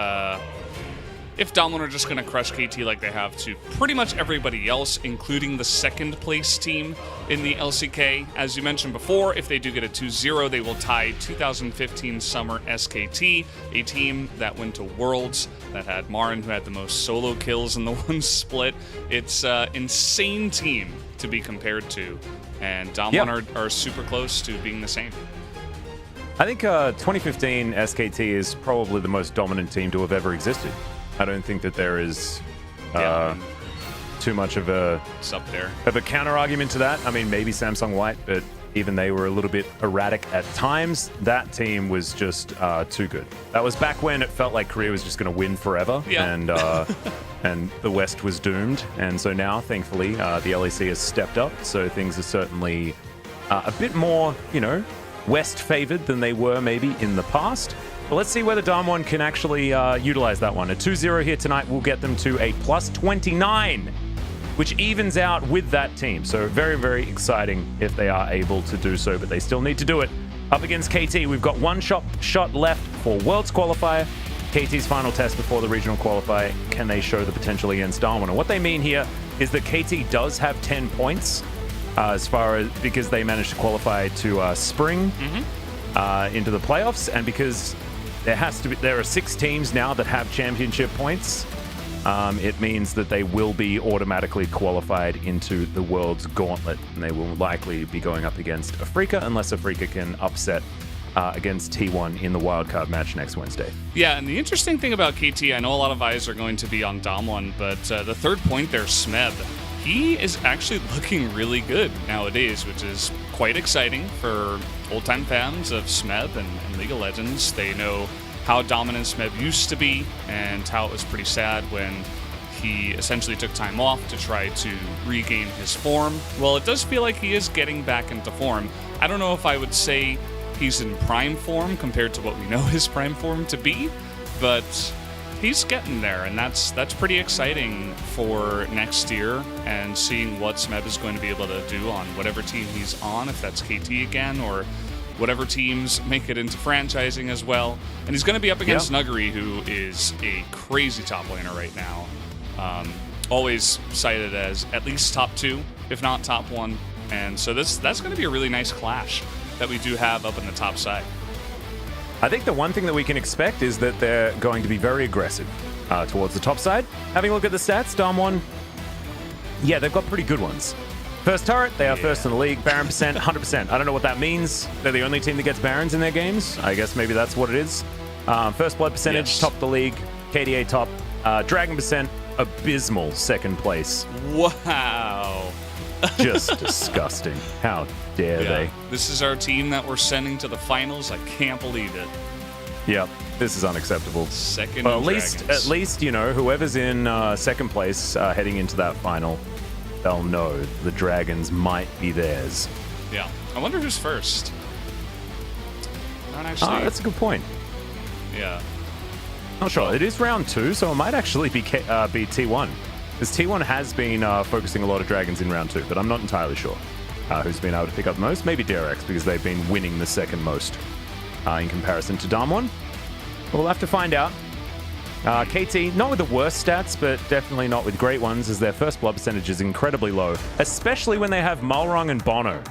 Damwon are just going to crush KT like they have to pretty much everybody else, including the second place team in the LCK. As you mentioned before, if they do get a 2-0, they will tie 2015 Summer SKT, a team that went to Worlds, that had Marin, who had the most solo kills in the one split. It's an insane team to be compared to, and Damwon are super close to being the same. I think 2015 SKT is probably the most dominant team to have ever existed. I don't think that there is too much of a counter argument to that. I mean, maybe Samsung White, but even they were a little bit erratic at times. That team was just too good. That was back when it felt like Korea was just going to win forever, and the West was doomed. And so now, thankfully, the LEC has stepped up. So things are certainly a bit more, West favored than they were maybe in the past. But let's see whether Damwon can actually utilize that one. A 2-0 here tonight will get them to a +29, which evens out with that team. So very, very exciting if they are able to do so, but they still need to do it. Up against KT, we've got one shot left for Worlds Qualifier. KT's final test before the regional qualifier. Can they show the potential against Damwon? And what they mean here is that KT does have 10 points because they managed to qualify to Spring into the playoffs, and because there are 6 teams now that have championship points. It means that they will be automatically qualified into the World's Gauntlet, and they will likely be going up against Afrika unless Afrika can upset against T1 in the wildcard match next Wednesday. Yeah, and the interesting thing about KT, I know a lot of eyes are going to be on Damwon, but the third point there, Smeb, he is actually looking really good nowadays, which is quite exciting for old-time fans of Smeb and League of Legends. They know how dominant Smeb used to be and how it was pretty sad when he essentially took time off to try to regain his form. Well, it does feel like he is getting back into form. I don't know if I would say he's in prime form compared to what we know his prime form to be, but he's getting there, and that's pretty exciting for next year, and seeing what Smeb is going to be able to do on whatever team he's on, if that's KT again, or whatever teams make it into franchising as well. And he's going to be up against Nuggery, who is a crazy top laner right now. Always cited as at least top 2, if not top 1. And so that's going to be a really nice clash that we do have up in the top side. I think the one thing that we can expect is that they're going to be very aggressive towards the top side. Having a look at the stats, Damwon, they've got pretty good ones. First turret, they are first in the league. Baron percent, 100%. I don't know what that means. They're the only team that gets Barons in their games. I guess maybe that's what it is. First blood percentage, top of the league. KDA top. Dragon percent, abysmal second place. Wow. Just disgusting. How dare they? This is our team that we're sending to the finals. I can't believe it. Yep, this is unacceptable. Second, but at least whoever's in second place heading into that final, they'll know the Dragons might be theirs. Yeah, I wonder who's first. Not actually. That's a good point. Yeah. Not sure. It is round 2, so it might actually be T1. Because T1 has been focusing a lot of Dragons in round 2, but I'm not entirely sure who's been able to pick up the most. Maybe DRX, because they've been winning the second most in comparison to Damwon. But we'll have to find out. KT, not with the worst stats, but definitely not with great ones, as their first blood percentage is incredibly low, especially when they have Malrung and Bono.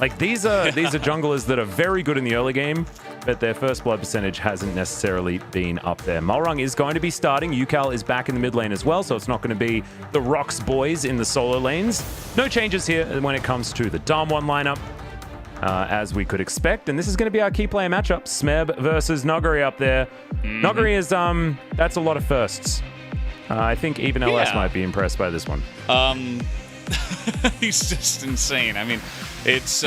Like, these are junglers that are very good in the early game, but their first blood percentage hasn't necessarily been up there. Malrung is going to be starting. Yukal is back in the mid lane as well, so it's not going to be the Rocks boys in the solo lanes. No changes here when it comes to the Damwon lineup, as we could expect. And this is going to be our key player matchup. Smeb versus Noguri up there. Noguri is, that's a lot of firsts. I think even LS might be impressed by this one. He's just insane. I mean, it's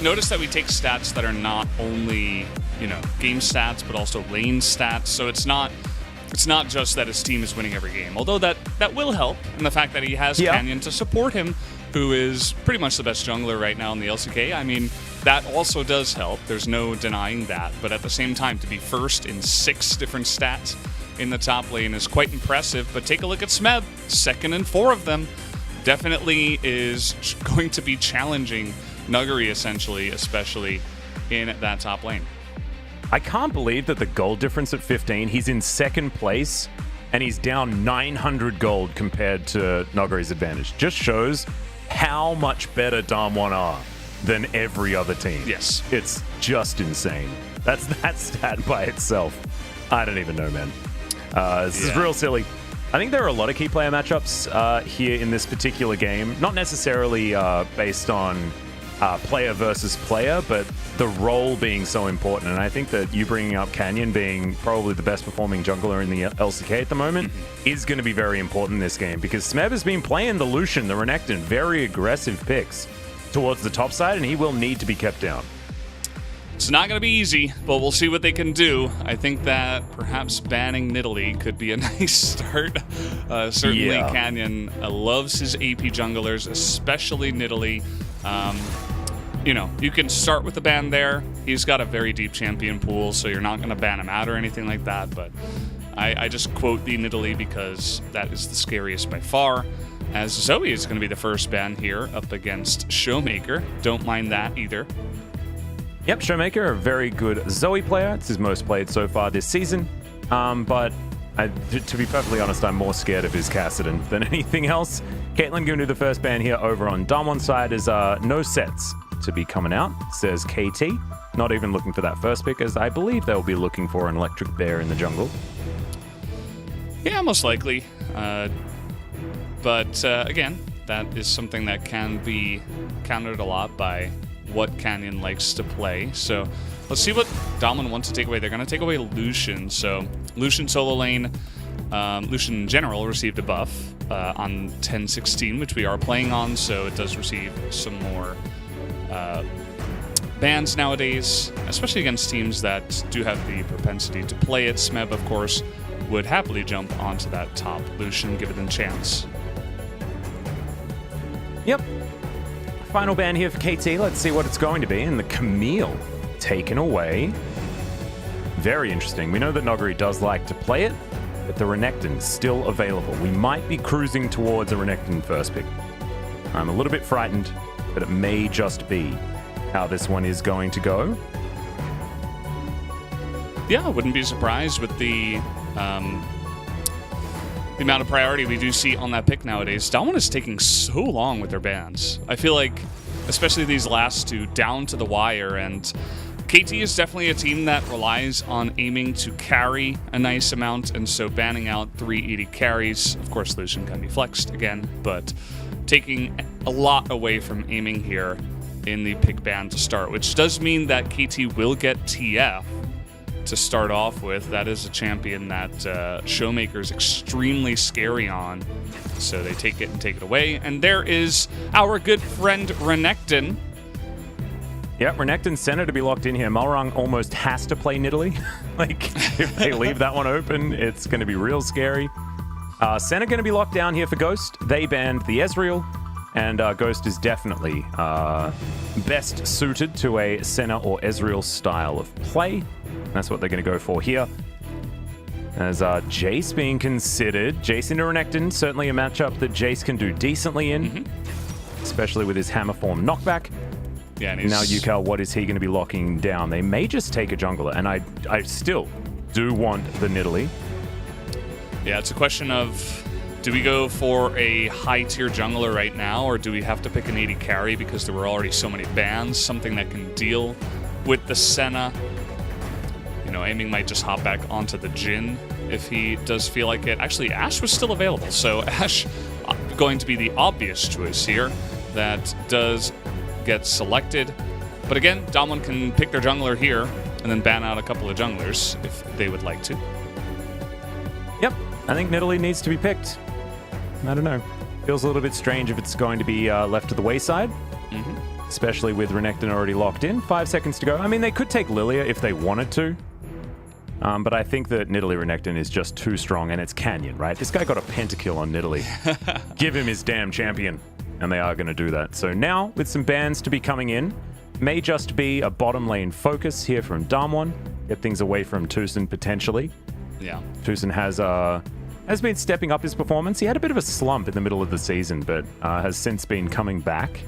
notice that we take stats that are not only, you know, game stats, but also lane stats. So it's not just that his team is winning every game, although that will help in the fact that he has Canyon to support him, who is pretty much the best jungler right now in the LCK. I mean, that also does help. There's no denying that. But at the same time, to be first in 6 different stats in the top lane is quite impressive. But take a look at Smeb, second in 4 of them. Definitely is going to be challenging Nuguri, essentially, especially in that top lane. I can't believe that the gold difference at 15, he's in second place, and he's down 900 gold compared to Nuguri's advantage. Just shows how much better Damwon are than every other team. Yes. It's just insane. That's that stat by itself. I don't even know, man. This is real silly. I think there are a lot of key player matchups here in this particular game. Not necessarily based on player versus player, but the role being so important. And I think that you bringing up Canyon being probably the best performing jungler in the LCK at the moment is going to be very important in this game, because Smeb has been playing the Lucian, the Renekton, very aggressive picks towards the top side, and he will need to be kept down. It's not going to be easy, but we'll see what they can do. I think that perhaps banning Nidalee could be a nice start. Certainly Canyon loves his AP junglers, especially Nidalee. You know, you can start with the ban there. He's got a very deep champion pool, so you're not going to ban him out or anything like that. But I just quote the Nidalee because that is the scariest by far. As Zoe is going to be the first ban here up against Showmaker. Don't mind that either. Yep, Showmaker, a very good Zoe player. It's his most played so far this season. But to be perfectly honest, I'm more scared of his Kassadin than anything else. Caitlyn going to do the first ban here over on Damwon's side is no sets to be coming out, says KT. Not even looking for that first pick, as I believe they'll be looking for an electric bear in the jungle. Yeah, most likely. But again, that is something that can be countered a lot by what Canyon likes to play. So let's see what Damwon wants to take away. They're going to take away Lucian. So Lucian solo lane, Lucian in general received a buff on 10-16, which we are playing on, so it does receive some more bans nowadays, especially against teams that do have the propensity to play it. Smeb, of course, would happily jump onto that top Lucian, give it a chance. Yep. Final ban here for KT. Let's see what it's going to be. And the Camille taken away. Very interesting. We know that Noguri does like to play it, but the Renekton still available. We might be cruising towards a Renekton first pick. I'm a little bit frightened, but it may just be how this one is going to go. Yeah, I wouldn't be surprised with the amount of priority we do see on that pick nowadays. Damwon is taking so long with their bans. I feel like, especially these last two, down to the wire, and KT is definitely a team that relies on aiming to carry a nice amount, and so banning out 3 AD carries. Of course, Lucian can be flexed again, but taking a lot away from aiming here in the pick ban to start, which does mean that KT will get TF to start off with. That is a champion that Showmaker is extremely scary on, so they take it and take it away. And there is our good friend Renekton. Yep, Renekton center to be locked in here. Malrung almost has to play Nidalee. Like, if they leave that one open, it's going to be real scary. Center going to be locked down here for Ghost. They banned the Ezreal, and Ghost is definitely best suited to a Senna or Ezreal style of play. That's what they're going to go for here. As Jace being considered. Jace into Renekton, certainly a matchup that Jace can do decently in, especially with his hammer form knockback. Yeah, and now Yukal, what is he going to be locking down? They may just take a jungler, and I still do want the Nidalee. Yeah, it's a question of, do we go for a high-tier jungler right now, or do we have to pick an AD carry because there were already so many bans, something that can deal with the Senna? You know, Aiming might just hop back onto the Jhin if he does feel like it. Actually, Ashe was still available, so Ashe going to be the obvious choice here. That does get selected. But again, Damwon can pick their jungler here and then ban out a couple of junglers if they would like to. Yep, I think Nidalee needs to be picked. I don't know. Feels a little bit strange if it's going to be left to the wayside, especially with Renekton already locked in. 5 seconds to go. I mean, they could take Lilia if they wanted to, but I think that Nidalee Renekton is just too strong, and it's Canyon, right? This guy got a pentakill on Nidalee. Give him his damn champion, and they are going to do that. So now, with some bans to be coming in, may just be a bottom lane focus here from Damwon. Get things away from Tucson, potentially. Yeah. Tucson has been stepping up his performance. He had a bit of a slump in the middle of the season, but has since been coming back.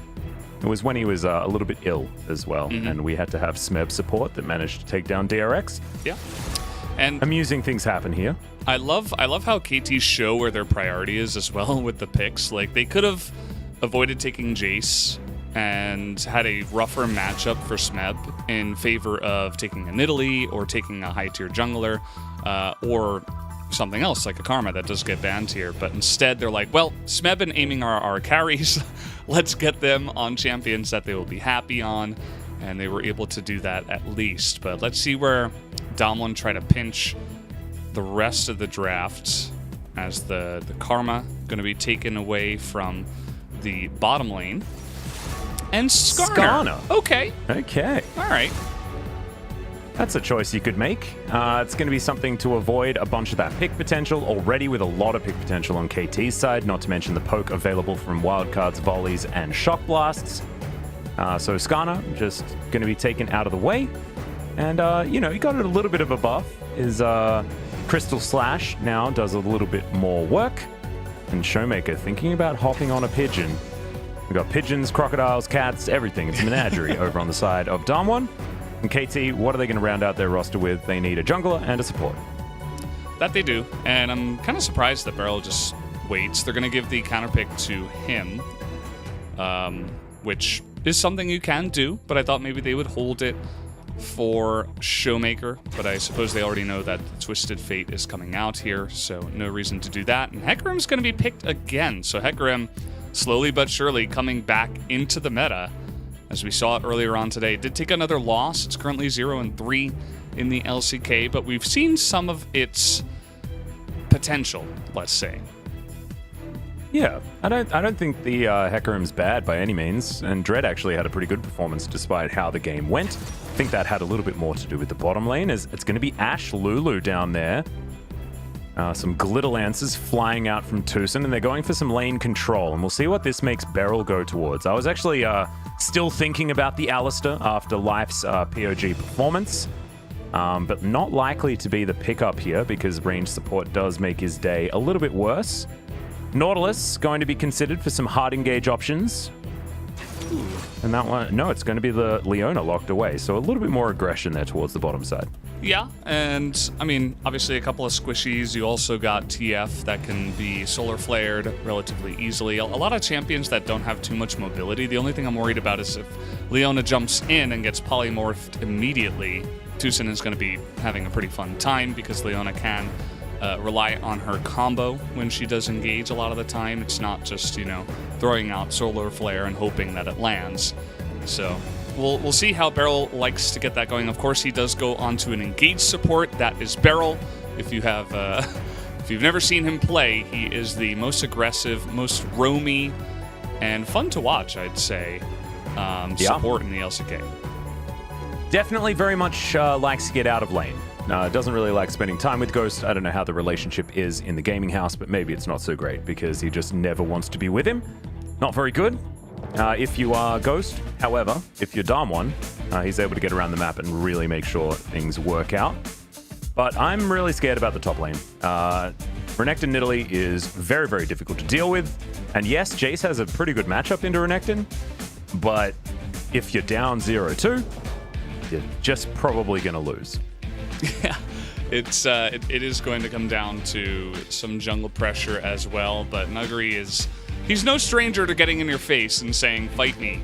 It was when he was a little bit ill as well, and we had to have Smeb support that managed to take down DRX. Yeah. And amusing things happen here. I love how KTs show where their priority is as well with the picks. Like, they could have avoided taking Jace and had a rougher matchup for Smeb in favor of taking a Nidalee or taking a high-tier jungler or something else like a Karma that does get banned here. But instead, they're like, well, Smeb and Aiming are our carries. Let's get them on champions that they will be happy on. And they were able to do that at least. But let's see where Damwon try to pinch the rest of the draft as the Karma going to be taken away from the bottom lane. And Skarner. Okay. All right. That's a choice you could make. It's going to be something to avoid a bunch of that pick potential, already with a lot of pick potential on KT's side, not to mention the poke available from wildcards, volleys, and shock blasts. So Skarner just going to be taken out of the way. And, you know, he got a little bit of a buff. His Crystal Slash now does a little bit more work. And Showmaker thinking about hopping on a pigeon. We've got pigeons, crocodiles, cats, everything. It's a menagerie over on the side of Damwon. And KT, what are they going to round out their roster with? They need a jungler and a support. That they do. And I'm kind of surprised that Beryl just waits. They're going to give the counter pick to him, which is something you can do, but I thought maybe they would hold it for Showmaker, but I suppose they already know that Twisted Fate is coming out here, so no reason to do that. And Hecarim's going to be picked again, so Hecarim slowly but surely coming back into the meta, as we saw it earlier on today. Did take another loss. It's currently 0-3 in the LCK, but we've seen some of its potential, let's say. Yeah, I don't think the Hecarim's bad by any means, and Dread actually had a pretty good performance despite how the game went. I think that had a little bit more to do with the bottom lane, as it's going to be Ashe Lulu down there. Some Glitter Lancers flying out from Tucson, and they're going for some lane control, and we'll see what this makes Beryl go towards. I was actually still thinking about the Alistar after Life's POG performance, but not likely to be the pickup here because range support does make his day a little bit worse. Nautilus going to be considered for some hard engage options. And that one, no, it's going to be the Leona locked away, so a little bit more aggression there towards the bottom side. Yeah, and I mean, obviously a couple of squishies. You also got TF that can be solar flared relatively easily. A lot of champions that don't have too much mobility. The only thing I'm worried about is if Leona jumps in and gets polymorphed immediately, Tucson is going to be having a pretty fun time because Leona can rely on her combo when she does engage a lot of the time. It's not just, you know, throwing out solar flare and hoping that it lands. So we'll see how Beryl likes to get that going. Of course, he does go onto an engage support. That is Beryl. If you have, if you've never seen him play, he is the most aggressive, most roamy, and fun to watch, I'd say, support in the LCK. Definitely very much likes to get out of lane. Doesn't really like spending time with Ghost. I don't know how the relationship is in the gaming house, but maybe it's not so great because he just never wants to be with him. Not very good. If you are Ghost, however, if you're Damwon, he's able to get around the map and really make sure things work out. But I'm really scared about the top lane. Renekton Nidalee is very, very difficult to deal with. And yes, Jace has a pretty good matchup into Renekton, but if you're down 0-2, you're just probably going to lose. it is going to come down to some jungle pressure as well, but Nuguri he's no stranger to getting in your face and saying, fight me.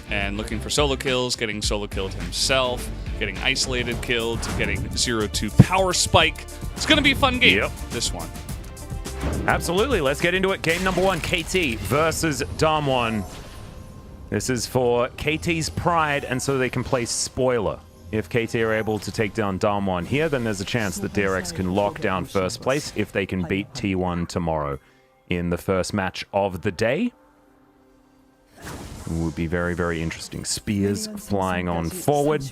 And looking for solo kills, getting solo killed himself, getting isolated killed, getting 0-2 power spike. It's going to be a fun game, this one. Absolutely. Let's get into it. Game number 1, KT versus Damwon. This is for KT's pride, and so they can play spoiler. If KT are able to take down Damwon here, then there's a chance that DRX can lock down first place if they can beat T1 tomorrow in the first match of the day. It would be very, very interesting. Spears flying on forward.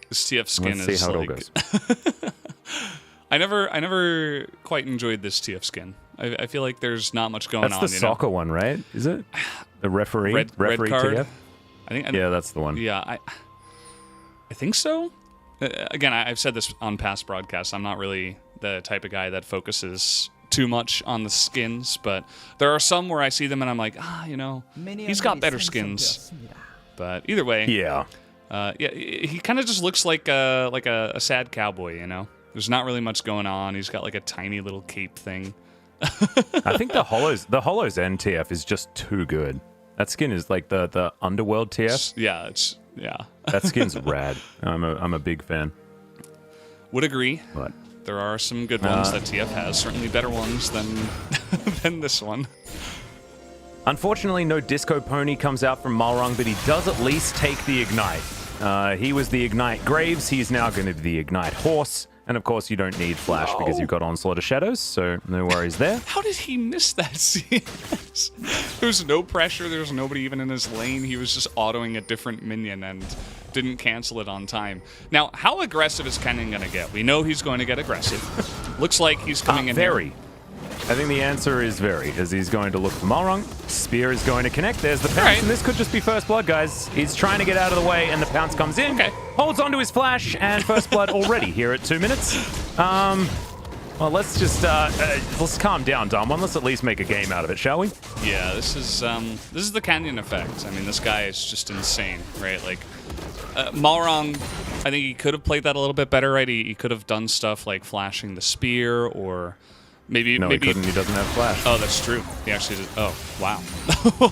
This TF skin Let's see is how like... it all goes. I never quite enjoyed this TF skin. I feel like there's not much going on. That's the soccer one, right? Is it? The referee? Referee card? TF? Yeah, that's the one. Yeah, I think so. Again, I've said this on past broadcasts. I'm not really the type of guy that focuses too much on the skins, but there are some where I see them and I'm like, he's got better skins. But either way, yeah, he kind of just looks like a sad cowboy, you know? There's not really much going on. He's got like a tiny little cape thing. I think the Hollow's End TF is just too good. That skin is like the Underworld TF. Yeah, that skin's rad. I'm a big fan. Would agree. But there are some good ones that TF has. Certainly better ones than this one. Unfortunately, no Disco Pony comes out from Malrung, but he does at least take the Ignite. He was the Ignite Graves. He's now going to be the Ignite Horse. And of course, you don't need Flash because you've got Onslaught of Shadows, so no worries there. How did he miss that scene? There was no pressure. There was nobody even in his lane. He was just autoing a different minion and didn't cancel it on time. Now, how aggressive is Canyon going to get? We know he's going to get aggressive. Looks like he's coming in very. here. I think the answer is very, as he's going to look for Malrung. Spear is going to connect. There's the pounce, and this could just be first blood, guys. He's trying to get out of the way, and the pounce comes in. Okay. Holds onto his flash, and first blood already here at 2 minutes. Well, let's just let's calm down, Damwon. Let's at least make a game out of it, shall we? Yeah, this is the Canyon effect. I mean, this guy is just insane, right? Like Malrung, I think he could have played that a little bit better, right? He could have done stuff like flashing the spear or. Maybe he couldn't. He doesn't have flash. Oh, that's true. He actually did. Oh, wow.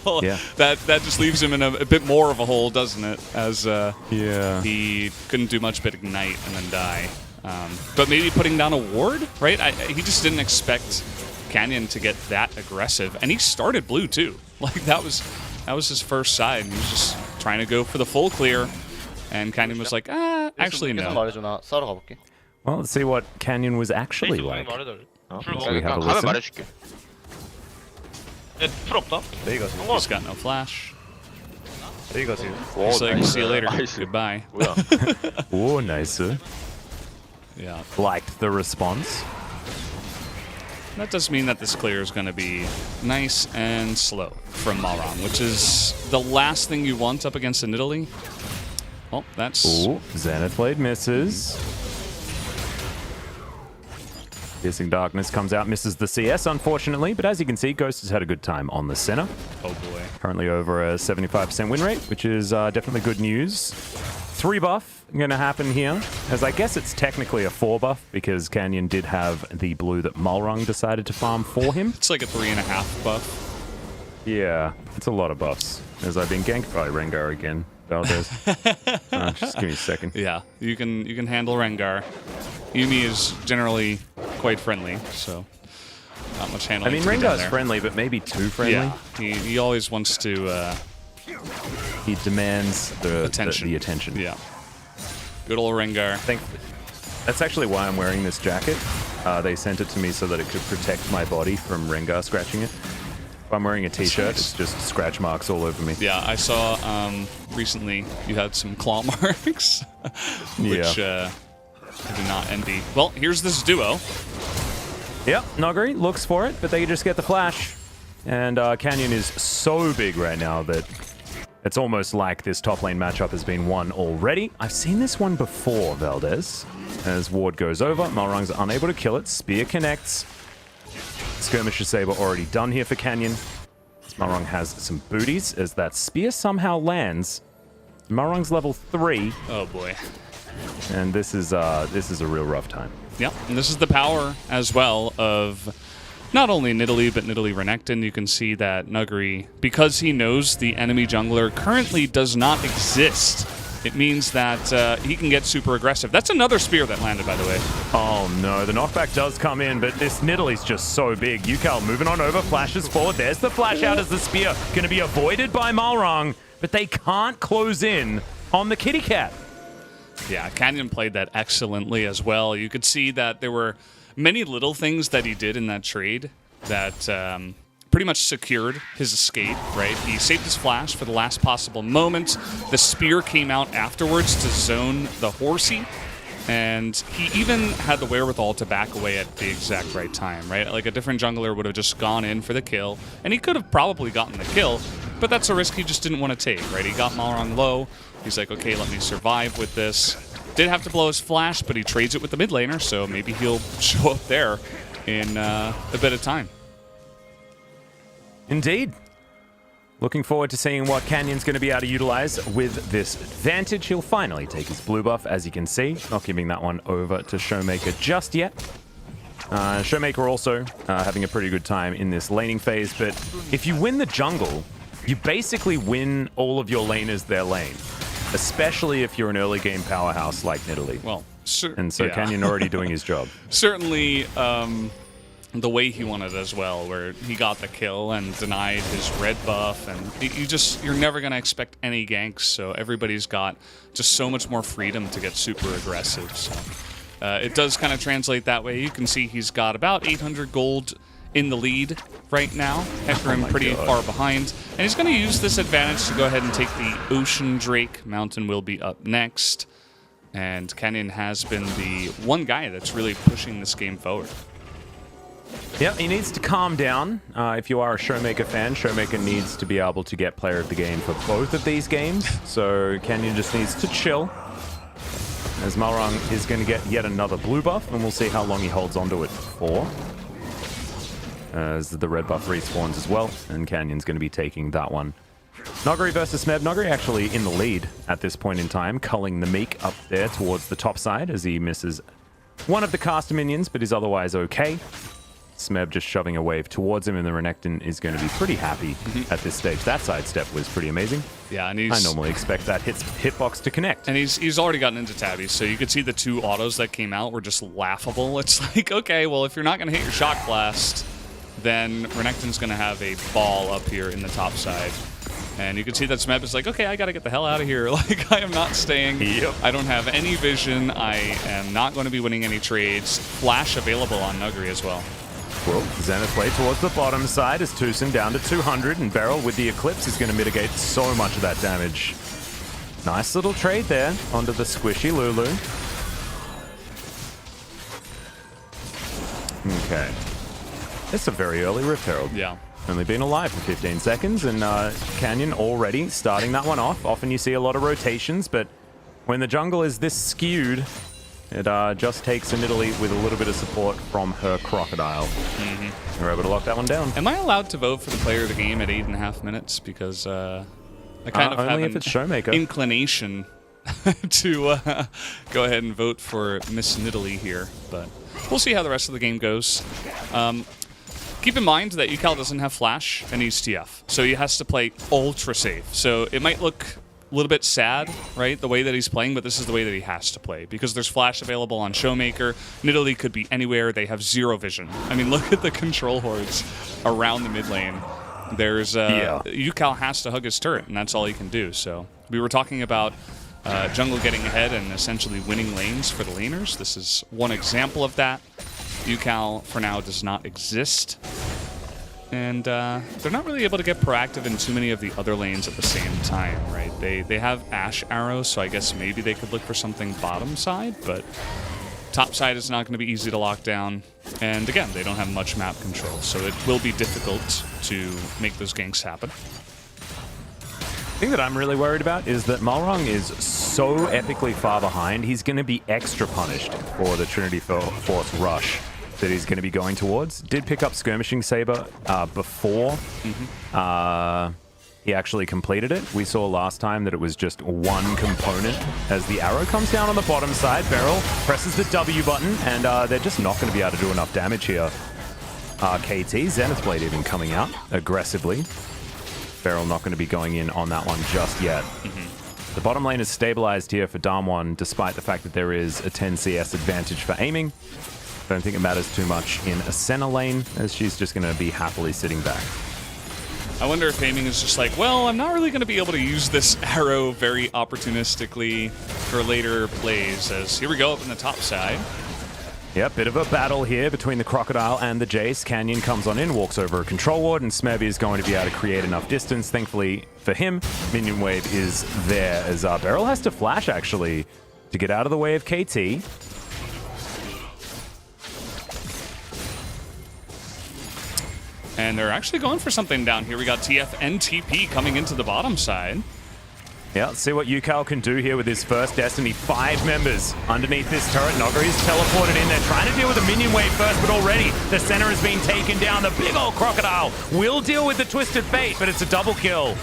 Well, yeah. That just leaves him in a bit more of a hole, doesn't it? As he couldn't do much but ignite and then die. But maybe putting down a ward, right? He just didn't expect Canyon to get that aggressive, and he started blue too. Like that was his first side, and he was just trying to go for the full clear, and Canyon was like, actually no. Well, let's see what Canyon was actually like. We have a listen. He's got no flash. He's like, see you later. Goodbye. Oh, nice. Yeah. Liked the response. That does mean that this clear is going to be nice and slow from Malrung, which is the last thing you want up against a Nidalee. Oh, that's... Ooh, Zenith Blade misses. Piercing Darkness comes out, misses the CS, unfortunately, but as you can see, Ghost has had a good time on the center. Oh boy. Currently over a 75% win rate, which is definitely good news. 3 buff going to happen here, as I guess it's technically a 4 buff, because Canyon did have the blue that Malrung decided to farm for him. It's like a 3.5 buff. Yeah, it's a lot of buffs, as I've been ganked by Rengar again. Valdez. Just give me a second. Yeah, you can handle Rengar. Yumi is generally quite friendly, so not much handling. I mean, Rengar's friendly, but maybe too friendly. Yeah, he always wants to. He demands the attention. The attention. Yeah. Good old Rengar. That's actually why I'm wearing this jacket. They sent it to me so that it could protect my body from Rengar scratching it. If I'm wearing a t-shirt, it's just scratch marks all over me. Yeah, I saw recently you had some claw marks, which I do not envy. Well, here's this duo. Yep, Nuguri looks for it, but they just get the flash. And Canyon is so big right now that it's almost like this top lane matchup has been won already. I've seen this one before, Valdez. As ward goes over, Malrung's unable to kill it. Spear connects. Skirmishes Saber already done here for Canyon. Malrung has some booties as that spear somehow lands Malrong's level 3. Oh boy. And this is a real rough time. Yep, and this is the power as well of not only Nidalee, but Nidalee Renekton. You can see that Nuguri, because he knows the enemy jungler currently does not exist, it means that he can get super aggressive. That's another spear that landed, by the way. Oh no, the knockback does come in, but this Nidalee's just so big. Yukal moving on over, flashes forward. There's the flash out as the spear going to be avoided by Malrong, but they can't close in on the kitty cat. Yeah, Canyon played that excellently as well. You could see that there were many little things that he did in that trade that pretty much secured his escape, right? He saved his flash for the last possible moment. The spear came out afterwards to zone the horsey, and he even had the wherewithal to back away at the exact right time, right? Like a different jungler would have just gone in for the kill, and he could have probably gotten the kill, but that's a risk he just didn't want to take, right? He got Malrong low. He's like, okay, let me survive with this. Did have to blow his flash, but he trades it with the mid laner, so maybe he'll show up there in a bit of time. Indeed. Looking forward to seeing what Canyon's going to be able to utilize with this advantage. He'll finally take his blue buff, as you can see. Not giving that one over to Showmaker just yet. Showmaker also having a pretty good time in this laning phase, but if you win the jungle, you basically win all of your laners their lane. Especially if you're an early game powerhouse like Nidalee. Well, and so yeah. Canyon already doing his job. Certainly the way he wanted as well, where he got the kill and denied his red buff, and you're never going to expect any ganks, so everybody's got just so much more freedom to get super aggressive. So it does kind of translate that way. You can see he's got about 800 gold in the lead right now. Hecarim pretty far behind. And he's going to use this advantage to go ahead and take the Ocean Drake. Mountain will be up next. And Canyon has been the one guy that's really pushing this game forward. Yeah, he needs to calm down. If you are a Showmaker fan, Showmaker needs to be able to get player of the game for both of these games. So Canyon just needs to chill. As Malrong is going to get yet another blue buff, and we'll see how long he holds onto it for. As the red buff respawns as well, and Canyon's going to be taking that one. Nuguri versus Smeb. Nuguri actually in the lead at this point in time, culling the Meek up there towards the top side as he misses one of the caster minions, but is otherwise okay. Smeb just shoving a wave towards him, and the Renekton is going to be pretty happy at this stage. That sidestep was pretty amazing. Yeah, and I normally expect that hitbox to connect. And he's already gotten into tabbies, so you could see the two autos that came out were just laughable. It's like, okay, well, if you're not going to hit your shock blast, then Renekton's going to have a ball up here in the top side. And you can see that Smeb is like, okay, I got to get the hell out of here. Like, I am not staying. Yep. I don't have any vision. I am not going to be winning any trades. Flash available on Nuguri as well. Well, Zenith play towards the bottom side as Tucson down to 200, and Beryl with the Eclipse is going to mitigate so much of that damage. Nice little trade there onto the squishy Lulu. Okay. It's a very early Rift Herald. Yeah. Only been alive for 15 seconds, and Canyon already starting that one off. Often you see a lot of rotations, but when the jungle is this skewed, it just takes a Nidalee with a little bit of support from her Crocodile. We're able to lock that one down. Am I allowed to vote for the player of the game at 8.5 minutes? Because I kind of have if it's Showmaker. an inclination to go ahead and vote for Miss Nidalee here, but we'll see how the rest of the game goes. Keep in mind that Yukal doesn't have Flash and he's TF, so he has to play ultra safe. So it might look a little bit sad, right, the way that he's playing, but this is the way that he has to play because there's Flash available on Showmaker. Nidalee could be anywhere. They have zero vision. I mean, look at the control hordes around the mid lane. There's Yukal has to hug his turret, and that's all he can do. So we were talking about jungle getting ahead and essentially winning lanes for the laners. This is one example of that. Yukal, for now, does not exist. And they're not really able to get proactive in too many of the other lanes at the same time, right? They have Ash arrows, so I guess maybe they could look for something bottom side, but top side is not going to be easy to lock down. And again, they don't have much map control, so it will be difficult to make those ganks happen. The thing that I'm really worried about is that Malrong is so epically far behind, he's going to be extra punished for the Trinity Force rush that he's going to be going towards. Did pick up Skirmishing Saber before. he actually completed it. We saw last time that it was just one component. As the arrow comes down on the bottom side, Beryl presses the W button, and they're just not going to be able to do enough damage here. KT, Zenith Blade even coming out aggressively. Beryl not going to be going in on that one just yet. The bottom lane is stabilized here for Damwon, despite the fact that there is a 10 CS advantage for aiming. Don't think it matters too much in a Senna lane, as she's just going to be happily sitting back. I wonder if aiming is just like, well, I'm not really going to be able to use this arrow very opportunistically for later plays, as here we go up in the top side. Yep, bit of a battle here between the Crocodile and the Jace. Canyon comes on in, walks over a control ward, and Smeb is going to be able to create enough distance. Thankfully for him, minion wave is there, as Beryl has to flash, actually, to get out of the way of KT. And they're actually going for something down here. We got TF and TP coming into the bottom side. Yeah, let's see what Yukal can do here with his first Destiny. 5 members underneath this turret. Nogari's teleported in. They're trying to deal with the minion wave first, but already the center has been taken down. The big old Crocodile will deal with the Twisted Fate, but it's a double kill.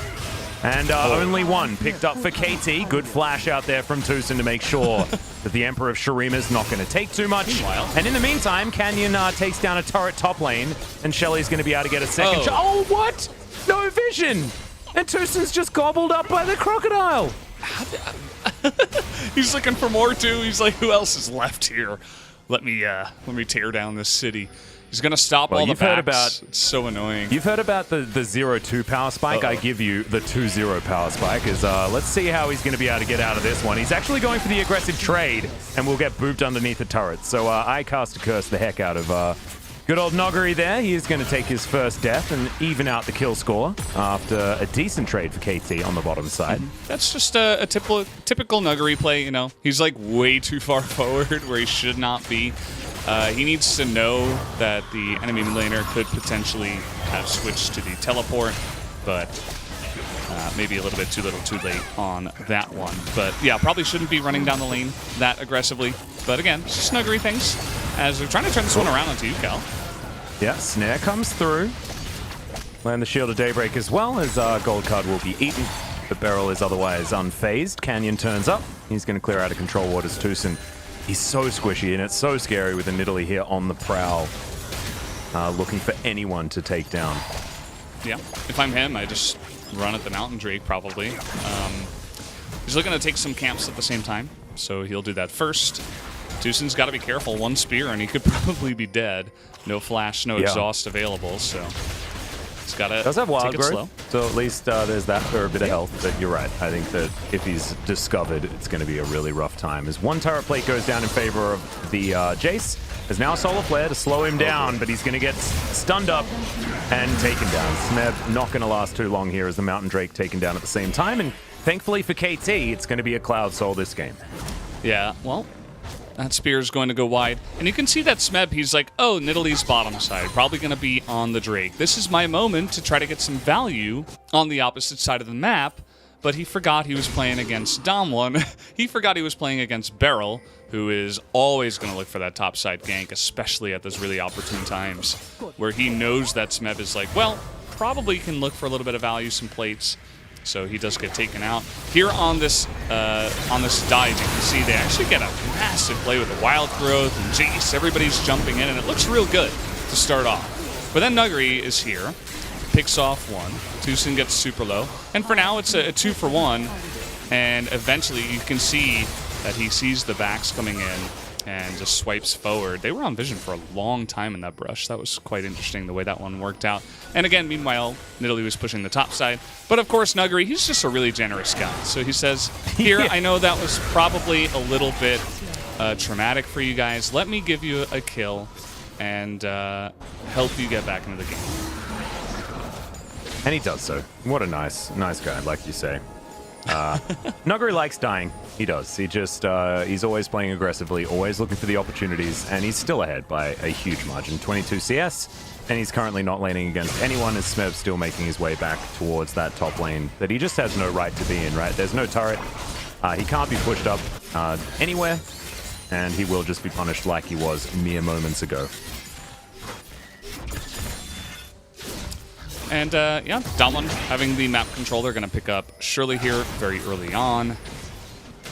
And only one picked up for KT. Good flash out there from Tucson to make sure that the Emperor of Shurima's not going to take too much. Meanwhile. And in the meantime, Canyon takes down a turret top lane, and Shelly's going to be able to get a second shot. Oh, what? No vision! And Tucson's just gobbled up by the Crocodile. He's looking for more too. He's like, who else is left here? Let me tear down this city. He's gonna stop all the backs. It's so annoying. You've heard about the 0-2 power spike. I give you the 2-0 power spike. Let's see how he's gonna be able to get out of this one. He's actually going for the aggressive trade, and will get booped underneath the turret. So I cast a curse the heck out of good old Nogari there. He is going to take his first death and even out the kill score after a decent trade for KT on the bottom side. That's just a typical Nogari play, you know. He's like way too far forward where he should not be. He needs to know that the enemy laner could potentially have switched to the teleport, but maybe a little bit too little too late on that one. But yeah, probably shouldn't be running down the lane that aggressively. But again, it's just Nogari things, as they're trying to turn this one around onto Yukal. Yeah, snare comes through. Land the Shield of Daybreak as well, as gold card will be eaten. The Beryl is otherwise unfazed. Canyon turns up. He's going to clear out of control ward as Tucson. He's so squishy, and it's so scary with the Nidalee here on the prowl, looking for anyone to take down. Yeah, if I'm him, I just run at the Mountain Drake, probably. He's looking to take some camps at the same time, so he'll do that first. Tucson's got to be careful. One spear, and he could probably be dead. No flash, no exhaust available, so he's got to does have wild take it slow. growth, so at least there's that for a bit of health. But you're right. I think that if he's discovered, it's going to be a really rough time. As one turret plate goes down in favor of the Jace, there's now a Solar Flare to slow him down, but he's going to get stunned up and taken down. Smeb not going to last too long here as the Mountain Drake taken down at the same time, and thankfully for KT, it's going to be a Cloud Soul this game. Yeah, well, that spear is going to go wide. And you can see that Smeb, he's like, oh, Nidalee's bottom side, probably going to be on the Drake. This is my moment to try to get some value on the opposite side of the map. But he forgot he was playing against Damwon. He forgot he was playing against Beryl, who is always going to look for that top side gank, especially at those really opportune times, where he knows that Smeb is like, well, probably can look for a little bit of value, some plates. So he does get taken out. Here on this dive, you can see they actually get a massive play with the wild growth and Jace. Everybody's jumping in, and it looks real good to start off. But then Nuggery is here, picks off one. Tucson gets super low. And for now, it's a 2-for-1. And eventually, you can see that he sees the backs coming in and just swipes forward. They were on vision for a long time in that brush. That was quite interesting, the way that one worked out. And again, meanwhile, Nidalee was pushing the top side. But of course, Nuggery, he's just a really generous guy. So he says, here, I know that was probably a little bit traumatic for you guys. Let me give you a kill and help you get back into the game. And he does so. What a nice guy, like you say. Nuggery likes dying. He does. He just, he's always playing aggressively, always looking for the opportunities, and he's still ahead by a huge margin. 22 CS, and he's currently not laning against anyone, as Smeb's still making his way back towards that top lane that he just has no right to be in, right? There's no turret. He can't be pushed up anywhere, and he will just be punished like he was mere moments ago. And yeah, Damwon having the map control, they're going to pick up Shirley here very early on.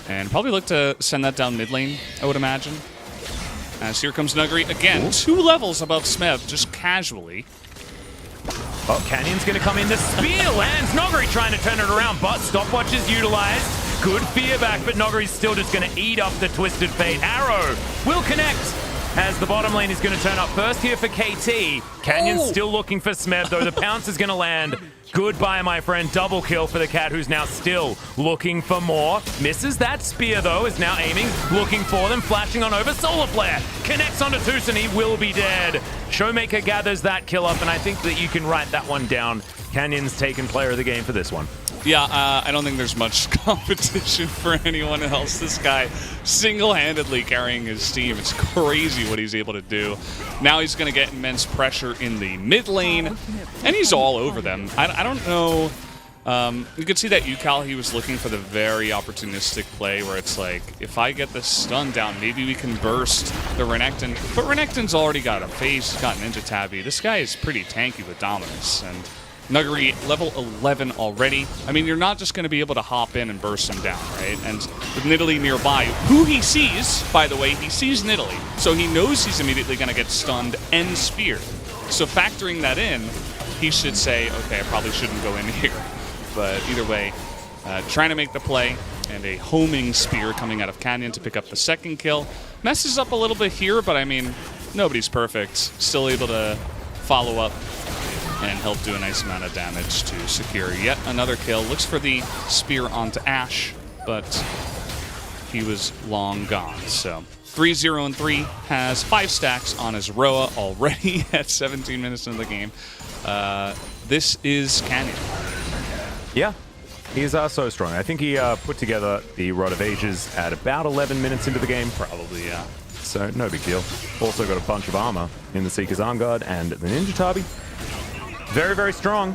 And probably look to send that down mid lane, I would imagine. As here comes Nuggery again, 2 levels above Smeb, just casually. Oh, Canyon's going to come in. The spear lands. Noggery trying to turn it around, but stopwatch is utilized. Good fear back, but Noggery's still just going to eat up the Twisted Fate. Arrow will connect as the bottom lane is going to turn up first here for KT. Canyon's still looking for Smeb, though. The pounce is going to land. Goodbye, my friend. Double kill for the cat, who's now still looking for more. Misses that spear, though, is now aiming, looking for them, flashing on over. Solar Flare connects onto Tucson. He will be dead. Showmaker gathers that kill up, and I think that you can write that one down. Canyon's taken player of the game for this one. Yeah, I don't think there's much competition for anyone else. This guy single-handedly carrying his team. It's crazy what he's able to do. Now he's going to get immense pressure in the mid lane, and he's all over them. I don't know. You could see that UCal, he was looking for the very opportunistic play where it's like, if I get the stun down, maybe we can burst the Renekton. But Renekton's already got a phase, he's got Ninja Tabby. This guy is pretty tanky with dominance. And Nuggery, level 11 already. I mean, you're not just going to be able to hop in and burst him down, right? And with Nidalee nearby, who he sees, by the way, he sees Nidalee. So he knows he's immediately going to get stunned and speared. So factoring that in, he should say, okay, I probably shouldn't go in here. But either way, trying to make the play, and a homing spear coming out of Canyon to pick up the second kill. Messes up a little bit here, but I mean, nobody's perfect. Still able to follow up and help do a nice amount of damage to secure yet another kill. Looks for the spear onto Ashe, but he was long gone. So 3-0-3 has 5 stacks on his Roa already at 17 minutes into the game. This is Canyon. Yeah, he's so strong. I think he put together the Rod of Ages at about 11 minutes into the game. Probably, yeah. So no big deal. Also got a bunch of armor in the Seeker's Arm Guard and the Ninja Tabi. Very, very strong.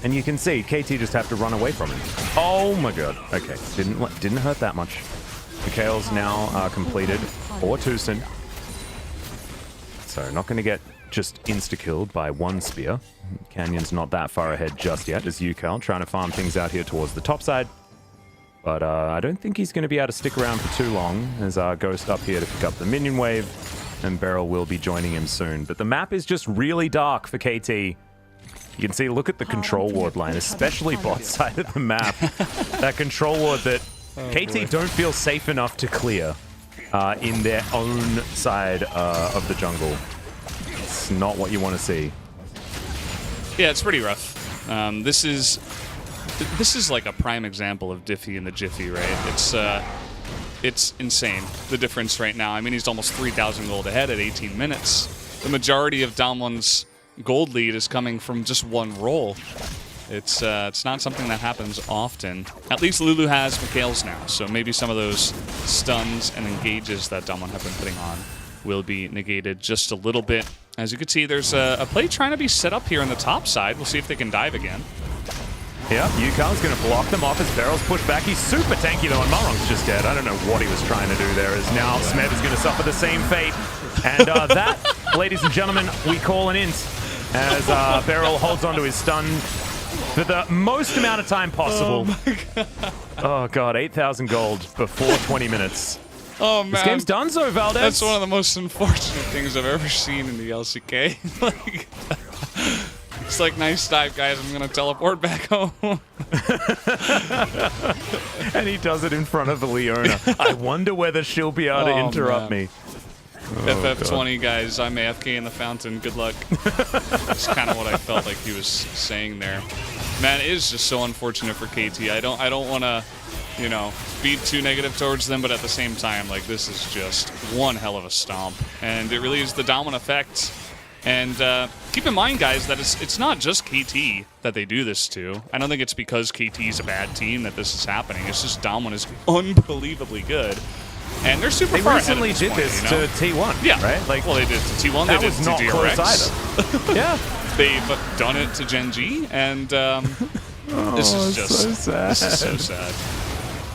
And you can see KT just have to run away from him. Oh my god. Okay, didn't hurt that much. Mikhail's now completed for Tucson. So not going to get just insta-killed by one spear. Canyon's not that far ahead just yet as UCal trying to farm things out here towards the top side. But I don't think he's going to be able to stick around for too long as Ghost up here to pick up the minion wave. And Beryl will be joining him soon. But the map is just really dark for KT. You can see, look at the control ward line, especially bot side of the map. That control ward that KT don't feel safe enough to clear in their own side of the jungle. It's not what you want to see. Yeah, it's pretty rough. This is like a prime example of Diffie and the Jiffy, right? It's insane, the difference right now. I mean, he's almost 3,000 gold ahead at 18 minutes. The majority of Damwon's gold lead is coming from just one roll. It's not something that happens often. At least Lulu has Mikhail's now, so maybe some of those stuns and engages that Damwon have been putting on will be negated just a little bit. As you can see, there's a play trying to be set up here on the top side. We'll see if they can dive again. Yeah, UCal's going to block them off as Beryl's pushed back. He's super tanky though, and Marong's just dead. I don't know what he was trying to do there, as now Smeb is going to suffer the same fate. And that, ladies and gentlemen, we call an int as Beryl holds onto his stun for the most amount of time possible. Oh my god. Oh god, 8,000 gold before 20 minutes. Oh man. This game's done so, Valdez. That's one of the most unfortunate things I've ever seen in the LCK. Like, it's like, nice dive, guys. I'm going to teleport back home. And he does it in front of Leona. I wonder whether she'll be able to interrupt me. FF20, guys. I'm AFK in the fountain. Good luck. That's kind of what I felt like he was saying there. Man, it is just so unfortunate for KT. I don't want to, you know, be too negative towards them, but at the same time, like, this is just one hell of a stomp. And it really is the Damwon effect. And keep in mind, guys, that it's not just KT that they do this to. I don't think it's because KT is a bad team that this is happening. It's just Damwon is unbelievably good. And they're super far ahead at this point, They recently did this you know? to T1, yeah. right? Like, well, they did it to T1, they did it to not DRX. close either. Yeah. They've done it to Gen.G, and this is just so sad. This is so sad.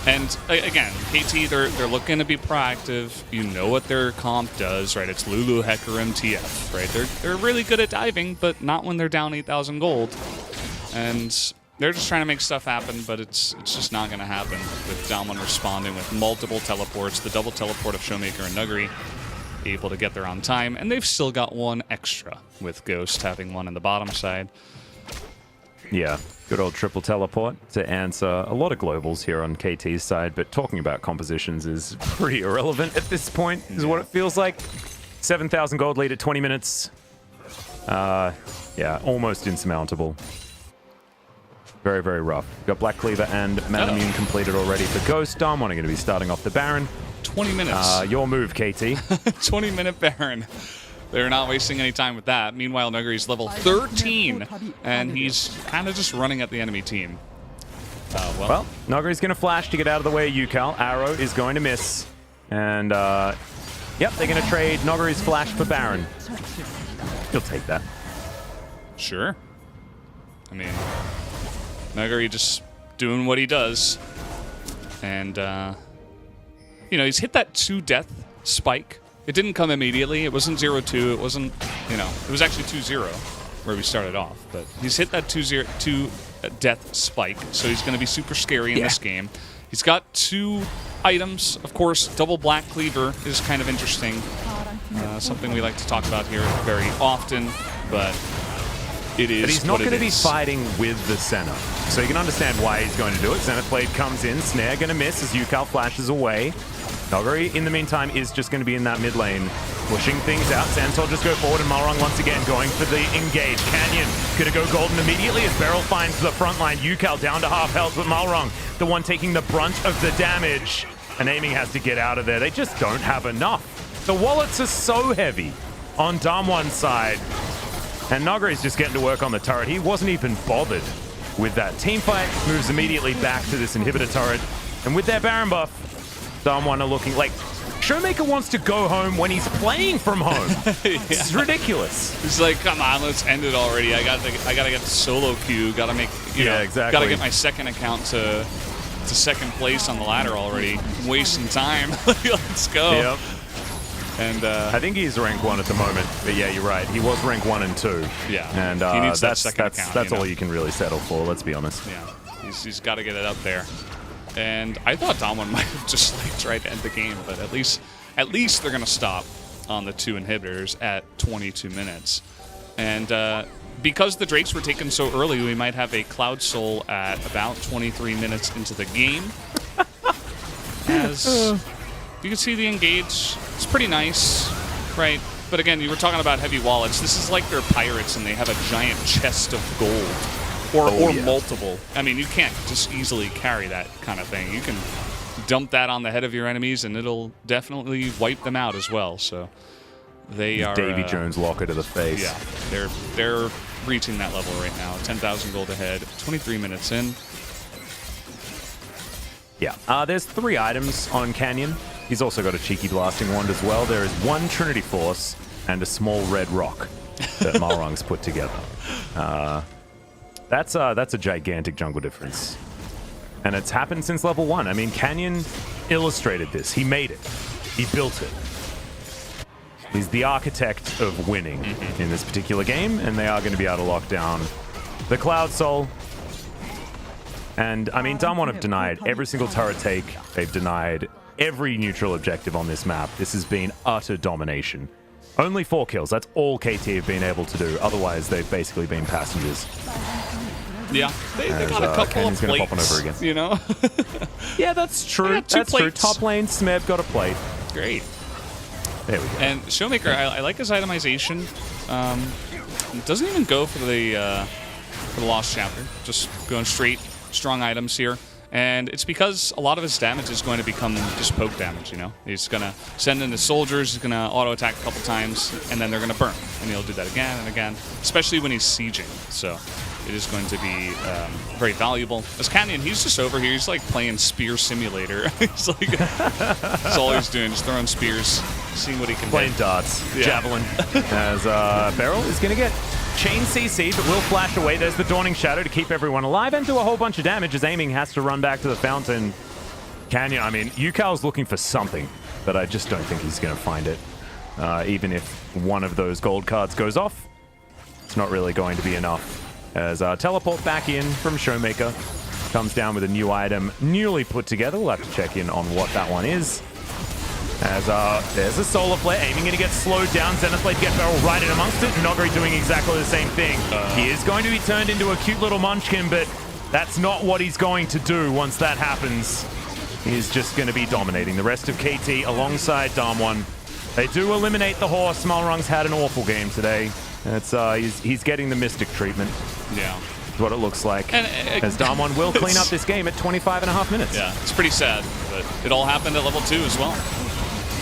And again, KT, they're looking to be proactive. You know what their comp does, right? It's Lulu, Hecarim, TF, right? They're really good at diving, but not when they're down 8,000 gold. And they're just trying to make stuff happen, but it's just not going to happen with Damwon responding with multiple teleports, the double teleport of Showmaker and Nuguri able to get there on time, and they've still got one extra with Ghost having one in the bottom side. Yeah, good old triple teleport to answer a lot of globals here on KT's side, but talking about compositions is pretty irrelevant at this point, is what it feels like. 7,000 gold lead at 20 minutes. Yeah, almost insurmountable. Very, very rough. Got Black Cleaver and Manamune completed already for Ghost. Damwon are going to be starting off the Baron. 20 minutes. Your move, KT. 20-minute Baron. They're not wasting any time with that. Meanwhile, Nuguri's level 13, and he's kind of just running at the enemy team. Well, Nuguri's going to flash to get out of the way of Yukal. Arrow is going to miss. And, yep, they're going to trade Nuguri's flash for Baron. He'll take that. Sure. I mean, Nuguri just doing what he does. And, you know, he's hit that 2-death spike. It didn't come immediately. It wasn't 0-2. It wasn't, you know, it was actually 2-0 where we started off. But he's hit that 2-death spike, so he's going to be super scary in this game. He's got 2 items. Of course, double Black Cleaver is kind of interesting. Something we like to talk about here very often, but it is. But he's not going to be fighting with the Senna. So you can understand why he's going to do it. Zenith Blade comes in, Snare going to miss as Yukal flashes away. Nuguri, in the meantime, is just going to be in that mid lane, pushing things out. Sand Soldiers go forward, and Malrong once again going for the engage. Canyon going to go golden immediately as Beryl finds the front line. Yukal down to half health, but Malrong, the one taking the brunt of the damage. And Aiming has to get out of there. They just don't have enough. The wallets are so heavy on Damwon's side. And Nuguri's just getting to work on the turret. He wasn't even bothered with that. Teamfight moves immediately back to this inhibitor turret. And with their Baron buff, Damwon are looking like Showmaker wants to go home when he's playing from home. It's ridiculous. He's like, come on, let's end it already. I gotta get the solo queue. Gotta make, you know, exactly. Gotta get my second account to second place on the ladder already. I'm wasting time. Let's go. Yep. And I think he's rank 1 at the moment, but yeah, you're right. He was rank 1 and 2. Yeah, and he needs that second account. That's all you can really settle for. Let's be honest. Yeah, he's got to get it up there. And I thought Damwon might have just like tried to end the game, but at least they're gonna stop on the 2 inhibitors at 22 minutes. And because the Drakes were taken so early, we might have a Cloud Soul at about 23 minutes into the game. As you can see the engage, it's pretty nice, right? But again, you were talking about heavy wallets. This is like they're pirates and they have a giant chest of gold. Or multiple. I mean, you can't just easily carry that kind of thing. You can dump that on the head of your enemies and it'll definitely wipe them out as well. So they are Davy Jones locker to the face. Yeah, they're reaching that level right now. 10,000 gold ahead, 23 minutes in. Yeah, there's 3 items on Canyon. He's also got a cheeky blasting wand as well. There is 1 Trinity Force and a small red rock that Malrong's put together. That's a gigantic jungle difference. And it's happened since level 1. I mean, Canyon illustrated this. He made it. He built it. He's the architect of winning in this particular game, and they are going to be able to lock down the Cloud Soul. And, I mean, Damwon have denied every single turret take. They've denied every neutral objective on this map. This has been utter domination. Only 4 kills. That's all KT have been able to do. Otherwise, they've basically been passengers. Yeah, they got a couple Canyon's of plates, gonna pop on over again. You know? Yeah, that's true. That's true. Top lane, Smeb got a plate. Great. There we go. And Showmaker, I like his itemization. Doesn't even go for the Lost Chapter. Just going straight strong items here. And it's because a lot of his damage is going to become just poke damage, you know? He's going to send in his soldiers, he's going to auto-attack a couple times, and then they're going to burn. And he'll do that again and again, especially when he's sieging. So it is going to be very valuable. As Canyon, he's just over here. He's like playing Spear Simulator. He's like, that's all he's doing, just throwing spears, seeing what he can Playing hit. darts, javelin. As Beryl is going to get chain CC, but will flash away. There's the Dawning Shadow to keep everyone alive and do a whole bunch of damage as Aiming has to run back to the fountain. Canyon, I mean, Yukal's looking for something, but I just don't think he's going to find it. Even if one of those gold cards goes off, it's not really going to be enough. As teleport back in from Showmaker, comes down with a new item, newly put together. We'll have to check in on what that one is. As there's a Solar Flare, aiming to get slowed down. Zenith Blade get Beryl right in amongst it. Nogri doing exactly the same thing. He is going to be turned into a cute little munchkin, but that's not what he's going to do once that happens. He's just going to be dominating the rest of KT alongside Damwon. They do eliminate the horse. Malrung's had an awful game today. It's he's getting the Mystic treatment. Yeah. Is what it looks like. As Damwon will clean up this game at 25.5 minutes. Yeah, it's pretty sad, but it all happened at level 2 as well.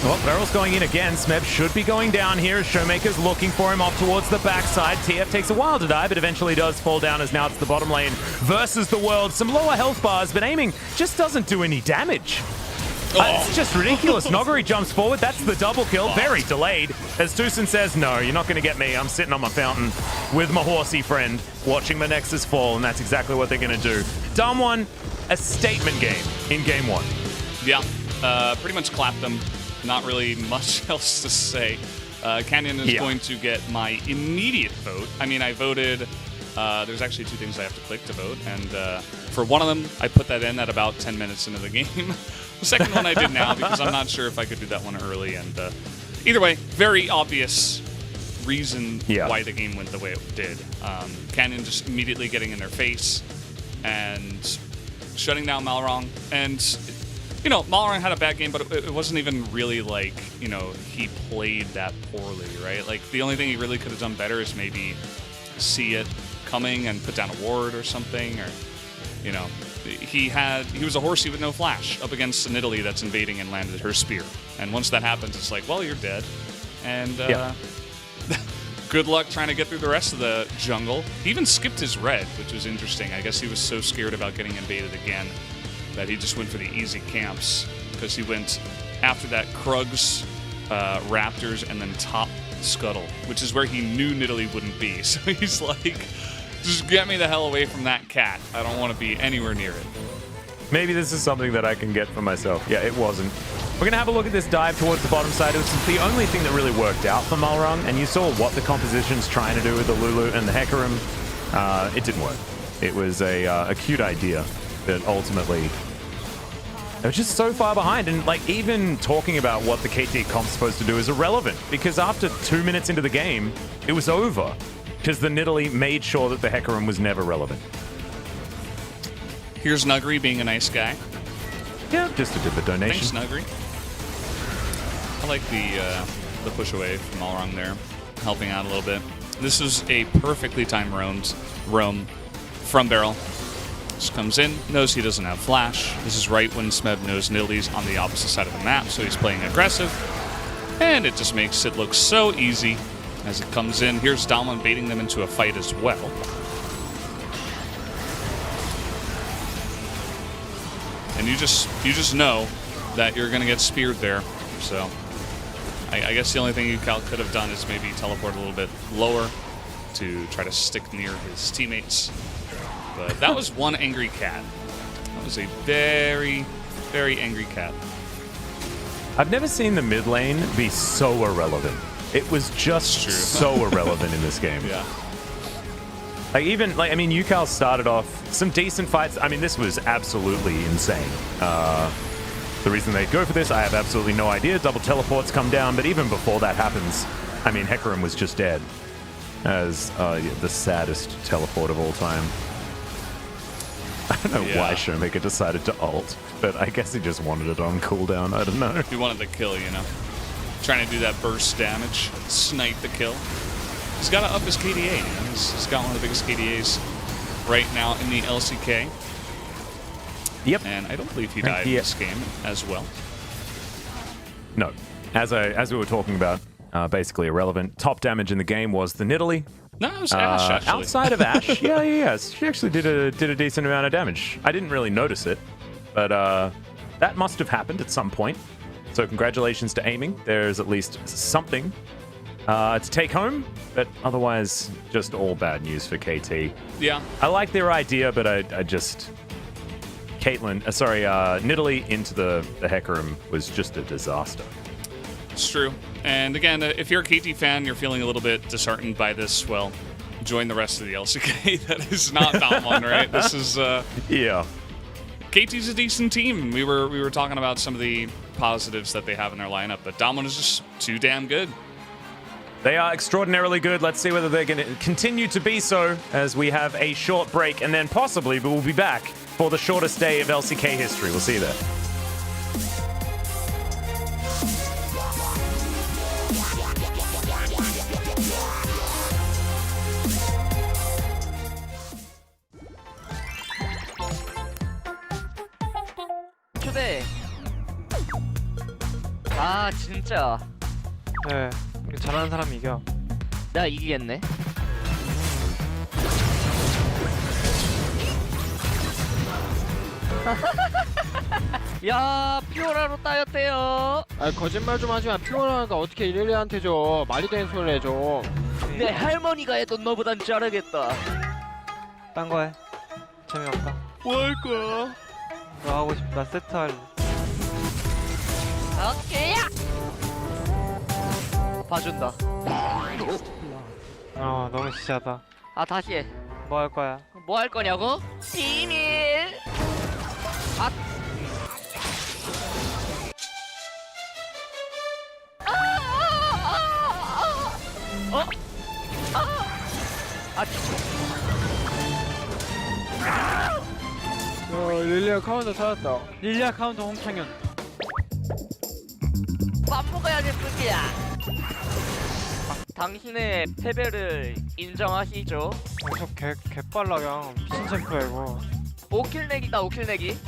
Well, Beryl's going in again. Smeb should be going down here as Showmaker's looking for him off towards the backside. TF takes a while to die, but eventually does fall down as now it's the bottom lane versus the world. Some lower health bars, but aiming just doesn't do any damage. It's just ridiculous. Noguri jumps forward. That's the double kill. Very delayed. As Tucson says, no, you're not going to get me. I'm sitting on my fountain with my horsey friend watching the Nexus fall, and that's exactly what they're going to do. Damwon, a statement game in game 1. Yeah, pretty much clapped them. Not really much else to say. Canyon is going to get my immediate vote. I mean, I voted... there's actually 2 things I have to click to vote, and for one of them, I put that in at about 10 minutes into the game. The second one I did now because I'm not sure if I could do that one early, and either way, very obvious reason why the game went the way it did. Canyon just immediately getting in their face and shutting down Malrung, and you know, Malrung had a bad game, but it wasn't even really like, you know, he played that poorly, right? Like, the only thing he really could have done better is maybe see it coming and put down a ward or something, or, you know, he was a horsey with no flash up against an Italy that's invading and landed her spear. And once that happens, it's like, well, you're dead. And good luck trying to get through the rest of the jungle. He even skipped his red, which was interesting. I guess he was so scared about getting invaded again that he just went for the easy camps, because he went after that Krugs, Raptors, and then top Scuttle, which is where he knew Nidalee wouldn't be. So he's like, just get me the hell away from that cat. I don't want to be anywhere near it. Maybe this is something that I can get for myself. Yeah, it wasn't. We're going to have a look at this dive towards the bottom side. It was the only thing that really worked out for Malrung, and you saw what the composition's trying to do with the Lulu and the Hecarim. It didn't work. It was a cute idea, but ultimately they're just so far behind, and like even talking about what the KT comp's supposed to do is irrelevant, because after 2 minutes into the game, it was over, because the Nidalee made sure that the Hecarim was never relevant. Here's Nugri being a nice guy. Yeah, just a bit of a donation. Thanks, Nugri. I like the push away from Malrung there, helping out a little bit. This is a perfectly timed roam from Beryl. Just comes in, knows he doesn't have flash. This is right when Smeb knows Nidalee's on the opposite side of the map, so he's playing aggressive. And it just makes it look so easy as it comes in. Here's Damwon baiting them into a fight as well. And you just know that you're going to get speared there. So I guess the only thing Yukal could have done is maybe teleport a little bit lower to try to stick near his teammates. But that was one angry cat. That was a very, very angry cat. I've never seen the mid lane be so irrelevant. It was just so irrelevant in this game. Yeah. Like even, like, I mean, Yukal started off some decent fights. I mean, this was absolutely insane. The reason they go for this, I have absolutely no idea. Double teleports come down, but even before that happens, I mean, Hecarim was just dead as the saddest teleport of all time. I don't know why Showmaker decided to ult, but I guess he just wanted it on cooldown. I don't know. He wanted the kill, you know. Trying to do that burst damage, snipe the kill. He's got to up his KDA. You know? He's got one of the biggest KDAs right now in the LCK. Yep. And I don't believe he died in this game as well. No. As we were talking about, basically irrelevant. Top damage in the game was the Nidalee. No, it was Ashe, actually. Outside of Ashe, yeah. She actually did a decent amount of damage. I didn't really notice it, but that must have happened at some point. So congratulations to aiming. There's at least something to take home, but otherwise just all bad news for KT. Yeah. I like their idea, but I just Nidalee into the Hecarim was just a disaster. It's true. And again, if you're a KT fan, you're feeling a little bit disheartened by this, well, join the rest of the LCK. That is not Damwon, right? This is yeah. KT's a decent team. We were talking about some of the positives that they have in their lineup, but Damwon is just too damn good. They are extraordinarily good. Let's see whether they're going to continue to be so as we have a short break, and then possibly we'll be back for the shortest day of LCK history. We'll see you there. 초대. 아 진짜. 네, 잘하는 사람이 이겨. 내가 이기겠네. 야 피오라로 따였대요. 아 거짓말 좀 하지마. 피오라가 어떻게 이렐리아한테 줘. 말이 되는 소리를 해줘. 내 할머니가 해도 너보단 잘하겠다. 딴 거 해. 재미없다. 뭐 할 거야? 너 하고 싶다. 나 세트 할래. 오케이. 봐준다. 너무 시시하다. 아 다시 해. 뭐 할 거야? 뭐 할 거냐고? 비밀. 아. 어? 릴리아 카운터 찾았다. 릴리아 카운터 홍창현. 밥 먹어야지 뿌기야. 당신의 패배를 인정하시죠? 저 개빨라 그냥 미친 챔프야 이거. 5킬 내기다 5킬 내기.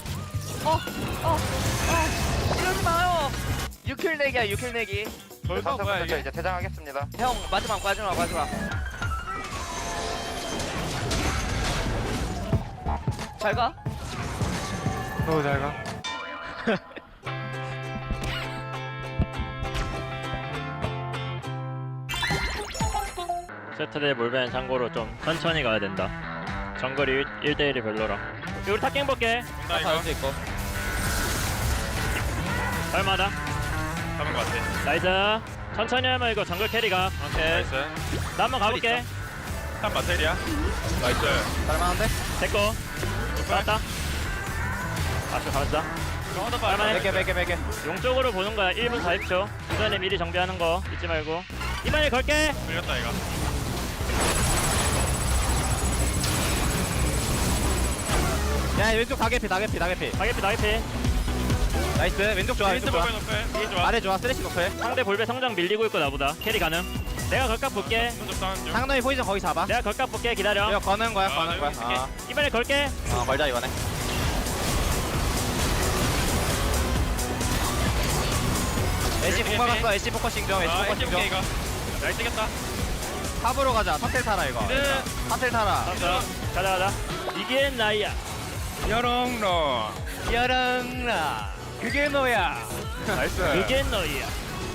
이러지 마요. 6킬 내기야 6킬 내기. 벌써 뭐야 이제 퇴장하겠습니다. 형 마지막. 잘 가. 너도 잘 가. 세트대 몰배는 참고로 좀 천천히 가야 된다. 정글이 1대1이 별로라. 우리 탑갱 볼게. 나 이거 수 있고. 얼마다? 잡은 거 같아. 나이스. 천천히 하면 이거 정글 캐리가. 오케이. 나이스. 나 한번 가볼게. 탑 마테리아. 나이스. 잘만한데? 됐고. 나왔다. 아주 잘했다. 할만해. 100개. 용 쪽으로 보는 거야. 1분 40초. 그 전에 미리 정비하는 거 잊지 말고. 이만희 걸게. 풀렸다 이거. 야 왼쪽 다개피. 나게피. 나이스 왼쪽 좋아 왼쪽 좋아. 높여. 좋아. 아래 좋아 쓰레쉬 높여. 상대 볼배 성장 밀리고 있고 나보다. 캐리 가능. 내가 걸각 볼게. 상동이 포지션 거기 잡아. 내가 걸각 볼게. 기다려. 이거 거는 거야. 이번에 걸게. 걸자 이번에. 애쉬 포커 갔어. 애쉬 포커싱 좀. 애쉬 포커싱 좀. 이거. 잘 뛰겠다. 탑으로 가자. 탑텔 타라 이거. 탑텔 타라. 가자. 이게 나야. 여롱로. 그게 너야. 나이스. 그게 너야.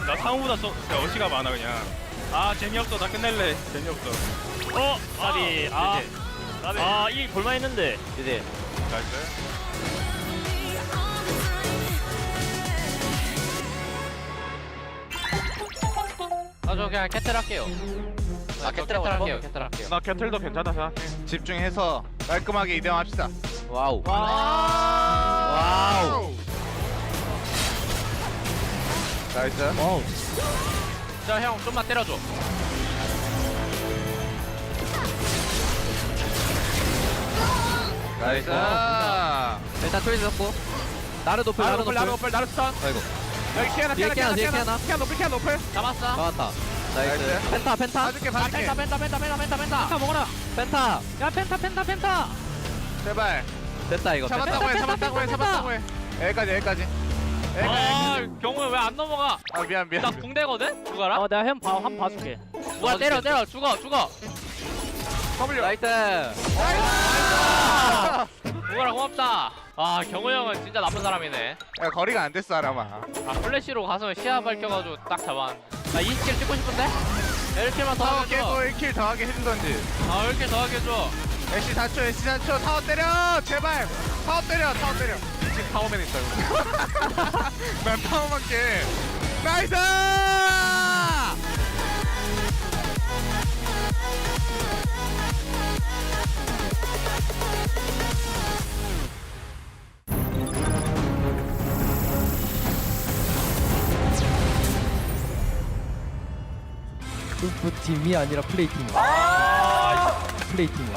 나 상우보다 어시가 많아 그냥. 아 재미없어. 나 끝낼래. 재미없어. 까비. 이 볼만했는데. 이제. 나이스. 저 그냥 캐틀 할게요. 캐틀 할게요. 나 캐틀도 괜찮다 생각해. 집중해서 깔끔하게 이대합시다. 와우. 나이스. 자, 형 좀만 때려줘. 나이스. 일단 트레이드 잡고. 나를 높을. 나를 스턴. 아이고. 여기 키아나. 키아 높을. 잡았어. 나왔다. 나이스. 펜타. 봐줄게. 펜타 먹어라. 펜타. 야, 펜타. 제발. 됐다 이거. 잡았다고 해. 여기까지. 경우에 왜 안 넘어가? 아 미안. 나 궁대거든? 죽어라? 내가 한번 봐줄게. 누가 때려. 죽어. W. 나이스. 누가라 고맙다. 아 경호 형은 진짜 나쁜 사람이네. 야 거리가 안 됐어 아람아. 아 플래시로 가서 시야 밝혀가지고 딱 잡았는데. 나 20킬 찍고 싶은데? 1킬만 더 하게 해줘. 1킬 더하게 해주던지. 1킬 더 하게 해줘. 애쉬 4초 타워 때려 제발. 타워 때려 지금 타워맨 있어요. 난 타워만 깨. 나이스! 골프팀이 아니라 플레이팀. 플레이팀.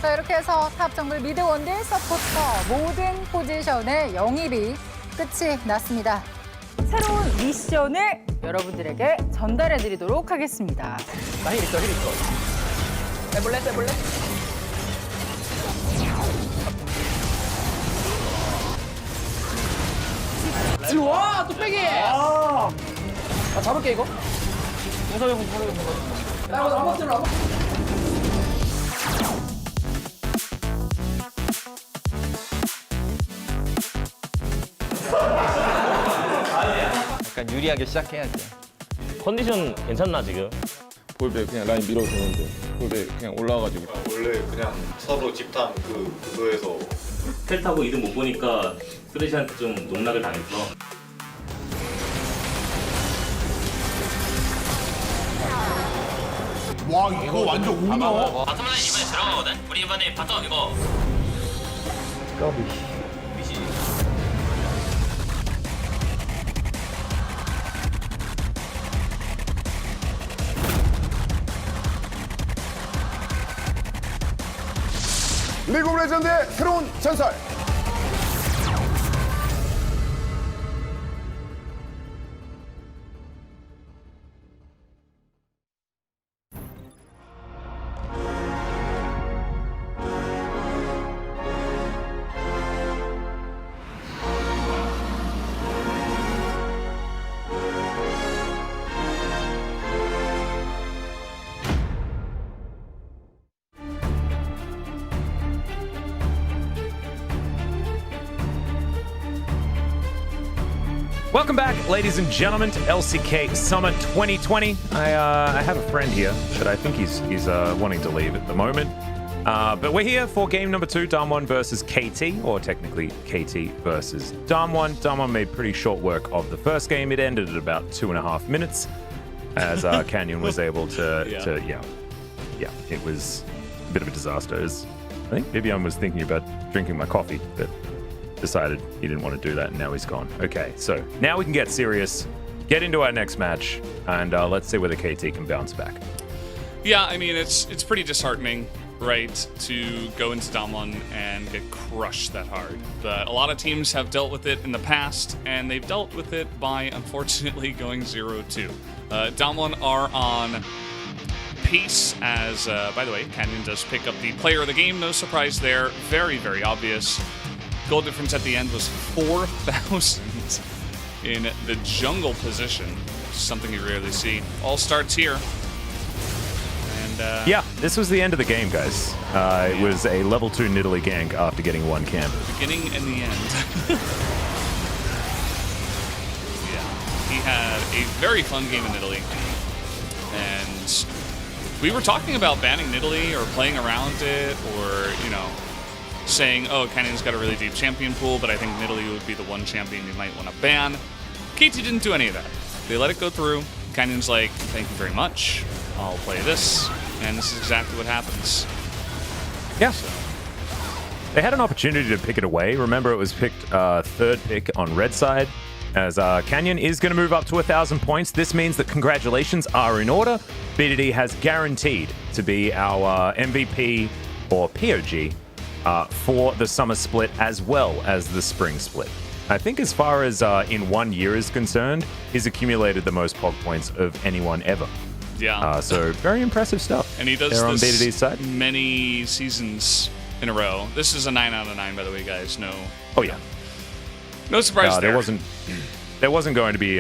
자, 이렇게 해서 탑 정글 미드 원딜 서포터 모든 포지션의 영입이 끝이 났습니다. 새로운 미션을 여러분들에게 전달해 드리도록 하겠습니다. 나 힐 있어. 해볼래? 일로 와, 뚝배기! 나 잡을게, 이거. 공사용. 나 이거 한번 들어. 약간 유리하게 시작해야지. 컨디션 괜찮나 지금? 볼배 그냥 라인 밀어도 되는데 볼배 그냥 올라와가지고 원래 그냥 서로 집단 그거에서 텔 타고 이득 못 보니까 쓰레시한테 좀 농락을 당했어. 와 이거 완전 운명. 바텀 라인 이번에 들어가거든? 우리 이번에 바텀 이거 리그 오브 레전드의 새로운 전설. Welcome back, ladies and gentlemen, to LCK Summer 2020. I have a friend here, but I think he's wanting to leave at the moment. But we're here for game number 2, Damwon versus KT, or technically KT versus Damwon. Damwon made pretty short work of the first game. It ended at about 2.5 minutes, as Canyon was able to, it was a bit of a disaster. I think Vivian was thinking about drinking my coffee, but decided he didn't want to do that, and now he's gone. Okay, so now we can get serious, get into our next match, and let's see whether KT can bounce back. Yeah, I mean, it's pretty disheartening, right, to go into Damwon and get crushed that hard. But a lot of teams have dealt with it in the past, and they've dealt with it by, unfortunately, going 0-2. Damwon are on pace as, by the way, Canyon does pick up the player of the game. No surprise there. Very, very obvious. Goal difference at the end was 4,000 in the jungle position, something you rarely see. All starts here. And yeah, this was the end of the game, guys. It was a level 2 Nidalee gank after getting 1 camp. The beginning and the end. Yeah, he had a very fun game in Nidalee. And we were talking about banning Nidalee or playing around it, or, you know, saying, oh, Canyon's got a really deep champion pool, but I think Nidalee would be the one champion you might want to ban. KT didn't do any of that. They let it go through. Canyon's like, thank you very much. I'll play this. And this is exactly what happens. Yeah. So. They had an opportunity to pick it away. Remember, it was picked 3rd pick on red side, as Canyon is going to move up to 1,000 points. This means that congratulations are in order. BDD has guaranteed to be our MVP or POG for the summer split as well as the spring split. I think as far as in 1 year is concerned, he's accumulated the most POG points of anyone ever. Yeah. So very impressive stuff. And he does there on this BDD's side. Many seasons in a row. This is a 9 out of 9, by the way, guys. No. Oh yeah. No surprise there. There wasn't going to be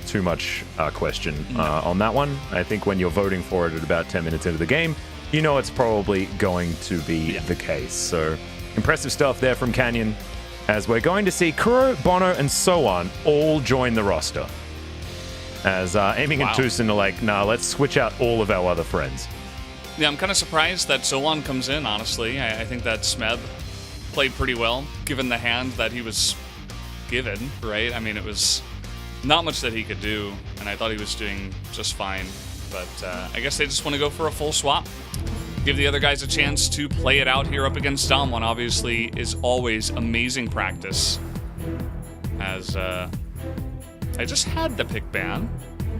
too much question on that one. I think when you're voting for it at about 10 minutes into the game, you know it's probably going to be the case. So impressive stuff there from Canyon, as we're going to see Kuro, Bono, and so on all join the roster. As Aiming and Tucson are like, nah, let's switch out all of our other friends. Yeah, I'm kind of surprised that Zoan comes in, honestly. I think that Smeb played pretty well, given the hand that he was given, right? I mean, it was not much that he could do, and I thought he was doing just fine. But I guess they just want to go for a full swap. Give the other guys a chance to play it out here up against Damwon. Obviously, is always amazing practice. As I just had the pick ban,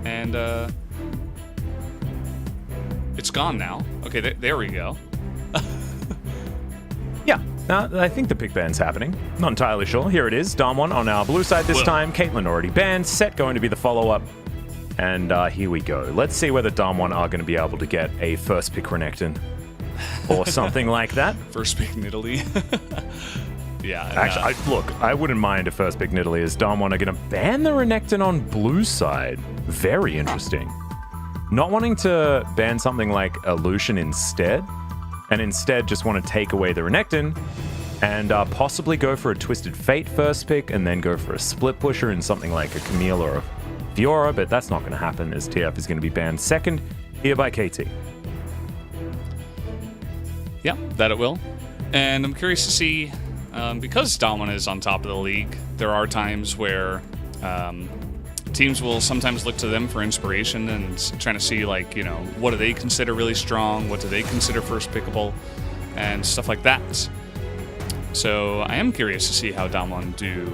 and it's gone now. Okay, there we go. Yeah, I think the pick ban's happening. Not entirely sure. Here it is. Damwon on our blue side this time. Caitlyn already banned. Set going to be the follow-up. And here we go. Let's see whether Damwon are going to be able to get a first pick Renekton or something like that. First pick Nidalee. Yeah. Actually, look, I wouldn't mind a first pick Nidalee, as Damwon are going to ban the Renekton on blue side. Very interesting. Not wanting to ban something like a Lucian instead, and instead just want to take away the Renekton and possibly go for a Twisted Fate first pick and then go for a split pusher in something like a Camille or a Fiora, but that's not going to happen as TF is going to be banned second here by KT. Yeah, that it will. And I'm curious to see, because Damwon is on top of the league, there are times where teams will sometimes look to them for inspiration and trying to see, like, you know, what do they consider really strong, what do they consider first pickable, and stuff like that. So I am curious to see how Damwon do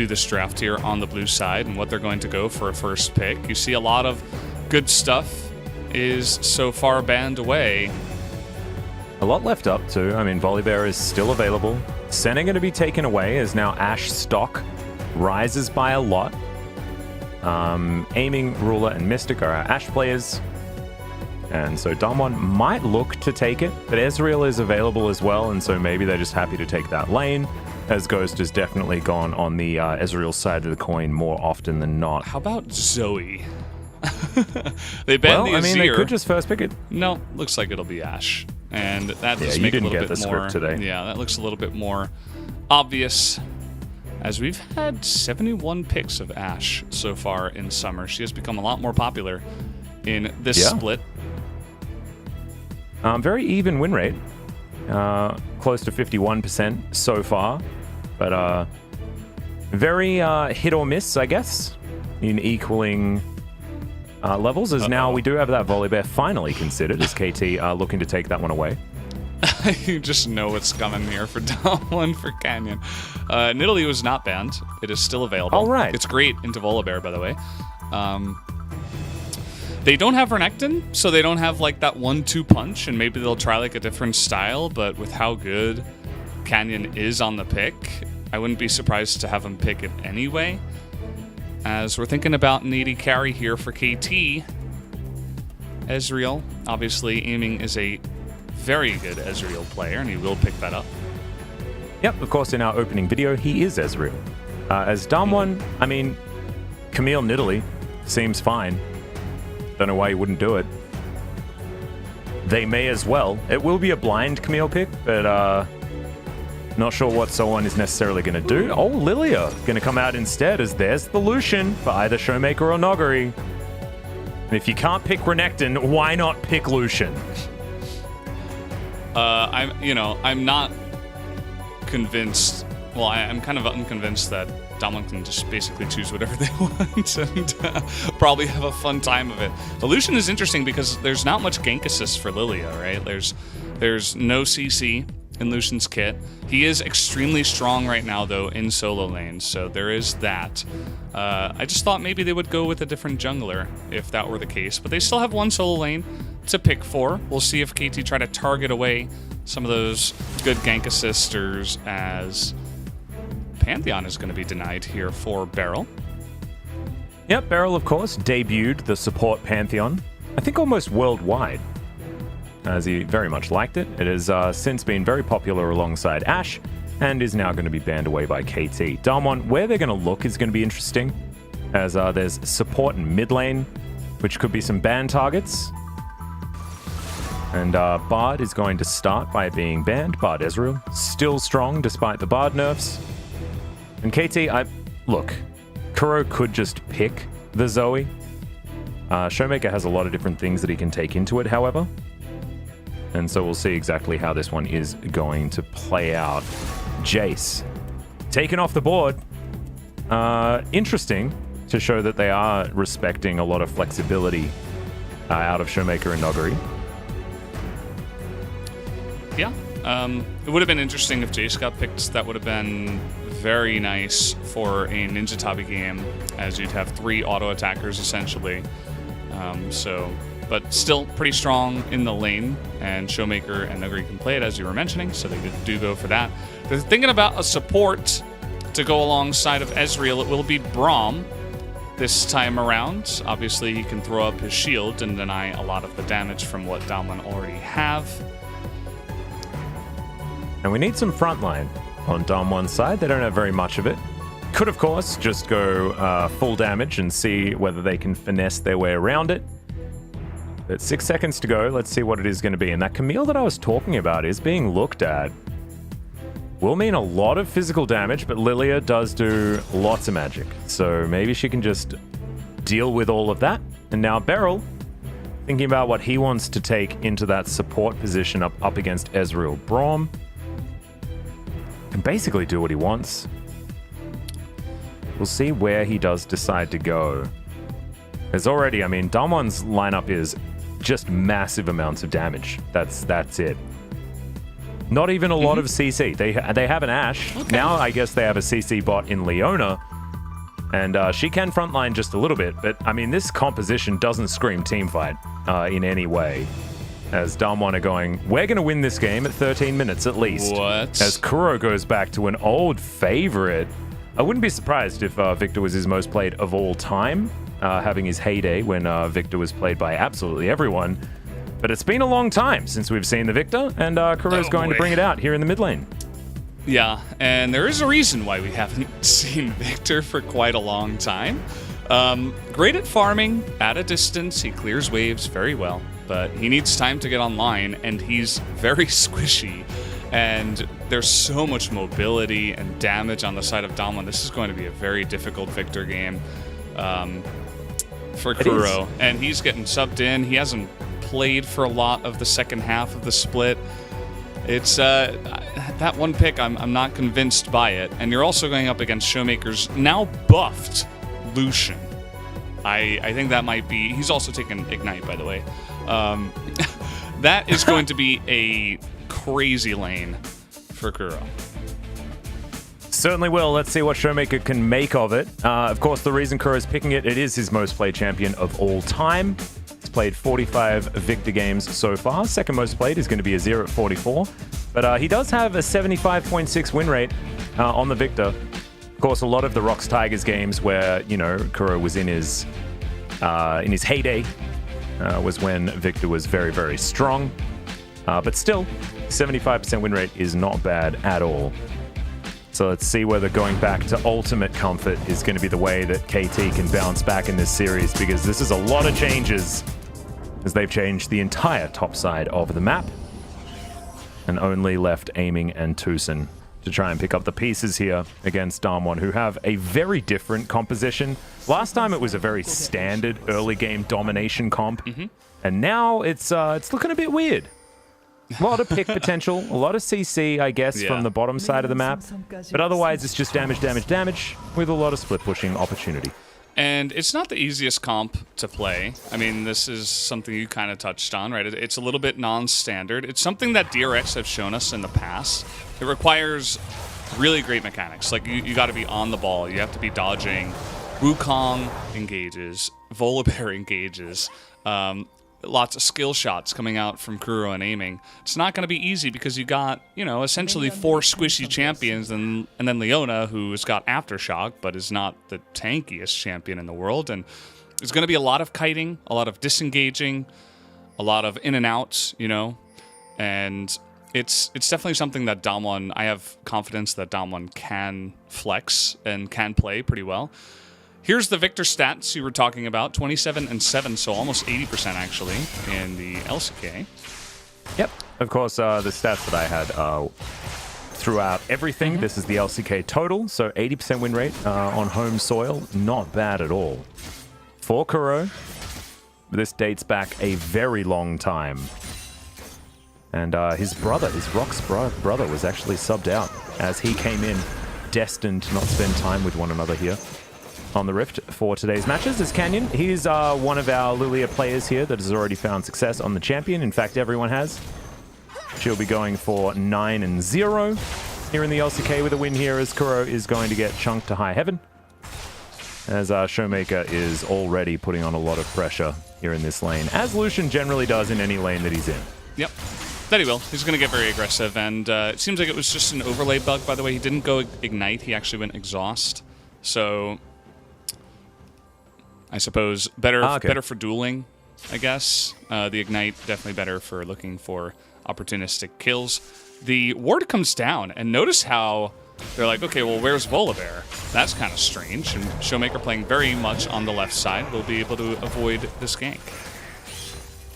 this draft here on the blue side and what they're going to go for a first pick. You see a lot of good stuff is so far banned away. A lot left up too. I mean, Volibear is still available. Senna going to be taken away as now Ashe stock rises by a lot. Aiming, Ruler, and Mystic are our Ashe players. And so Damwon might look to take it, but Ezreal is available as well, and so maybe they're just happy to take that lane, as Ghost has definitely gone on the Ezreal side of the coin more often than not. How about Zoe? They banned the Azir. I mean, they could just first pick it. No, looks like it'll be Ashe. And that does you make it a didn't little get bit the more. script today. Yeah, that looks a little bit more obvious. As we've had 71 picks of Ashe so far in summer. She has become a lot more popular in this split. Very even win rate. Close to 51% so far. But very hit or miss, I guess, in equaling levels, as now we do have that Volibear finally considered, as KT looking to take that one away. You just know what's coming here for Damwon for Canyon. Nidalee was not banned. It is still available. All right. It's great into Volibear, by the way. They don't have Renekton, so they don't have like that 1-2 punch, and maybe they'll try like a different style, but with how good Canyon is on the pick, I wouldn't be surprised to have him pick it anyway. As we're thinking about needy carry here for KT. Ezreal, obviously aiming is a very good Ezreal player, and he will pick that up. Yep, of course, in our opening video, he is Ezreal. As Damwon, I mean, Camille Nidalee seems fine. Don't know why he wouldn't do it. They may as well. It will be a blind Camille pick, but not sure what someone is necessarily going to do. Oh, Lilia going to come out instead, as there's the Lucian for either Showmaker or Nogari. And if you can't pick Renekton, why not pick Lucian? I'm not convinced. Well, I'm kind of unconvinced that Damwon can just basically choose whatever they want and probably have a fun time of it. The Lucian is interesting because there's not much gank assist for Lilia, right? There's no CC in Lucian's kit. He is extremely strong right now, though, in solo lanes, so there is that. I just thought maybe they would go with a different jungler if that were the case, but they still have one solo lane to pick for. We'll see if KT try to target away some of those good gank assisters, as Pantheon is going to be denied here for Beryl. Yep, Beryl, of course, debuted the support Pantheon, I think almost worldwide, as he very much liked it. It has since been very popular alongside Ashe, and is now going to be banned away by KT. Damwon, where they're going to look is going to be interesting, as there's support in mid lane, which could be some ban targets. And Bard is going to start by being banned. Bard Ezreal, still strong despite the Bard nerfs. And KT, look, Kuro could just pick the Zoe, Showmaker has a lot of different things that he can take into it, however. And so we'll see exactly how this one is going to play out. Jace, taken off the board. Interesting to show that they are respecting a lot of flexibility out of Showmaker and Noguri. Yeah, it would have been interesting if Jace got picked. That would have been very nice for a Ninja Tabi game, as you'd have 3 auto attackers essentially. But still pretty strong in the lane, and Showmaker and Noguri can play it, as you were mentioning, so they do go for that. They're thinking about a support to go alongside of Ezreal. It will be Braum this time around. Obviously, he can throw up his shield and deny a lot of the damage from what Damwon already have. And we need some frontline on Damwon's side. They don't have very much of it. Could, of course, just go full damage and see whether they can finesse their way around it. But 6 seconds to go. Let's see what it is going to be. And that Camille that I was talking about is being looked at. Will mean a lot of physical damage, but Lilia does do lots of magic. So maybe she can just deal with all of that. And now Beryl, thinking about what he wants to take into that support position up against Ezreal. Braum can basically do what he wants. We'll see where he does decide to go. There's already, I mean, Damwon's lineup is just massive amounts of damage. That's it. Not even a lot of CC. They have an Ashe. Okay. Now I guess they have a CC bot in Leona. And she can frontline just a little bit. But, I mean, this composition doesn't scream teamfight in any way. As Damwon are going, we're going to win this game at 13 minutes at least. What? As Kuro goes back to an old favorite. I wouldn't be surprised if Victor was his most played of all time. Having his heyday when Victor was played by absolutely everyone. But it's been a long time since we've seen the Victor, and Kuro's going to bring it out here in the mid lane. Yeah, and there is a reason why we haven't seen Victor for quite a long time. Great at farming, at a distance, he clears waves very well, but he needs time to get online, and he's very squishy. And there's so much mobility and damage on the side of Damwon. This is going to be a very difficult Victor game. For Kuro, and he's getting subbed in. He hasn't played for a lot of the second half of the split. It's that one pick, I'm not convinced by it. And you're also going up against Showmaker's now buffed Lucian. I think that might be... He's also taken Ignite, by the way. That is going to be a crazy lane for Kuro. Certainly will. Let's see what Showmaker can make of it. Of course, the reason Kuro's picking it is his most played champion of all time. He's played 45 Victor games so far. Second most played is going to be Azir at 44. But he does have a 75.6 win rate on the Victor. Of course, a lot of the Rox Tigers games where, you know, Kuro was in his heyday was when Victor was very, very strong. But still, 75% win rate is not bad at all. So let's see whether going back to ultimate comfort is going to be the way that KT can bounce back in this series, because this is a lot of changes as they've changed the entire top side of the map and only left Aiming and Tucson to try and pick up the pieces here against Damwon, who have a very different composition. Last time it was a very standard early game domination comp, and now it's looking a bit weird. A lot of pick potential, a lot of CC, I guess, from the bottom side of the map. But otherwise, it's just damage, damage, damage, with a lot of split pushing opportunity. And it's not the easiest comp to play. I mean, this is something you kind of touched on, right? It's a little bit non-standard. It's something that DRX have shown us in the past. It requires really great mechanics. Like, you got to be on the ball. You have to be dodging. Wukong engages. Volibear engages. Lots of skill shots coming out from Kuro and Aiming. It's not going to be easy because you got, you know, essentially 4 squishy champions and then Leona, who's got Aftershock, but is not the tankiest champion in the world. And there's going to be a lot of kiting, a lot of disengaging, a lot of in and outs, you know. And it's definitely something that Damwon, I have confidence that Damwon can flex and can play pretty well. Here's the Victor stats you were talking about, 27 and 7, so almost 80% actually in the LCK. Yep, of course, the stats that I had throughout everything. This is the LCK total, so 80% win rate on home soil, not bad at all. For Kuro, This dates back a very long time. And his brother, his Rock's brother, was actually subbed out as he came in destined to not spend time with one another here on the Rift for today's matches. As Canyon, he's one of our Lilia players here that has already found success on the champion. In fact, everyone has. She'll be going for 9-0 here in the LCK with a win here, as Kuro is going to get chunked to high heaven. As Showmaker is already putting on a lot of pressure here in this lane, as Lucian generally does in any lane that he's in. Yep. That he will. He's going to get very aggressive, and it seems like it was just an overlay bug, by the way. He didn't go Ignite, he actually went Exhaust. So, I suppose better for dueling, I guess. The Ignite, definitely better for looking for opportunistic kills. The ward comes down, and notice how they're like, okay, well, where's Volibear? That's kind of strange, and Showmaker playing very much on the left side will be able to avoid this gank.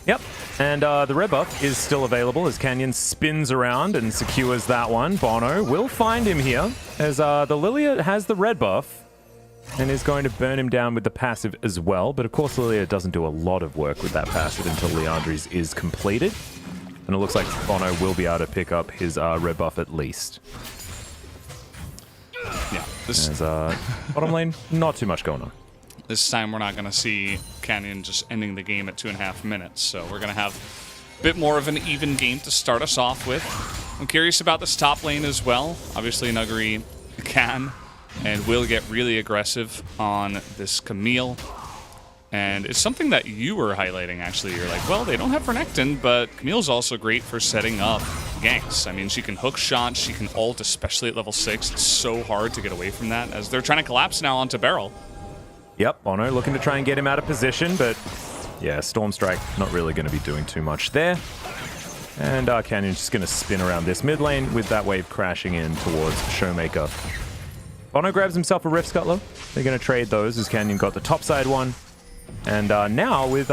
Yep, and the red buff is still available as Canyon spins around and secures that one. Bono will find him here as the Lilia has the red buff and is going to burn him down with the passive as well. But of course, Lilia doesn't do a lot of work with that passive until Leandri's is completed. And it looks like Bono will be able to pick up his red buff at least. Yeah, this as bottom lane, not too much going on. This time we're not going to see Canyon just ending the game at 2.5 minutes, so we're going to have a bit more of an even game to start us off with. I'm curious about this top lane as well. Obviously, Nuguri can and will get really aggressive on this Camille. And it's something that you were highlighting, actually. You're like, well, they don't have Renekton, but Camille's also great for setting up ganks. I mean, she can hook shot, she can ult, especially at level 6. It's so hard to get away from that, as they're trying to collapse now onto Beryl. Yep, Bono looking to try and get him out of position, but yeah, Storm Strike not really going to be doing too much there. And Canyon's just going to spin around this mid lane with that wave crashing in towards Showmaker. Bono grabs himself a Rift Scuttler. They're going to trade those as Canyon got the top side one. And now with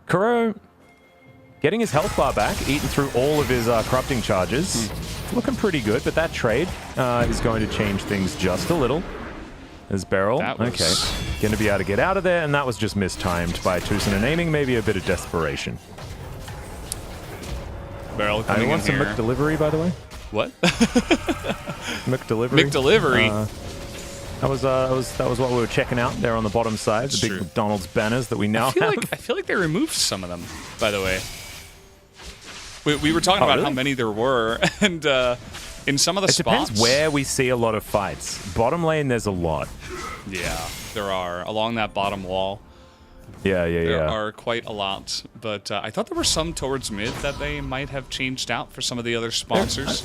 Kuro getting his health bar back, eating through all of his corrupting charges. Looking pretty good, but that trade is going to change things just a little. As Beryl, okay, going to be able to get out of there, and that was just mistimed by Tucson and aiming, maybe a bit of desperation. Beryl coming in want some here. McDelivery, by the way. What? McDelivery. McDelivery. That was what we were checking out there on the bottom side, the big McDonald's banners that we now have. I feel like they removed some of them, by the way. We were talking about how many there were, and in some of the spots... It depends where we see a lot of fights. Bottom lane, there's a lot. Yeah, there are. Along that bottom wall. There are quite a lot. But I thought there were some towards mid that they might have changed out for some of the other sponsors.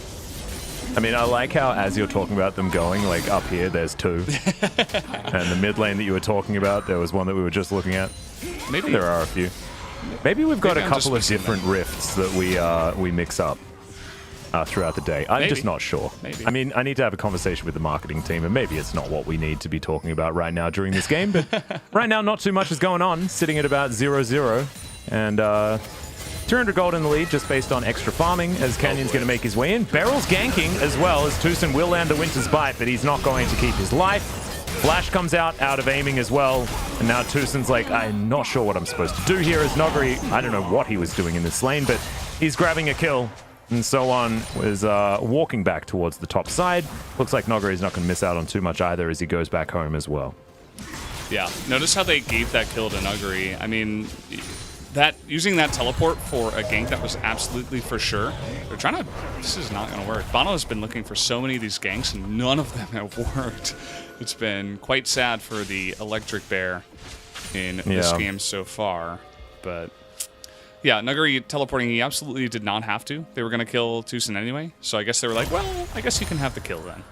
I mean, I like how, as you're talking about them going, like up here, there's 2. And the mid lane that you were talking about, there was one that we were just looking at. Maybe there are a few. Maybe we've got a couple of different rifts that we mix up throughout the day. I'm just not sure. Maybe. I mean, I need to have a conversation with the marketing team, and maybe it's not what we need to be talking about right now during this game, but right now not too much is going on, sitting at about 0-0, and 200 gold in the lead just based on extra farming as Canyon's going to make his way in. Beryl's ganking as well, as Tucson will land a Winter's Bite, but he's not going to keep his life. Flash comes out of aiming as well, and now Tucson's like, I'm not sure what I'm supposed to do here, as Noguri, I don't know what he was doing in this lane, but he's grabbing a kill. And so on was walking back towards the top side. Looks like Noguri's not going to miss out on too much either as he goes back home as well. Yeah, notice how they gave that kill to Nuguri. I mean, using that teleport for a gank that was absolutely for sure. They're trying to... This is not going to work. Bono has been looking for so many of these ganks, and none of them have worked. It's been quite sad for the Electric Bear in this game so far. But... yeah, Nuguri teleporting, he absolutely did not have to. They were going to kill Tucson anyway, so I guess they were like, well, I guess you can have the kill then.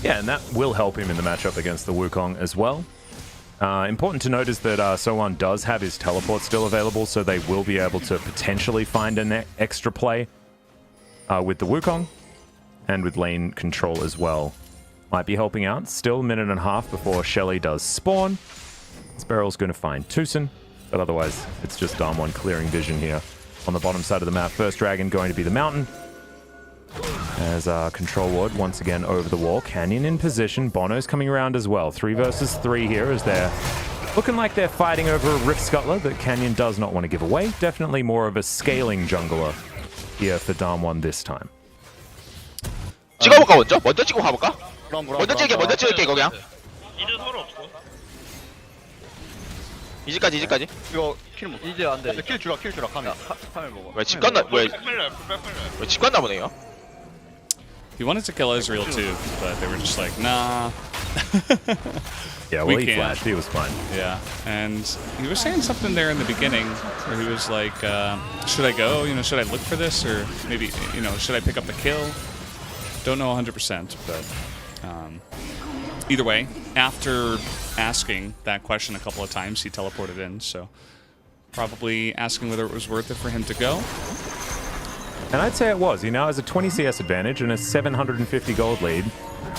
Yeah, and that will help him in the matchup against the Wukong as well. Important to note is that So1 does have his teleport still available, so they will be able to potentially find an extra play with the Wukong and with lane control as well. Might be helping out. Still a minute and a half before Shelly does spawn. Beryl's going to find Tucson. But otherwise, it's just Damwon clearing vision here on the bottom side of the map. First dragon going to be the mountain. As Control Ward once again over the wall. Canyon in position. Bono's coming around as well. 3 versus 3 here as they're Looking like they're fighting over a Rift Scuttler that Canyon does not want to give away. Definitely more of a scaling jungler here for Damwon this time. 찍어볼까 먼저? 먼저 찍고 가볼까? 먼저 찍을게 이거 그냥. 이제 서로 없어. 이제까지. 이거 킬 못. 이제 안 돼. 킬 주라 카멜. 카멜 먹어. 왜 집 갔나? 왜 집 갔나 보네요. He wanted to kill Ezreal too, but they were just like, nah. Yeah, well, he flashed. He was fine. Yeah, and he was saying something there in the beginning where he was like, should I go? You know, should I look for this? Or maybe, you know, should I pick up the kill? Don't know 100%, but either way, after asking that question a couple of times, he teleported in, so probably asking whether it was worth it for him to go. And I'd say it was. He now has a 20 CS advantage and a 750 gold lead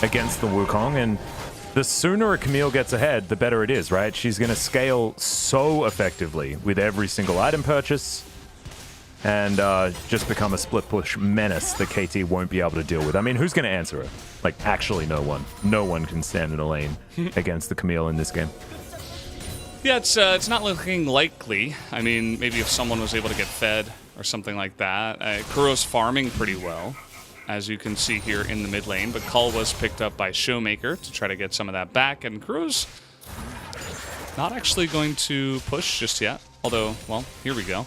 against the Wukong, and the sooner a Camille gets ahead, the better it is, right? She's going to scale so effectively with every single item purchase and just become a split push menace that KT won't be able to deal with. I mean, who's going to answer her? Like, actually no one. No one can stand in a lane against the Camille in this game. Yeah, it's not looking likely. I mean, maybe if someone was able to get fed or something like that. Kuro's farming pretty well, as you can see here in the mid lane, but Cull was picked up by Showmaker to try to get some of that back, and Kuro's not actually going to push just yet. Although, well, here we go.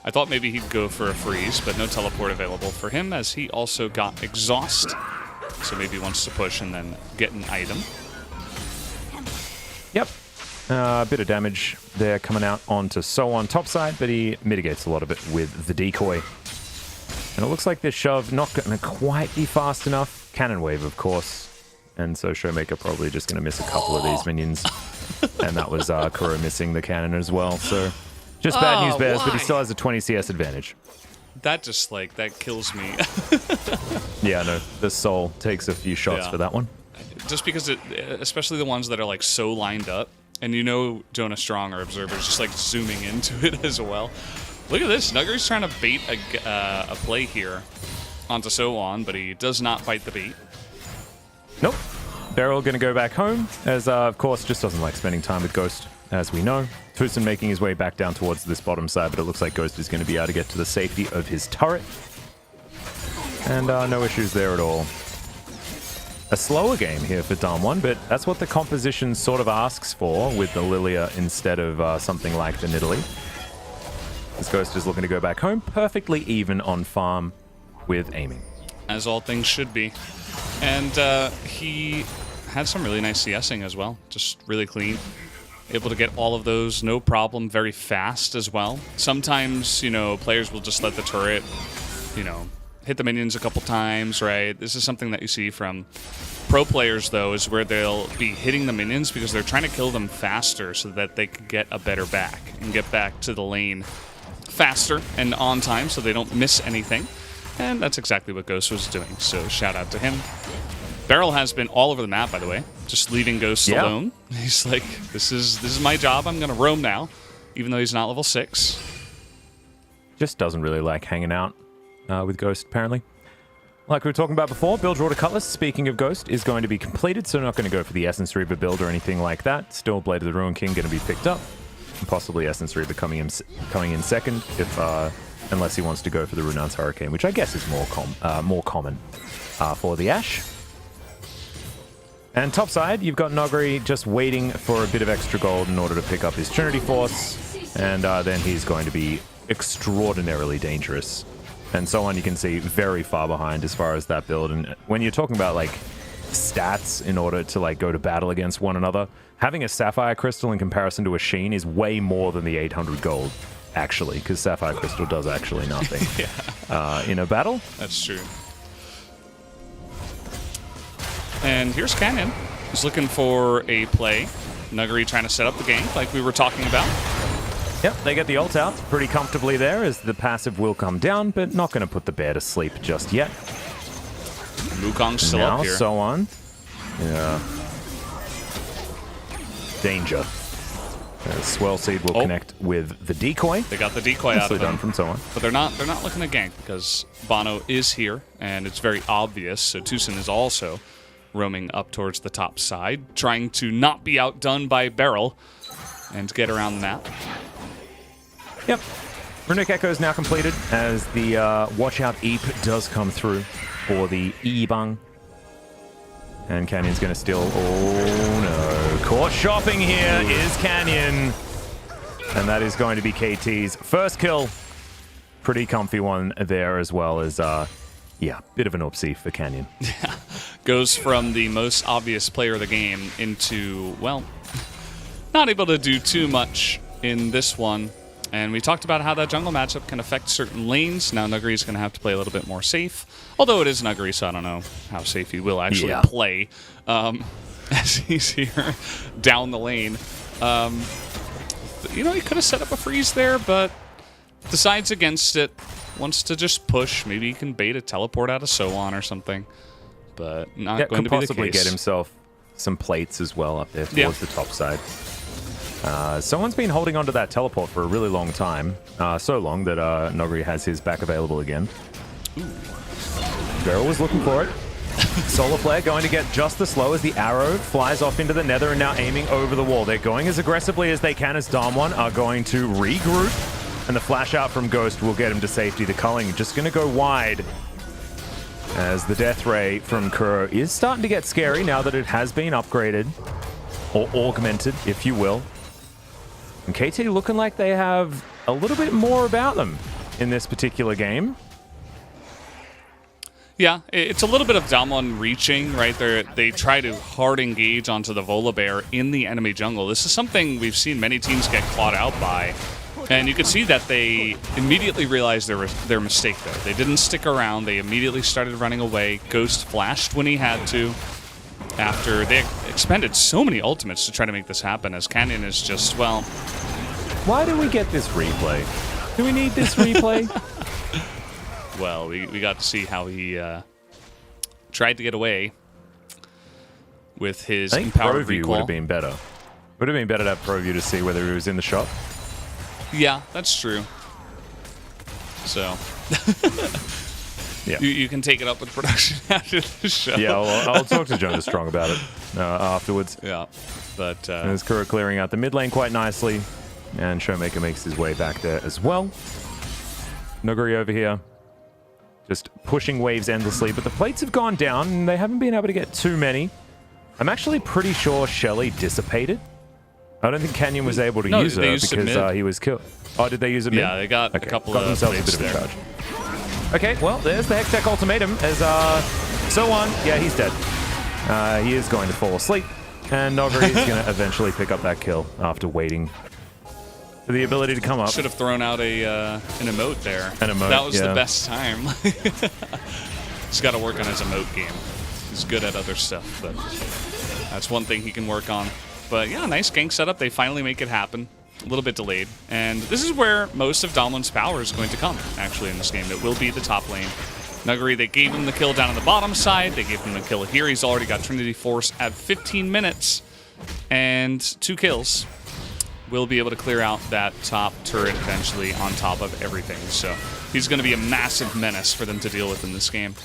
I thought maybe he'd go for a freeze, but no teleport available for him, as he also got exhaust. So maybe he wants to push and then get an item. Yep. A bit of damage there coming out onto Soan topside, but he mitigates a lot of it with the decoy. And it looks like this shove not going to quite be fast enough. Cannon wave, of course. And so Showmaker probably just going to miss a couple of these minions. And that was Kuro missing the cannon as well. So just bad news bears, but he still has a 20 CS advantage. That just, like, that kills me. Yeah, no, the soul takes a few shots for that one. Just because it, especially the ones that are, like, so lined up. And you know Jonah Strong or Observer's just, like, zooming into it as well. Look at this. Nuggery's trying to bait a play here onto Soan, but he does not bite the bait. Nope. Beryl going to go back home, as, of course, just doesn't like spending time with Ghost, as we know. Tucson making his way back down towards this bottom side, but it looks like Ghost is going to be able to get to the safety of his turret. And no issues there at all. A slower game here for Damwon, but that's what the composition sort of asks for with the Lilia instead of something like the Nidalee. This Ghost is looking to go back home, perfectly even on farm with aiming. As all things should be. And he had some really nice CSing as well, just really clean. Able to get all of those, no problem, very fast as well. Sometimes, you know, players will just let the turret, you know, hit the minions a couple times, right? This is something that you see from pro players, though, is where they'll be hitting the minions because they're trying to kill them faster so that they can get a better back and get back to the lane faster and on time so they don't miss anything. And that's exactly what Ghost was doing, so shout out to him. Beryl has been all over the map, by the way, just leaving Ghost alone. He's like, this is my job, I'm going to roam now, even though he's not level 6. Just doesn't really like hanging out with Ghost, apparently. Like we were talking about before, build Order Cutlass, speaking of Ghost, is going to be completed, so not going to go for the Essence Reaver build or anything like that. Still Blade of the Ruin King going to be picked up, and possibly Essence Reaver coming in second, if unless he wants to go for the Renounce Hurricane, which I guess is more common for the Ashe. And topside, you've got Nuggery just waiting for a bit of extra gold in order to pick up his Trinity Force, and then he's going to be extraordinarily dangerous. And so on, you can see very far behind as far as that build. And when you're talking about, like, stats in order to, like, go to battle against one another, having a Sapphire Crystal in comparison to a Sheen is way more than the 800 gold, actually, because Sapphire Crystal does actually nothing in a battle. That's true. And here's Canyon. He's looking for a play. Nuggery trying to set up the game like we were talking about. Yep, they get the ult out pretty comfortably there as the passive will come down, but not going to put the bear to sleep just yet. Wukong's still now, up here. So on. Yeah. Danger. Swell Seed will connect with the decoy. They got the decoy out of done him. from so on. But they're not looking to gank because Bono is here and it's very obvious. So Tucson is also roaming up towards the top side, trying to not be outdone by Beryl. and get around the map. Yep. Runic Echo is now completed as the Watch Out Eep does come through for the E-Bang. And Canyon's going to steal. Oh no. Caught shopping here is Canyon. And that is going to be KT's first kill. Pretty comfy one there as well as, yeah, bit of an oopsie for Canyon. Yeah. Goes from the most obvious player of the game into, well, not able to do too much in this one. And we talked about how that jungle matchup can affect certain lanes. Now Nuguri is going to have to play a little bit more safe. Although it is Nuguri, so I don't know how safe he will actually play as he's here down the lane. You know, he could have set up a freeze there, but decides against it. Wants to just push. Maybe he can bait a teleport out of Soan or something. But not going to be the case. Could possibly get himself some plates as well up there towards the top side. Someone's been holding onto that teleport for a really long time. So long that Noguri has his back available again. Beryl was looking for it. Solar Flare going to get just the slow as the arrow flies off into the nether and now aiming over the wall. They're going as aggressively as they can as Damwon are going to regroup. And the flash out from Ghost will get him to safety. The culling just going to go wide as the death ray from Kuro is starting to get scary now that it has been upgraded. Or augmented, if you will. And KT looking like they have a little bit more about them in this particular game. Yeah, it's a little bit of Damwon reaching, right? They try to hard engage onto the Volibear in the enemy jungle. This is something we've seen many teams get clawed out by. And you can see that they immediately realized their mistake there. They didn't stick around. They immediately started running away. Ghost flashed when he had to. After they expended so many ultimates to try to make this happen, as Canyon is just, well... Why do we get this replay? Do we need this replay? Well, we got to see how he tried to get away with his empowered recall. Would have been better. Would have been better to have ProView to see whether he was in the shot. Yeah, that's true. So... Yeah. You can take it up with production after the show. Yeah, well, I'll talk to Jonas Strong about it afterwards. Yeah, but... There's Kuro clearing out the mid lane quite nicely, and Showmaker makes his way back there as well. Nuguri over here, just pushing waves endlessly, but the plates have gone down, and they haven't been able to get too many. I'm actually pretty sure Shelly dissipated. I don't think Canyon was able to use her because he was killed. Oh, did they use it mid? Yeah, they got a couple of themselves a bit of a charge. Okay, well, there's the Hextech ultimatum as Soan, yeah, he's dead. He is going to fall asleep, and Noguri is going to eventually pick up that kill after waiting for the ability to come up. Should have thrown out an emote there. An emote, that was the best time. He's got to work on his emote game. He's good at other stuff, but that's one thing he can work on. But yeah, nice gank setup. They finally make it happen. A little bit delayed. And this is where most of Damwon's power is going to come, actually, in this game. It will be the top lane. Nuguri, they gave him the kill down on the bottom side. They gave him the kill here. He's already got Trinity Force at 15 minutes. And 2 kills. Will be able to clear out that top turret eventually on top of everything. So he's going to be a massive menace for them to deal with in this game.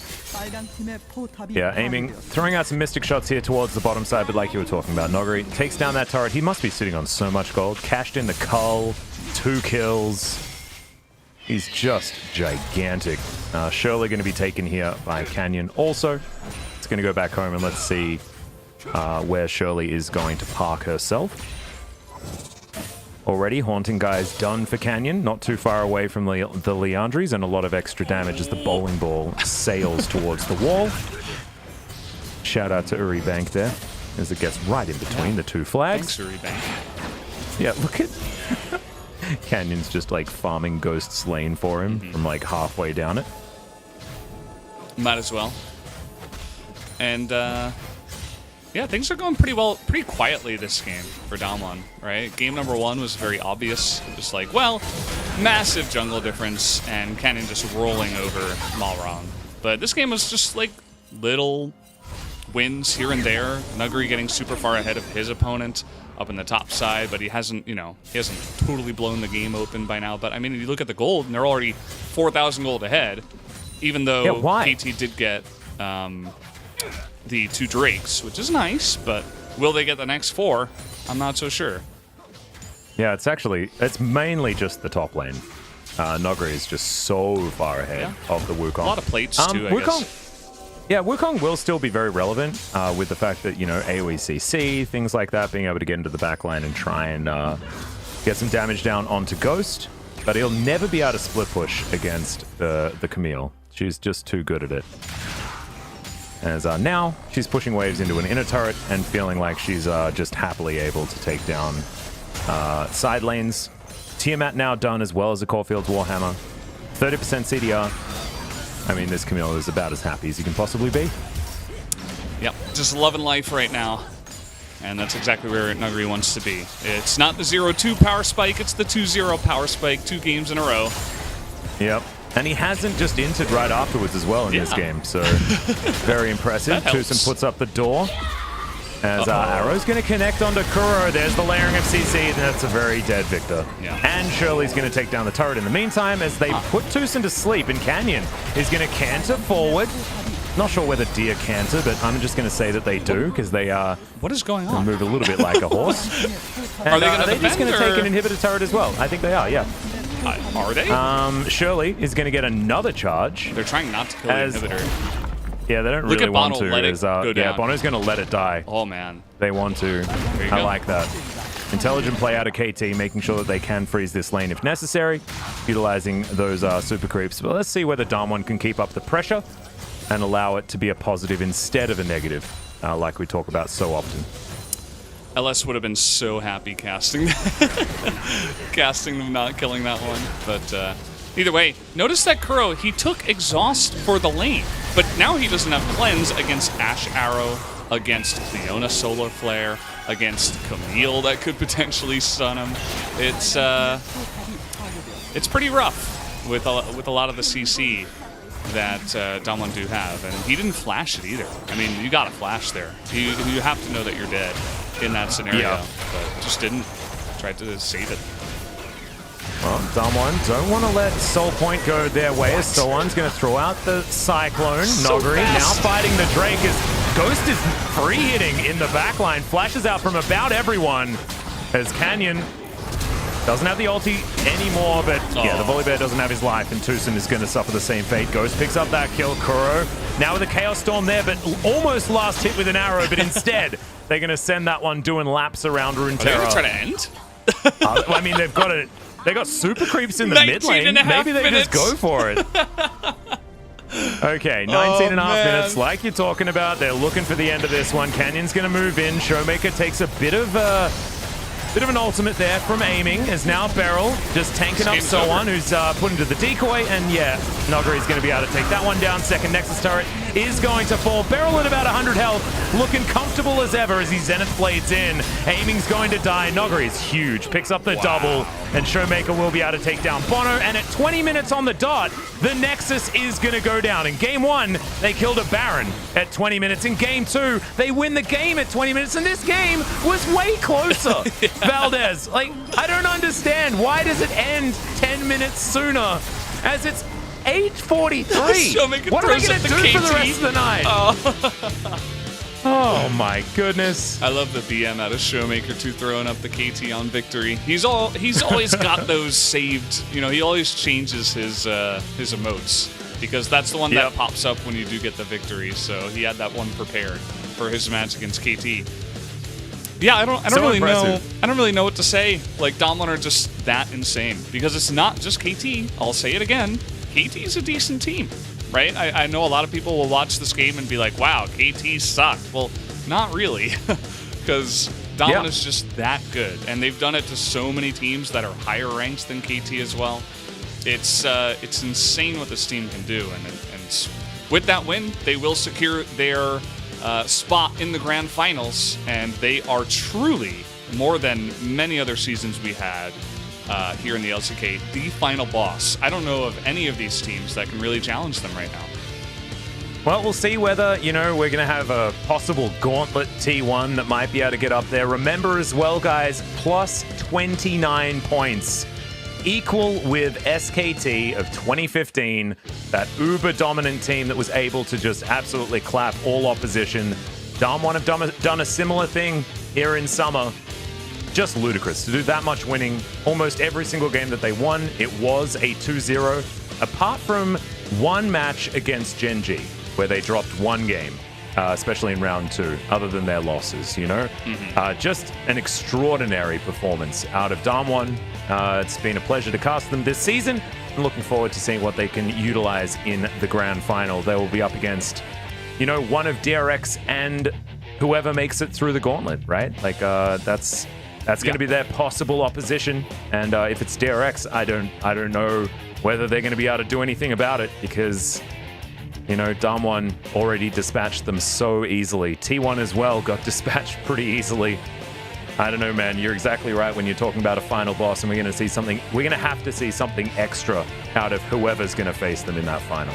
Yeah, aiming, throwing out some mystic shots here towards the bottom side, but like you were talking about, Noguri takes down that turret. He must be sitting on so much gold. Cashed in the cull, 2 kills. He's just gigantic. Surely going to be taken here by Canyon also. It's going to go back home and let's see where Shirley is going to park herself. Already, Haunting Guy's done for Canyon, not too far away from the Leandries, and a lot of extra damage as the bowling ball sails towards the wall. Shout out to Uri Bank there, as it gets right in between the 2 flags. Thanks, Uri Bank. Yeah, look at... Canyon's just like farming Ghost's lane for him from like halfway down it. Might as well. And, yeah, things are going pretty well, pretty quietly this game for Damwon, right? Game number 1 was very obvious. It was like, well, massive jungle difference and Canyon just rolling over Malrong. But this game was just like little wins here and there. Nuguri getting super far ahead of his opponent up in the top side, but he hasn't, you know, he hasn't totally blown the game open by now. But I mean, if you look at the gold, and they're already 4,000 gold ahead, even though KT did get the 2 Drakes, which is nice, but will they get the next 4? I'm not so sure. Yeah, it's mainly just the top lane. Nogri is just so far ahead of the Wukong. A lot of plates too, I guess. Yeah, Wukong will still be very relevant with the fact that, AoE CC, things like that, being able to get into the backline and try and get some damage down onto Ghost. But he'll never be able to split push against the Camille. She's just too good at it. As now, she's pushing waves into an inner turret and feeling like she's just happily able to take down side lanes. Tiamat now done as well as the Caulfield's Warhammer. 30% CDR. I mean, this Camille is about as happy as he can possibly be. Yep, just loving life right now. And that's exactly where Nuguri wants to be. It's not the 0-2 power spike, it's the 2-0 power spike, 2 games in a row. Yep. And he hasn't just entered right afterwards as well in this game, so very impressive. Tucson puts up the door. As Arrow's going to connect onto Kuro. There's the layering of CC, and that's a very dead Victor. Yeah. And Shirley's going to take down the turret in the meantime as they put Tucson to sleep, and Canyon is going to canter forward. Not sure whether deer canter, but I'm just going to say that they do, because they what is going on? Move a little bit like a horse. And, are they going to they're just going to take an inhibitor turret as well? I think they are, yeah. Are they? Shirley is going to get another charge. They're trying not to kill the inhibitor. Yeah, they don't Look really at want Bono, to. let it go down. Yeah, Bono's going to let it die. Oh, man. They want to. I like that. Intelligent play out of KT, making sure that they can freeze this lane if necessary, utilizing those super creeps. But let's see whether Damwon can keep up the pressure and allow it to be a positive instead of a negative, like we talk about so often. LS would have been so happy casting them not killing that one. But either way, notice that Kuro, he took Exhaust for the lane, but now he doesn't have Cleanse against Ash Arrow, against Leona Solar Flare, against Camille that could potentially stun him. It's pretty rough with a lot of the CC that Damwon do have, and he didn't flash it either. I mean, you got to flash there. You have to know that you're dead in that scenario, but just didn't. Tried to save it. Well, Damwon don't want to let Soul Point go their way, as Soulon's going to throw out the Cyclone. Noguri now fighting the Drake as Ghost is free hitting in the backline, flashes out from about everyone as Canyon doesn't have the ulti anymore, but yeah, the Volibear doesn't have his life, and Tucson is going to suffer the same fate. Ghost picks up that kill. Kuro now with a Chaos Storm there, but almost last hit with an arrow, but instead they're going to send that one doing laps around Runeterra. Are they going to try to end? I mean, they got super creeps in the mid lane. Maybe they just go for it. Okay, 19 and a half minutes, like you're talking about. They're looking for the end of this one. Canyon's going to move in. Showmaker takes a bit of an ultimate there from aiming, as now Beryl just tanking up Soan, who's put into the decoy, and yeah, Noguri's going to be able to take that one down. Second Nexus turret is going to fall. Beryl at about 100 health, looking comfortable as ever as he Zenith blades in. Aiming's going to die. Noguri is huge, picks up the double, and Showmaker will be able to take down Bono, and at 20 minutes on the dot, the Nexus is going to go down. In game 1, they killed a Baron at 20 minutes. In game 2, they win the game at 20 minutes, and this game was way closer. Valdez, like, I don't understand. Why does it end 10 minutes sooner as it's 8:43? What are we going to do for the rest of the night? Oh my goodness. I love the BM out of Showmaker 2 throwing up the KT on victory. He's always got those saved. You know, he always changes his emotes because that's the one that pops up when you do get the victory. So he had that one prepared for his match against KT. Yeah, I don't really know. I don't really know what to say. Like, Damwon are just that insane because it's not just KT. I'll say it again. KT is a decent team, right? I know a lot of people will watch this game and be like, "Wow, KT sucked." Well, not really, because Damwon is just that good, and they've done it to so many teams that are higher ranks than KT as well. It's insane what this team can do, and with that win, they will secure their spot in the grand finals, and they are truly, more than many other seasons we had here in the LCK, the final boss. I don't know of any of these teams that can really challenge them right now. Well, we'll see whether, we're going to have a possible Gauntlet T1 that might be able to get up there. Remember as well, guys, plus 29 points. Equal with SKT of 2015, that uber-dominant team that was able to just absolutely clap all opposition. Damwon have done a similar thing here in summer. just ludicrous to do that much winning. Almost every single game that they won, it was a 2-0. Apart from one match against Gen.G, where they dropped one game, especially in round 2, other than their losses, you know? Just an extraordinary performance out of Damwon. It's been a pleasure to cast them this season. I'm looking forward to seeing what they can utilize in the grand final. They will be up against, you know, one of DRX and whoever makes it through the gauntlet, right? Like, that's going to be their possible opposition. And if it's DRX, I don't know whether they're going to be able to do anything about it, because, you know, Damwon already dispatched them so easily. T1 as well got dispatched pretty easily. I don't know, man. You're exactly right when you're talking about a final boss, and we're going to see something. We're going to have to see something extra out of whoever's going to face them in that final.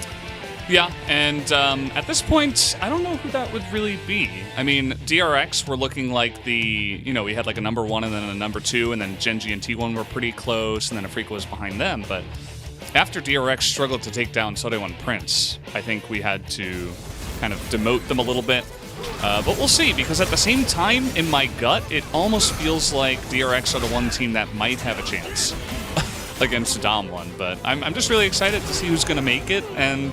Yeah, and at this point, I don't know who that would really be. I mean, DRX were looking like the, you know, we had like a number 1 and then a number 2, and then Gen.G and T1 were pretty close, and then Afrika was behind them. But after DRX struggled to take down Sodaewon Prince, I think we had to kind of demote them a little bit. But we'll see, because at the same time, in my gut, it almost feels like DRX are the one team that might have a chance against Damwon. But I'm just really excited to see who's going to make it, and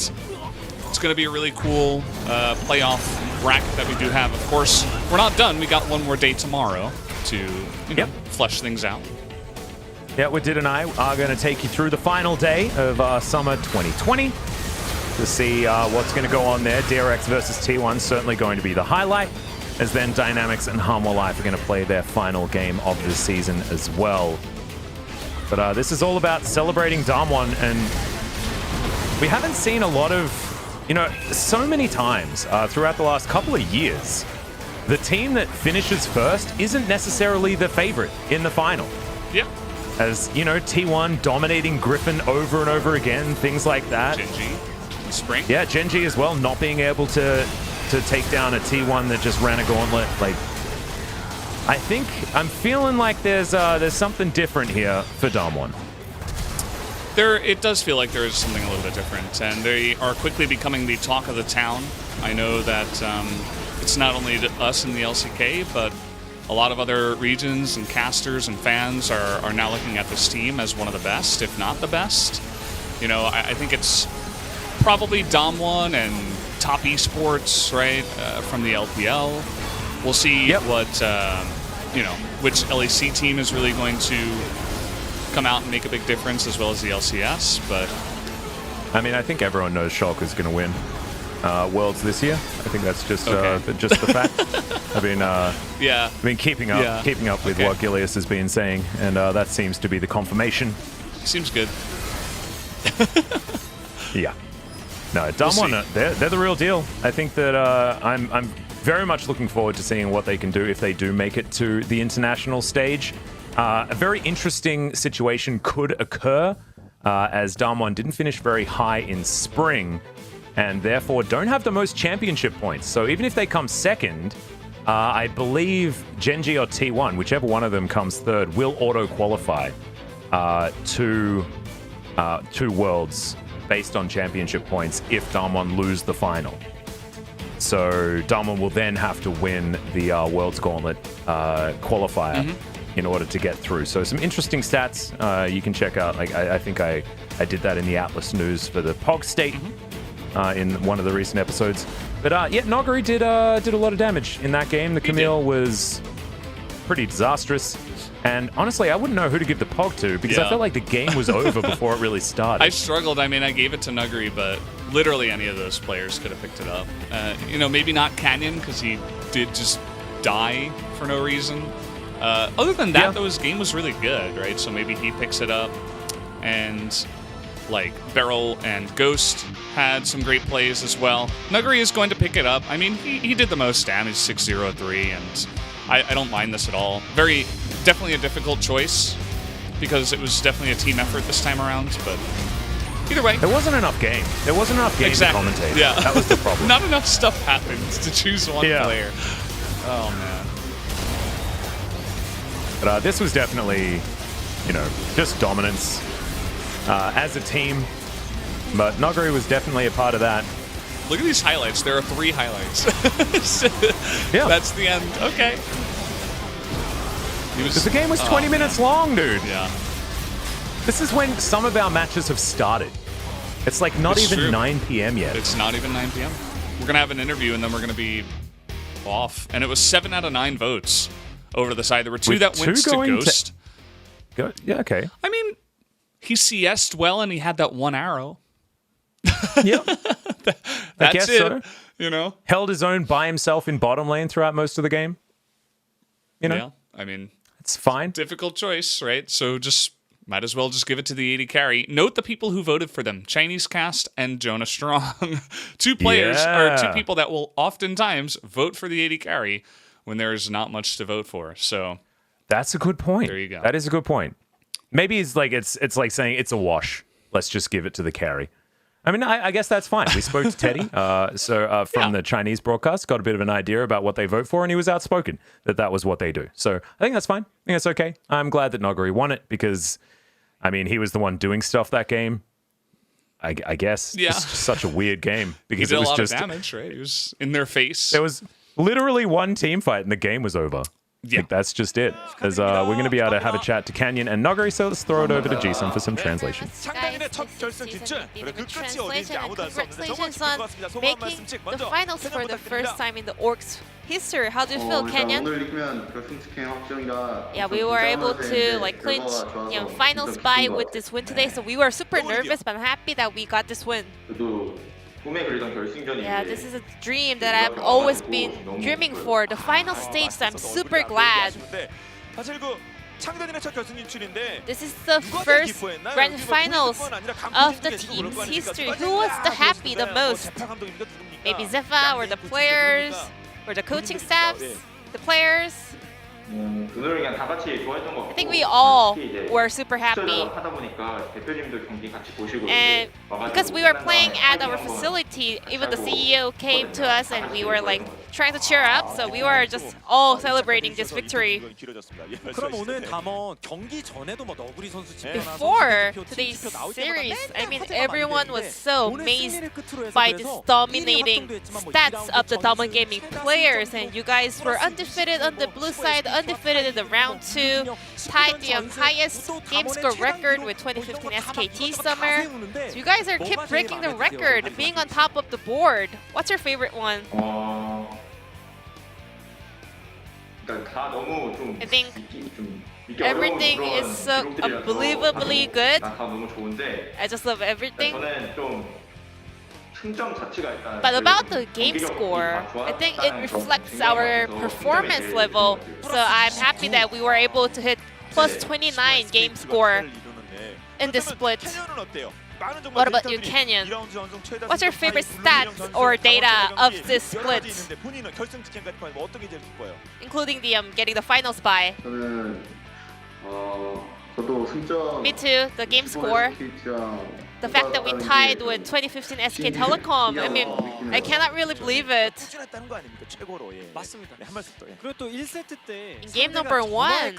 it's going to be a really cool playoff bracket that we do have. Of course, we're not done. We got one more day tomorrow to, you know, flesh things out. Yeah, Wadid and I are going to take you through the final day of Summer 2020 to see what's going to go on there. DRX versus T1 certainly going to be the highlight, as then Dynamics and Harmwell Life are going to play their final game of the season as well. But this is all about celebrating Damwon, and we haven't seen a lot of, you know, so many times throughout the last couple of years, the team that finishes first isn't necessarily the favorite in the final. Yeah. As, you know, T1 dominating Griffin over and over again, things like that. Gen.G, Spring. Yeah, Gen.G as well, not being able to take down a T1 that just ran a gauntlet. Like, I think I'm feeling like there's something different here for Damwon. It does feel like there is something a little bit different, and they are quickly becoming the talk of the town. I know that it's not only us in the LCK, but a lot of other regions and casters and fans are now looking at this team as one of the best, if not the best. You know, I think it's probably Damwon and Top Esports, right, from the LPL. We'll see what, you know, which LEC team is really going to come out and make a big difference, as well as the LCS. But I mean, I think everyone knows Shulk is going to win Worlds this year. I think that's just the fact. I mean, keeping up with what Gilius has been saying, and that seems to be the confirmation. Seems good. Yeah. No, Damwon, they're the real deal. I think that I'm very much looking forward to seeing what they can do if they do make it to the international stage. A very interesting situation could occur, as Damwon didn't finish very high in Spring, and therefore don't have the most championship points. So even if they come second, I believe Gen.G or T1, whichever one of them comes third, will auto-qualify to Worlds based on championship points if Damwon lose the final. So Damwon will then have to win the Worlds Gauntlet qualifier in order to get through. So some interesting stats you can check out. Like I think I did that in the Atlas News for the POG State in one of the recent episodes. But yeah, Nogari did a lot of damage in that game. The Camille was pretty disastrous. And honestly, I wouldn't know who to give the POG to, because I felt like the game was over before it really started. I struggled. I mean, I gave it to Nuggery, but literally any of those players could have picked it up. You know, maybe not Canyon, because he did just die for no reason. Other than that, though, his game was really good, right? So maybe he picks it up. And, like, Beryl and Ghost had some great plays as well. Nuggery is going to pick it up. I mean, he did the most damage, 6-0-3, and I don't mind this at all. Definitely a difficult choice, because it was definitely a team effort this time around, but either way. There wasn't enough game. There wasn't enough game to commentate. Yeah. That was the problem. Not enough stuff happens to choose one player. Oh, man. But this was definitely, you know, just dominance as a team. But Nogari was definitely a part of that. Look at these highlights. There are 3 highlights. That's the end. Okay. Because the game was 20 minutes long, dude. Yeah. This is when some of our matches have started. It's like not It's even true. 9 p.m. yet. It's not even 9 p.m. We're going to have an interview, and then we're going to be off. And it was 7 out of 9 votes over to the side. There were 2 With that 2 went to going Ghost. Yeah, okay. I mean, he CS'd well, and he had that 1 arrow. Yep. That's I guess it. so. You know? Held his own by himself in bottom lane throughout most of the game. You know? Yeah, I mean, it's fine. Difficult choice, right? So just might as well just give it to the AD carry. Note the people who voted for them: Chinese Cast and Jonah Strong. 2 players or 2 people that will oftentimes vote for the AD carry when there's not much to vote for. So that's a good point. There you go. That is a good point. Maybe it's like like saying it's a wash. Let's just give it to the carry. I mean, I guess that's fine. We spoke to Teddy, from the Chinese broadcast, got a bit of an idea about what they vote for, and he was outspoken that was what they do. So I think that's fine. I think that's okay. I'm glad that Noguri won it because, I mean, he was the one doing stuff that game. I guess. Yeah. It's just such a weird game because he did it was a lot just of damage, right? He was in their face. There was literally one team fight and the game was over. Yeah. Like, that's just it. Because we're going to be able to have a chat to Canyon and Noguri, so let's throw it over to G-Sun for some translation. Congratulations on making the finals for the first time in the Orcs history. How do you feel, Canyon? Yeah, we were able to clinch finals bye with this win today, so we were super nervous, but I'm happy that we got this win. Yeah, this is a dream that I've always been dreaming for. The final stage, so I'm super glad. This is the first grand finals of the team's history. Who was the most? Maybe Zepha or the players or the coaching staffs? The players? I think we all were super happy. And because we were playing at our facility, even the CEO came to us and we were trying to cheer up, so we were just all celebrating this victory. Before today's series, I mean, everyone was so amazed by this dominating stats of the Damwon Gaming players, and you guys were undefeated on the blue side, undefeated in the round 2, tied the highest game score record with 2015 SKT Summer. So you guys keep breaking the record, being on top of the board. What's your favorite one? I think everything is so unbelievably good. I just love everything. But about the game score, I think it reflects our performance level. So I'm happy that we were able to hit plus 29 game score in this split. What about you, Canyon? What's your favorite stats or data of this split? Including the getting the finals bye. Me too, the game score. The fact that we tied with 2015 SK Telecom, I mean, I cannot really believe it. In game number 1,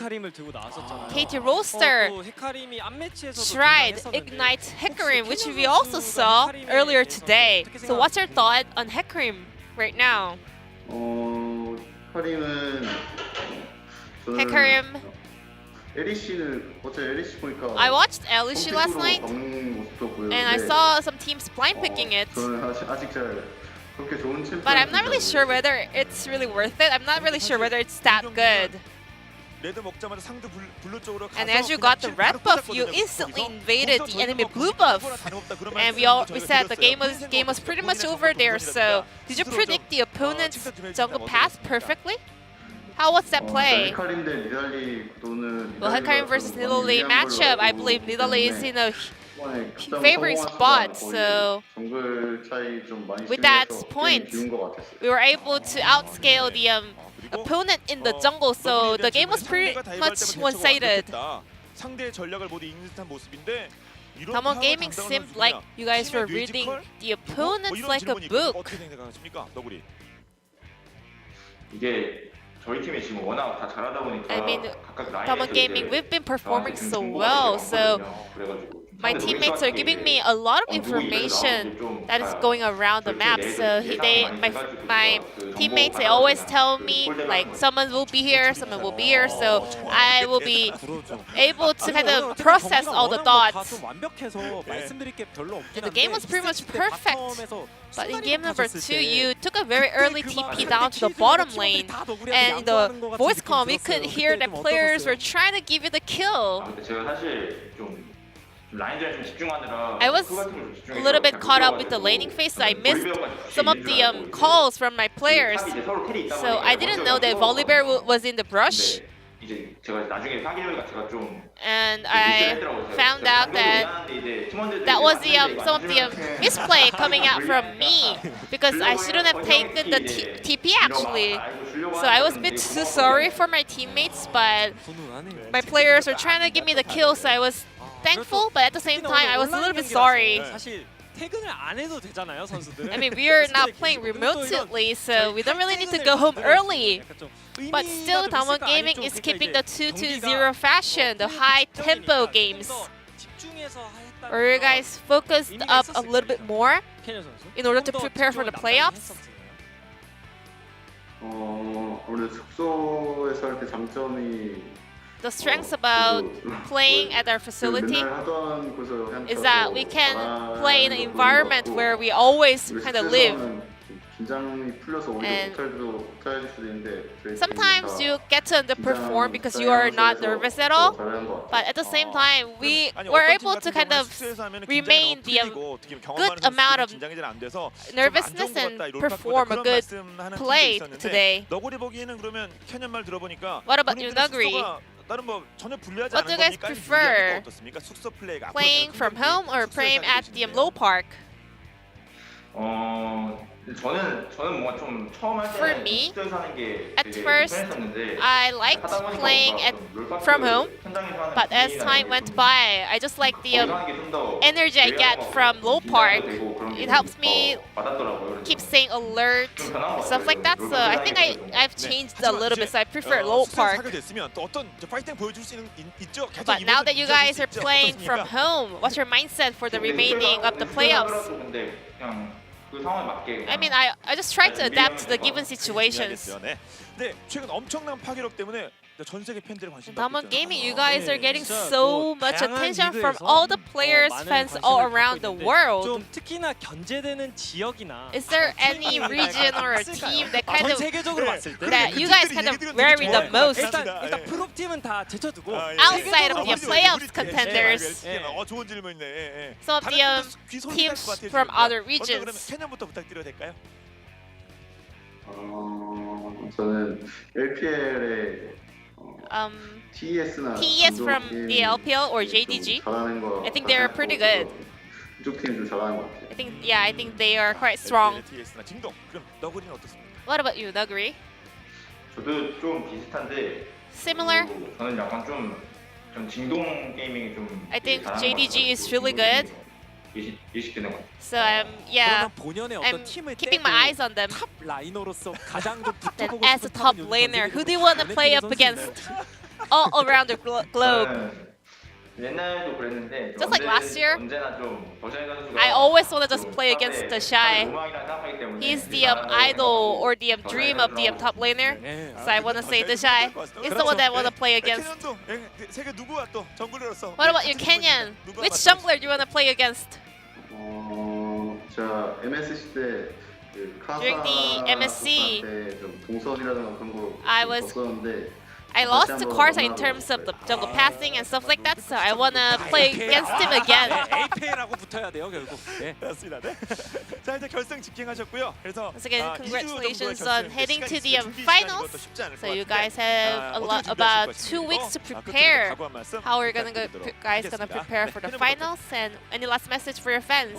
KT Roaster tried Ignite Hecarim, which we also saw earlier today. So what's your thought on Hecarim right now? Hecarim. I watched LCK last night, and I saw some teams blind picking it. But I'm not really sure whether it's really worth it. I'm not really sure whether it's that good. And as you got the red buff, you instantly invaded the enemy blue buff. And we said the game was pretty much over there. So did you predict the opponent's jungle path perfectly? How was that play? Well, Hecarim versus Nidalee matchup, I believe Nidalee is in a favoring spot, so with that point, we were able to outscale the opponent in the jungle, so the game was pretty much one-sided. Damwon Gaming seemed like you guys were reading the opponents like a book. I mean, Damwon Gaming, we've been performing so well, so my teammates are giving me a lot of information that is going around the map. So my teammates, they always tell me like someone will be here, someone will be here. So I will be able to kind of process all the thoughts. And the game was pretty much perfect. But in game number 2, you took a very early TP down to the bottom lane, and in the voice comm, you could hear that players were trying to give you the kill. I was a little bit caught up with the laning phase, so I missed some of the calls from my players. So I didn't know that Volibear was in the brush. And I found out that that was some of the misplay coming out from me, because I shouldn't have taken the TP actually. So I was a bit too sorry for my teammates, but my players were trying to give me the kill, so I was thankful, but at the same time I was a little bit sorry. I mean, we are not playing remotely, so we don't really need to go home early. But still, Damwon Gaming is keeping the 2-2-0 fashion, the high-tempo games. Are you guys focused up a little bit more in order to prepare for the playoffs? The strengths about playing at our facility is that we can play in an environment where we always kind of live. And sometimes you get to underperform because you are not nervous at all, but at the same time, we were able to kind of remain the good amount of nervousness and perform a good play today. What about you, Nugri? What do you guys prefer? Playing from home or playing at the low park? For me, at first, I liked playing from home, but as time went by, I just like the energy I get from low park. It helps me keep staying alert, stuff like that. So I think I've changed a little bit, so I prefer low park. But now that you guys are playing from home, what's your mindset for the remaining of the playoffs? I mean, I just try to adapt to the given situations. Damwon Gaming, you guys are getting so much attention from all the players, fans all around the world. Is there any region or a team that kind of that you guys kind of worry the most outside of the playoffs contenders? Some of the teams from other regions. 저는 LPL에 TES from the LPL or Gen.G. I think they're pretty good. I think they are quite strong. What about you, Nugri? 저도 좀 비슷한데. Similar. 저는 약간 좀 진동 게이밍이 좀. I think Gen.G is really good. So I'm keeping my eyes on them. Then as a top laner, who do you want to play up against all around the globe? Just like last year, I always want to just play against the Shy. He's the idol or the dream of the top laner. So I want to say the Shy. He's the one that I want to play against. What about you, Kenyan? Which jungler do you want to play against? 제가 MSC 때 During the MSC, I lost to Karsa in terms of the jungle passing and stuff like that, so I want to play against him again. Once again, congratulations on heading to the finals. So you guys have about 2 weeks to prepare. How are you guys gonna prepare for the finals? And any last message for your fans?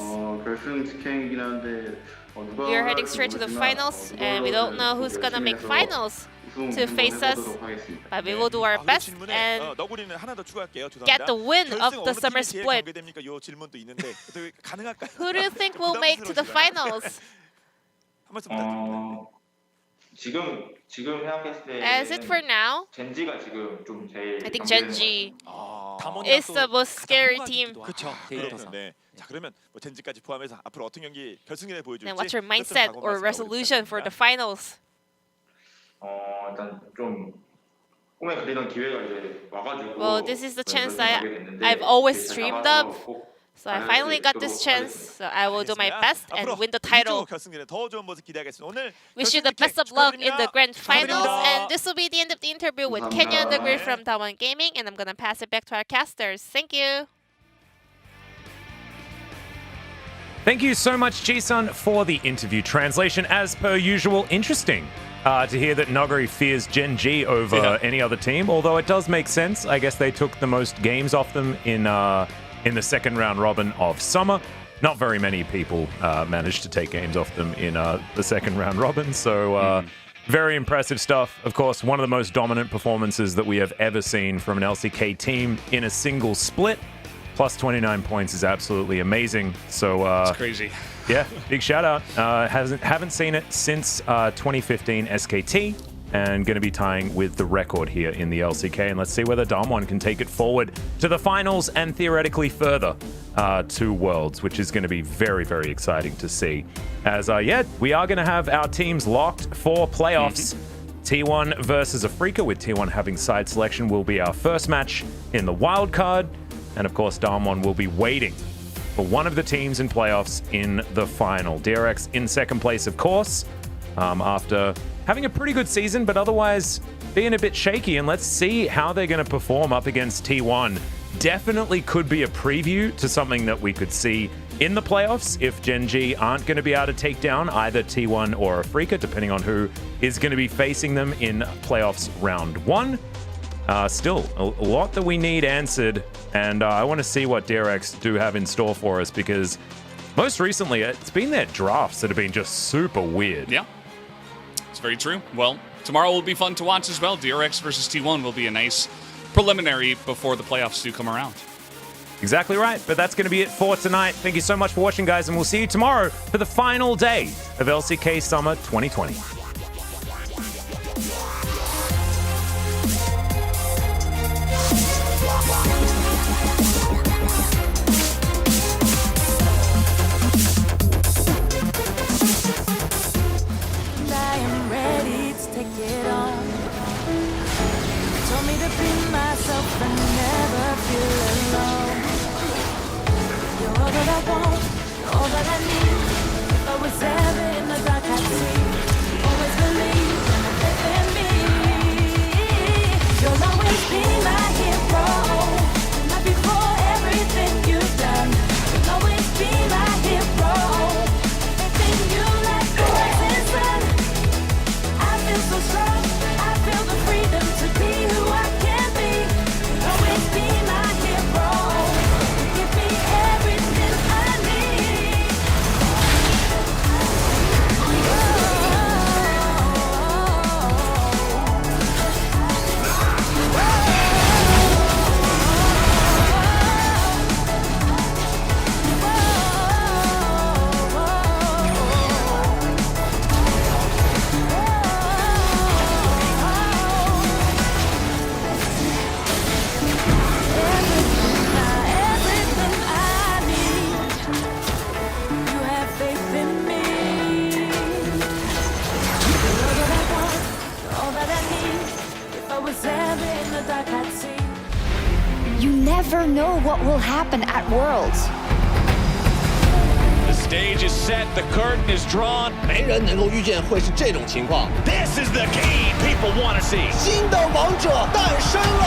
We are heading straight to the finals, and we don't know who's gonna make finals to face us, but we will do our best and get the win of the Summer Split. Who do you think will make to the finals? 지금 생각했을 때 As it for now, 젠지가 지금 좀 제일 I think Gen.G 담원이랑 is 또 the most scary 가장 team. 그렇죠. 데이터상. 네. 자 그러면 뭐 젠지까지 포함해서 앞으로 어떤 경기 결승전에 보여줄지. And what's your mindset or resolution for the finals? 일단 좀 꿈에 그리던 기회가 이제 와가지고. Well, this is the chance I've always dreamed of. So I finally got this chance. So I will do my best and win the title. 결승전에 더 좋은 모습 기대하겠습니다. 오늘 Wish you the best of luck in the grand finals. And this will be the end of the interview with Kenya and the Grid from Damwon Gaming. And I'm gonna pass it back to our casters. Thank you. Thank you so much, Ji-sun, for the interview translation. As per usual, interesting to hear that Nogari fears Gen.G over any other team, although it does make sense. I guess they took the most games off them in the second round robin of Summer. Not very many people managed to take games off them in the second round robin, so very impressive stuff. Of course, one of the most dominant performances that we have ever seen from an LCK team in a single split. Plus 29 points is absolutely amazing. So it's crazy. Yeah, big shout out. Haven't seen it since 2015 SKT, and going to be tying with the record here in the LCK. And let's see whether Damwon can take it forward to the finals and theoretically further to Worlds, which is going to be very, very exciting to see. As we are going to have our teams locked for playoffs. T1 versus Afrika, with T1 having side selection, will be our first match in the wild card. And of course, Damwon will be waiting for one of the teams in playoffs in the final. DRX in second place, of course, after having a pretty good season, but otherwise being a bit shaky. And let's see how they're going to perform up against T1. Definitely could be a preview to something that we could see in the playoffs if Gen.G aren't going to be able to take down either T1 or Afrika, depending on who is going to be facing them in playoffs round 1. Still, a lot that we need answered, and I want to see what DRX do have in store for us, because most recently it's been their drafts that have been just super weird. Yeah, it's very true. Well, tomorrow will be fun to watch as well. DRX versus T1 will be a nice preliminary before the playoffs do come around. Exactly right, but that's going to be it for tonight. Thank you so much for watching, guys, and we'll see you tomorrow for the final day of LCK Summer 2020. You never know what will happen at Worlds. The stage is set, the curtain is drawn. 没人能够预见会是这种情况。 This is the game people want to see. 新的王者诞生了。